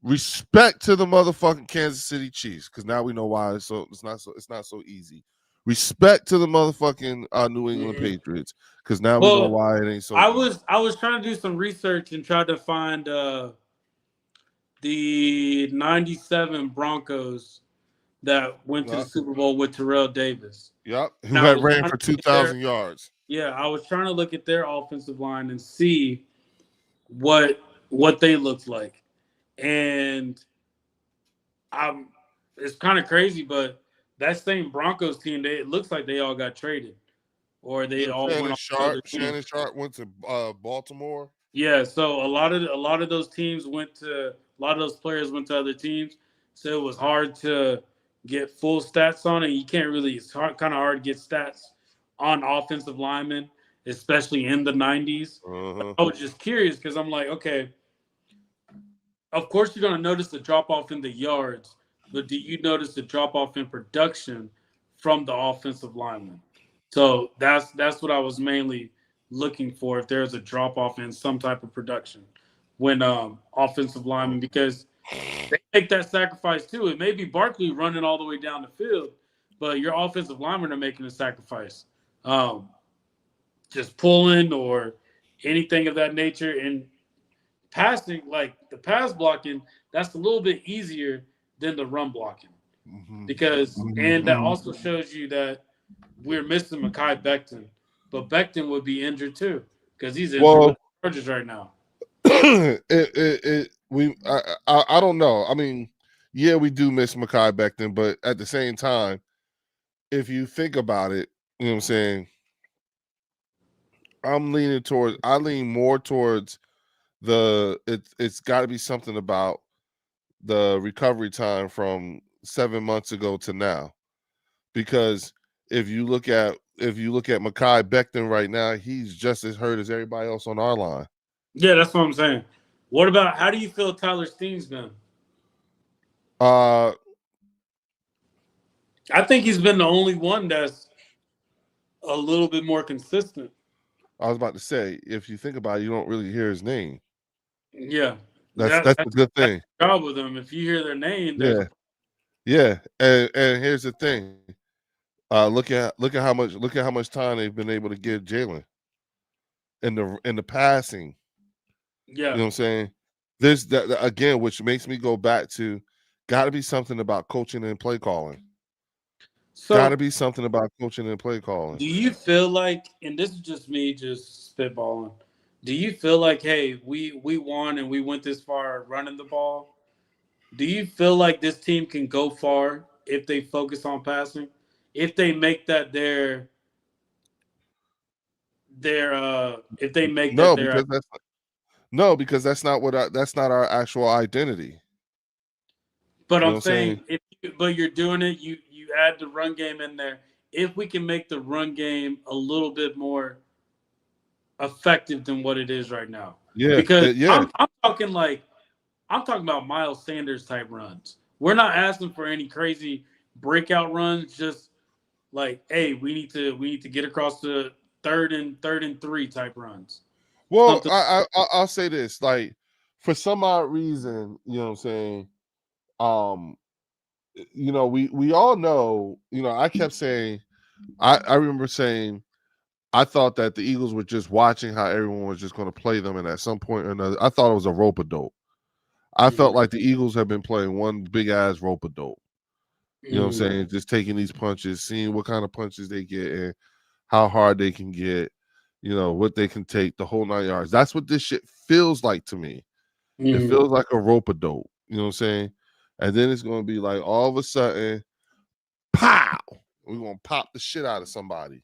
Respect to the motherfucking Kansas City Chiefs, because now we know why it's not so easy. Respect to the motherfucking New England Patriots, because now we know why it ain't so easy. I was trying to do some research and try to find the 97 Broncos that went to the Super Bowl with Terrell Davis. Yep, who had ran for 2,000 yards. Yeah, I was trying to look at their offensive line and see what they looked like. And it's kind of crazy, but that same Broncos team, it looks like they all got traded, or they all went off to other teams. Shannon Sharp went to Baltimore. Yeah, so a lot of those teams a lot of those players went to other teams, so it was hard to get full stats on it. You can't really. It's kind of hard to get stats on offensive linemen, especially in the 90s. I was just curious because I'm like, okay, of course you're going to notice the drop off in the yards, but do you notice the drop off in production from the offensive lineman? So that's what I was mainly looking for, if there's a drop off in some type of production when offensive linemen, because they make that sacrifice too. It may be Barkley running all the way down the field, but your offensive linemen are making a sacrifice, just pulling or anything of that nature. And passing, like the pass blocking, that's a little bit easier than the run blocking, because and that also shows you that we're missing Mekhi Becton, but Becton would be injured too because he's injured with the Chargers right now. I don't know. I mean, yeah, we do miss Mekhi Becton, but at the same time, if you think about it, you know what I'm saying? I lean more towards it's got to be something about the recovery time from 7 months ago to now, because if you look at Mekhi Becton right now, he's just as hurt as everybody else on our line. Yeah, that's what I'm saying. What about, how do you feel Tyler Steen's been? I think he's been the only one that's a little bit more consistent. I was about to say, if you think about it, you don't really hear his name. Yeah, that's a good thing. That's the job with them. If you hear their name, yeah. And here's the thing. Look at how much time they've been able to give Jalen in the passing. Yeah, you know what I'm saying. This that again, which makes me go back to, got to be something about coaching and play calling. So, got to be something about coaching and play calling. Do you feel like, and this is just me just spitballing, do you feel like, hey, we won and we went this far running the ball? Do you feel like this team can go far if they focus on passing? If they make that if they make no, that their because that's not our actual identity. But I'm saying, but you're doing it. You add the run game in there, if we can make the run game a little bit more effective than what it is right now. Yeah, Because yeah. I'm talking about Miles Sanders type runs. We're not asking for any crazy breakout runs. Just like, hey, we need to get across the third and 3 type runs. Well, Something. I'll say this, like, for some odd reason, you know what I'm saying. Um, we all know. I kept saying, I remember saying, I thought that the Eagles were just watching how everyone was just going to play them, and at some point or another, I thought it was a rope a dope. I felt like the Eagles have been playing one big ass rope a dope. You know what I'm saying? Just taking these punches, seeing what kind of punches they get and how hard they can get, what they can take, the whole 9 yards. That's what this shit feels like to me. It feels like a rope a dope. You know what I'm saying? And then it's going to be like all of a sudden, pow! We're going to pop the shit out of somebody.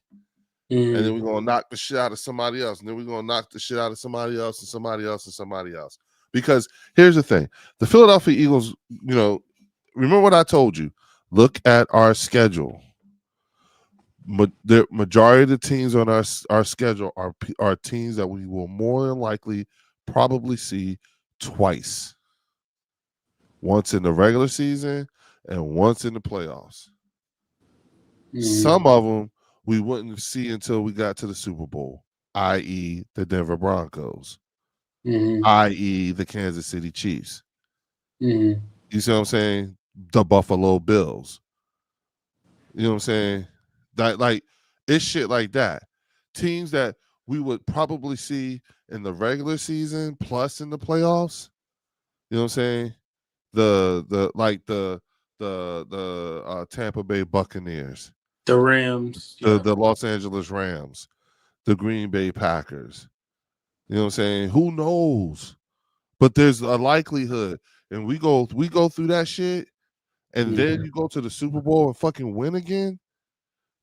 And then we're going to knock the shit out of somebody else. And then we're going to knock the shit out of somebody else and somebody else and somebody else. Because here's the thing. The Philadelphia Eagles, remember what I told you. Look at our schedule. The majority of the teams on our schedule are teams that we will more than likely probably see twice. Once in the regular season and once in the playoffs. Some of them we wouldn't see until we got to the Super Bowl, i.e. the Denver Broncos, i.e. the Kansas City Chiefs. You see what I'm saying? The Buffalo Bills. You know what I'm saying? That, like, it's shit like that. Teams that we would probably see in the regular season plus in the playoffs. You know what I'm saying? The Tampa Bay Buccaneers, The Rams, the Los Angeles Rams, the Green Bay Packers. You know what I'm saying? Who knows? But there's a likelihood, and we go through that shit, and then you go to the Super Bowl and fucking win again.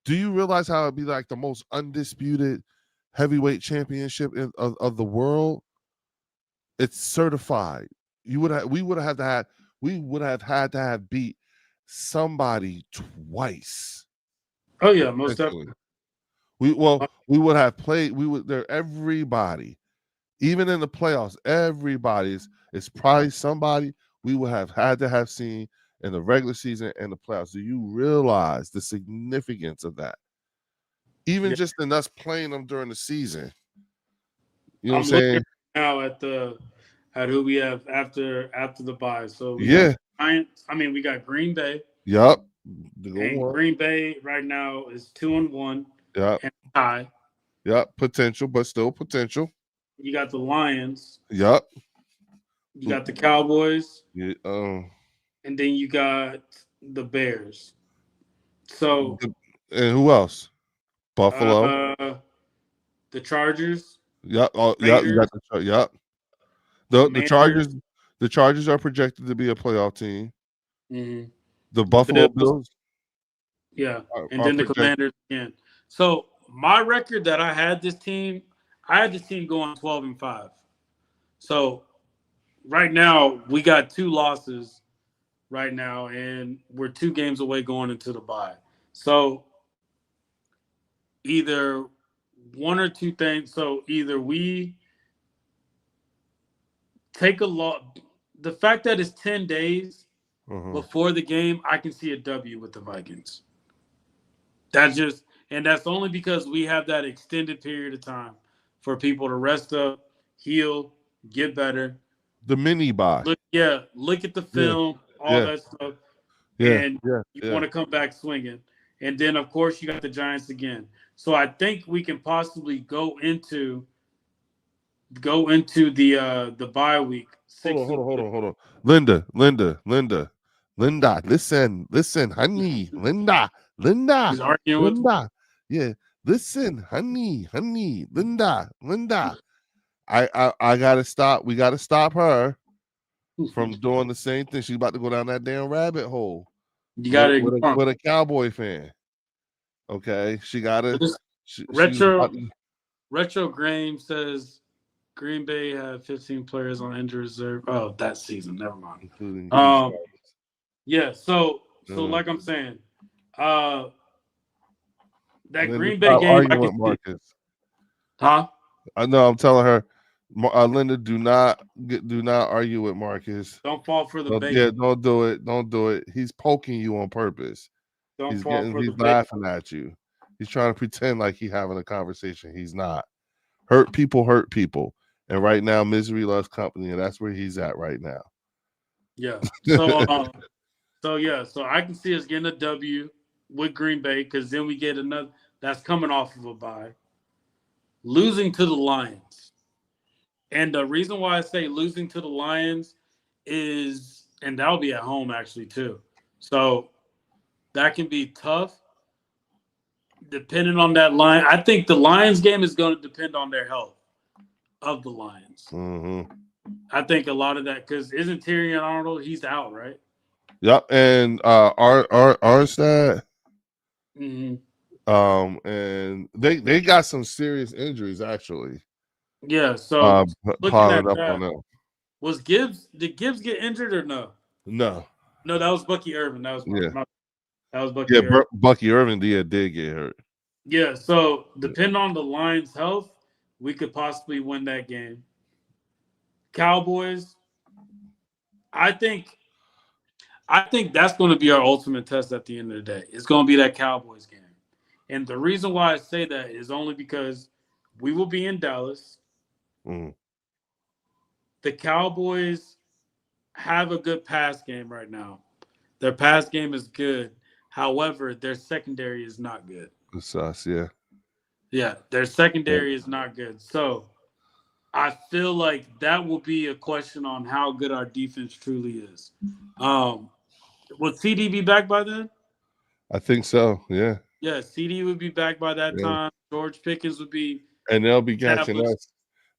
Do you realize how it'd be like the most undisputed heavyweight championship of the world? It's certified. We would have had to have beat somebody twice. Oh yeah, most definitely. We would have played. Everybody, even in the playoffs, everybody's. It's probably somebody we would have had to have seen in the regular season and the playoffs. Do you realize the significance of that? Even just in us playing them during the season. You know what I'm saying? Now at who we have after the bye. So we got Giants. We got Green Bay. Yep. And Green Bay right now is 2-1. Yep. And high. Yep. Potential, but still potential. You got the Lions. Yep. You got the Cowboys. Yeah. And then you got the Bears. So. And who else? Buffalo. The Chargers. Yep. Yep. You got yep. The Chargers. The Chargers are projected to be a playoff team. The Buffalo Bills. Yeah, and then the Commanders again. So my record that I had this team going 12-5. So right now we got 2 losses right now, and we're 2 games away going into the bye. So either one or two things. So either we take a loss. The fact that it's 10 days before the game, I can see a W with the Vikings. That's only because we have that extended period of time for people to rest up, heal, get better. The mini bye. Look at the film, all that stuff. And you want to come back swinging. And then, of course, you got the Giants again. So I think we can possibly go into the bye week. Hold on. Linda. Listen, honey. Linda. He's arguing with Linda. Yeah. Listen, honey. Linda. I gotta stop. We gotta stop her from doing the same thing. She's about to go down that damn rabbit hole. You got it with a Cowboy fan. Okay, she got it. Retro Graham says Green Bay had 15 players on injury reserve. Oh, that season. Never mind. Yeah. So like I'm saying, that Linda, Green Bay stop game, I arguing can with see. Marcus. Huh? I know. I'm telling her, Linda, do not argue with Marcus. Don't fall for the bait. Yeah, don't do it. Don't do it. He's poking you on purpose. Don't He's fall for the he's bait. laughing at you. He's trying to pretend like he's having a conversation. He's not. Hurt people. And right now, misery loves company, and that's where he's at right now. Yeah. So yeah, so I can see us getting a W with Green Bay because then we get another that's coming off of a bye. Losing to the Lions. And the reason why I say losing to the Lions is, and that'll be at home actually too. So that can be tough depending on that line. I think the Lions game is going to depend on their health of the Lions. Mm-hmm. I think a lot of that because isn't Tyrion Arnold? He's out, right? Yep. And Armstead, Mm-hmm. and they got some serious injuries actually. Yeah. So looking at up that, on them. was Gibbs? Did Gibbs get injured or no? No. No, that was Bucky Irvin. That was that was Bucky. Yeah, Irvin. Bucky Irvin did get hurt. Yeah. So depending on the Lions' health, we could possibly win that game. Cowboys. I think that's going to be our ultimate test at the end of the day. It's going to be that Cowboys game. And the reason why I say that is only because we will be in Dallas. Mm. The Cowboys have a good pass game right now. Their pass game is good. However, their secondary is not good. It's us, yeah. Yeah, their secondary is not good. So I feel like that will be a question on how good our defense truly is. Would CD be back by then? I think so, yeah. Yeah, CD would be back by that time. George Pickens would be. And they'll be catching us.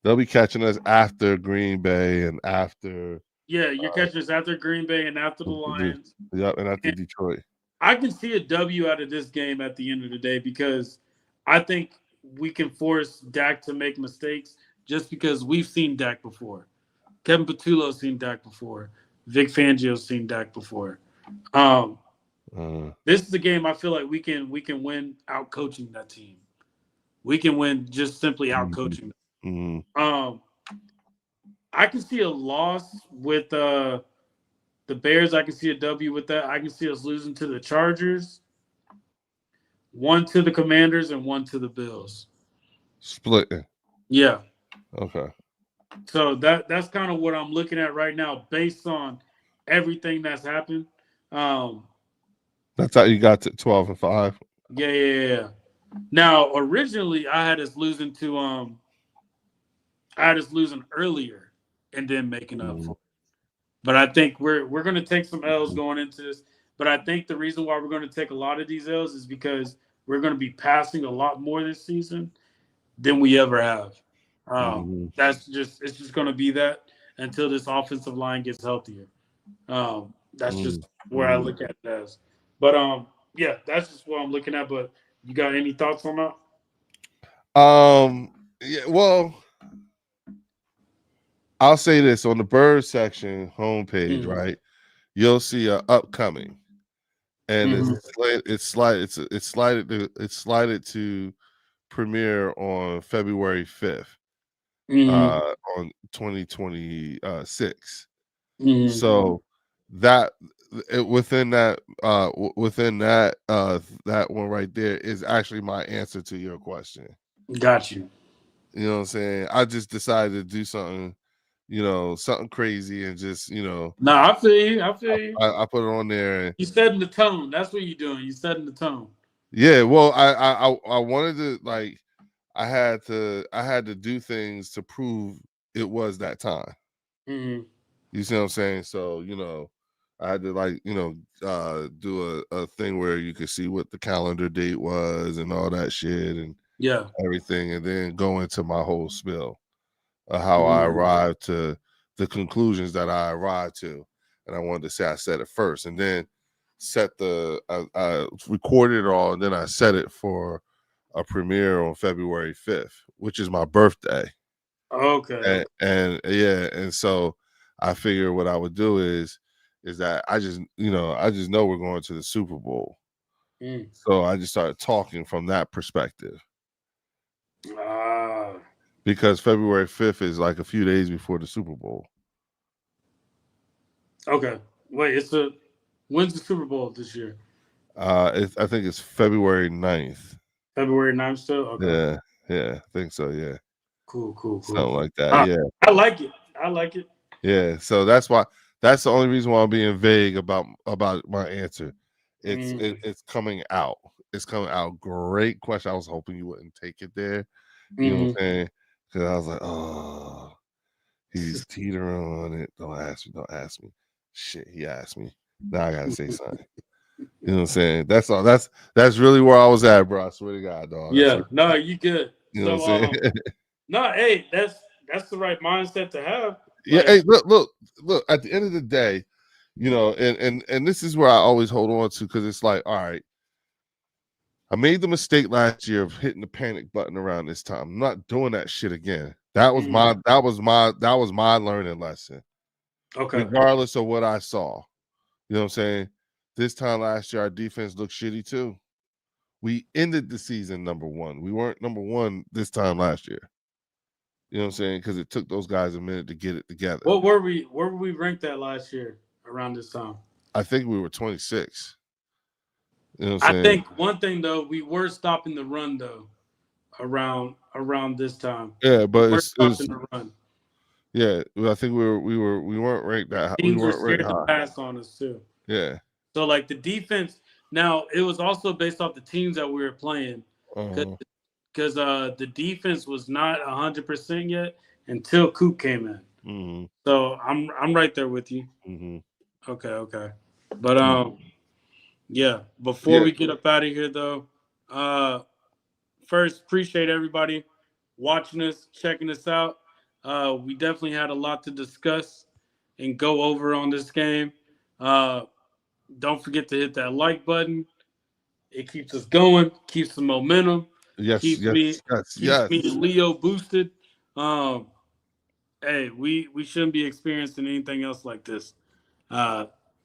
They'll be catching us after Green Bay and after. Yeah, you're catching us after Green Bay and after the Lions. Yep, and after Detroit. I can see a W out of this game at the end of the day because I think we can force Dak to make mistakes just because we've seen Dak before. Kevin Patullo's seen Dak before. Vic Fangio's seen Dak before. This is a game I feel like we can win out coaching that team. We can win just simply out coaching them. Mm-hmm. I can see a loss with the Bears. I can see a W with that. I can see us losing to the Chargers, one to the Commanders, and one to the Bills. Splitting. Yeah. Okay. So that's kind of what I'm looking at right now based on everything that's happened. That's how you got to 12-5. Yeah. Now, originally, I had us losing earlier and then making up for it. But I think we're going to take some L's going into this. But I think the reason why we're going to take a lot of these L's is because we're going to be passing a lot more this season than we ever have. It's just going to be that until this offensive line gets healthier. That's just where I look at it as. But yeah, that's just what I'm looking at. But you got any thoughts on that? Yeah, well, I'll say this on the Bird section homepage, right? You'll see a upcoming, and it's slided to premiere on February 5th, on 2026. So that within that that one right there is actually my answer to your question. Got you. You know what I'm saying? I just decided to do something, something crazy and just, No, I feel you. I put it on there. And, you setting the tone. That's what you're doing. You're setting the tone. Yeah, well, I wanted to I had to do things to prove it was that time. You see what I'm saying? So, I had to do a thing where you could see what the calendar date was and all that shit and everything, and then go into my whole spill of how I arrived to the conclusions that I arrived to. And I wanted to say I said it first, and then I recorded it all, and then I set it for a premiere on February 5th, which is my birthday. Okay. And so I figured what I would do is that I just know we're going to the Super Bowl. So I just started talking from that perspective. Ah. Because February 5th is like a few days before the Super Bowl. Okay. Wait, when's the Super Bowl this year? I think it's February 9th. February 9th still? Okay. Yeah, I think so, yeah. Cool. Something like that, yeah. I like it. Yeah, so that's the only reason why I'm being vague about my answer. It's coming out. It's coming out. Great question. I was hoping you wouldn't take it there. You know what I'm saying? Because I was like, oh, he's teetering on it. Don't ask me. Shit, he asked me. Now I gotta say something. You know what I'm saying? That's all. That's really where I was at, bro. I swear to God, dog. Yeah, no, you good. You know what I'm saying? No, hey, that's the right mindset to have. Yeah, hey, look. At the end of the day, you know, and this is where I always hold on to, because it's like, all right, I made the mistake last year of hitting the panic button around this time. I'm not doing that shit again. That was my learning lesson. Okay. Regardless of what I saw. You know what I'm saying? This time last year, our defense looked shitty too. We ended the season number 1. We weren't number 1 this time last year. You know what I'm saying? Because it took those guys a minute to get it together. What were we? Where were we ranked at last year around this time? I think we were 26. You know what I'm saying? I think one thing though, we were stopping the run though around this time. Yeah, but we're it's the run. Yeah, I think we weren't ranked that high. Teams were scared to pass on us too. Yeah. So like the defense. Now it was also based off the teams that we were playing, because the defense was not 100% yet until Coop came in. So I'm right there with you. Okay. But yeah. Before we get up out of here though, first appreciate everybody watching us, checking us out. We definitely had a lot to discuss and go over on this game. Don't forget to hit that like button. It keeps us going, keeps the momentum. Keeps me Leo boosted. Hey, we shouldn't be experiencing anything else like this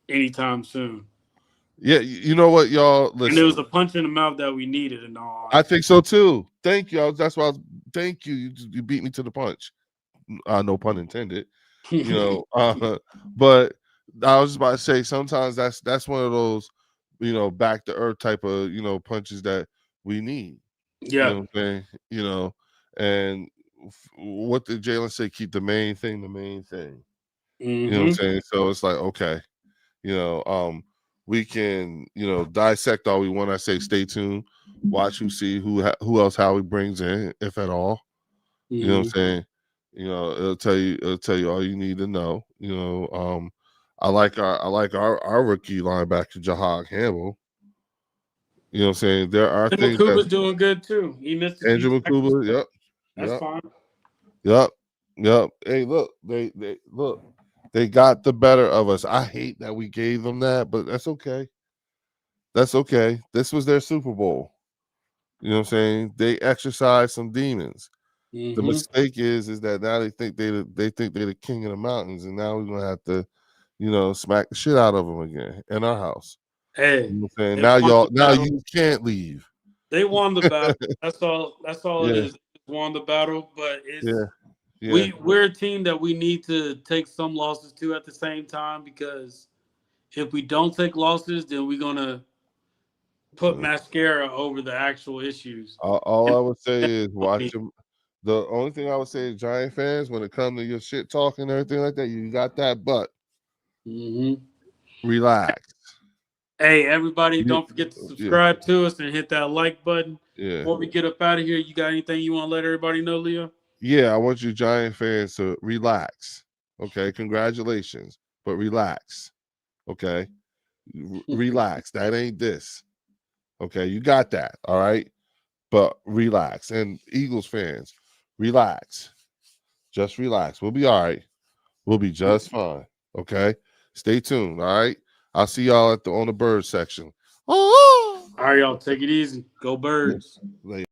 anytime soon. Yeah, you know what, y'all? Listen, and it was a punch in the mouth that we needed. And all, I think so too. Thank you. That's why. Thank you. You beat me to the punch. No pun intended. You know, but I was just about to say, sometimes that's one of those, you know, back to earth type of, you know, punches that we need. Yeah. You know what I'm saying? You know, and what did Jalen say? Keep the main thing the main thing. You know what I'm saying? So it's like, okay, you know, we can, you know, dissect all we want. I say stay tuned, watch who else Howie brings in, if at all. You know what I'm saying? You know, it'll tell you all you need to know. You know, I like our rookie linebacker, Jahad Campbell. You know what I'm saying? There are things Makuba's doing good too. He missed Andrew Makuba, yep. That's fine. Yep. Hey, look, they got the better of us. I hate that we gave them that, but that's okay. That's okay. This was their Super Bowl. You know what I'm saying? They exercised some demons. The mistake is that now they think they're the king of the mountains, and now we're gonna have to, you know, smack the shit out of them again in our house. Hey, you know what I'm saying? Now you can't leave. They won the battle. That's all it is. They won the battle, but it's we're a team that we need to take some losses to at the same time, because if we don't take losses, then we're gonna put mascara over the actual issues. All I would say is watch them. The only thing I would say is, Giant fans, when it comes to your shit talking and everything like that, you got that, but relax. Hey, everybody, don't forget to subscribe to us and hit that like button. Before we get up out of here, you got anything you want to let everybody know, Leo? Yeah, I want you Giant fans to relax. Okay, congratulations, but relax. Okay, relax. That ain't this. Okay, you got that. All right, but relax. And Eagles fans, relax. Just relax. We'll be all right. We'll be just fine. Okay, stay tuned. All right, I'll see y'all on the bird section. All right, y'all, take it easy. Go Birds. Later.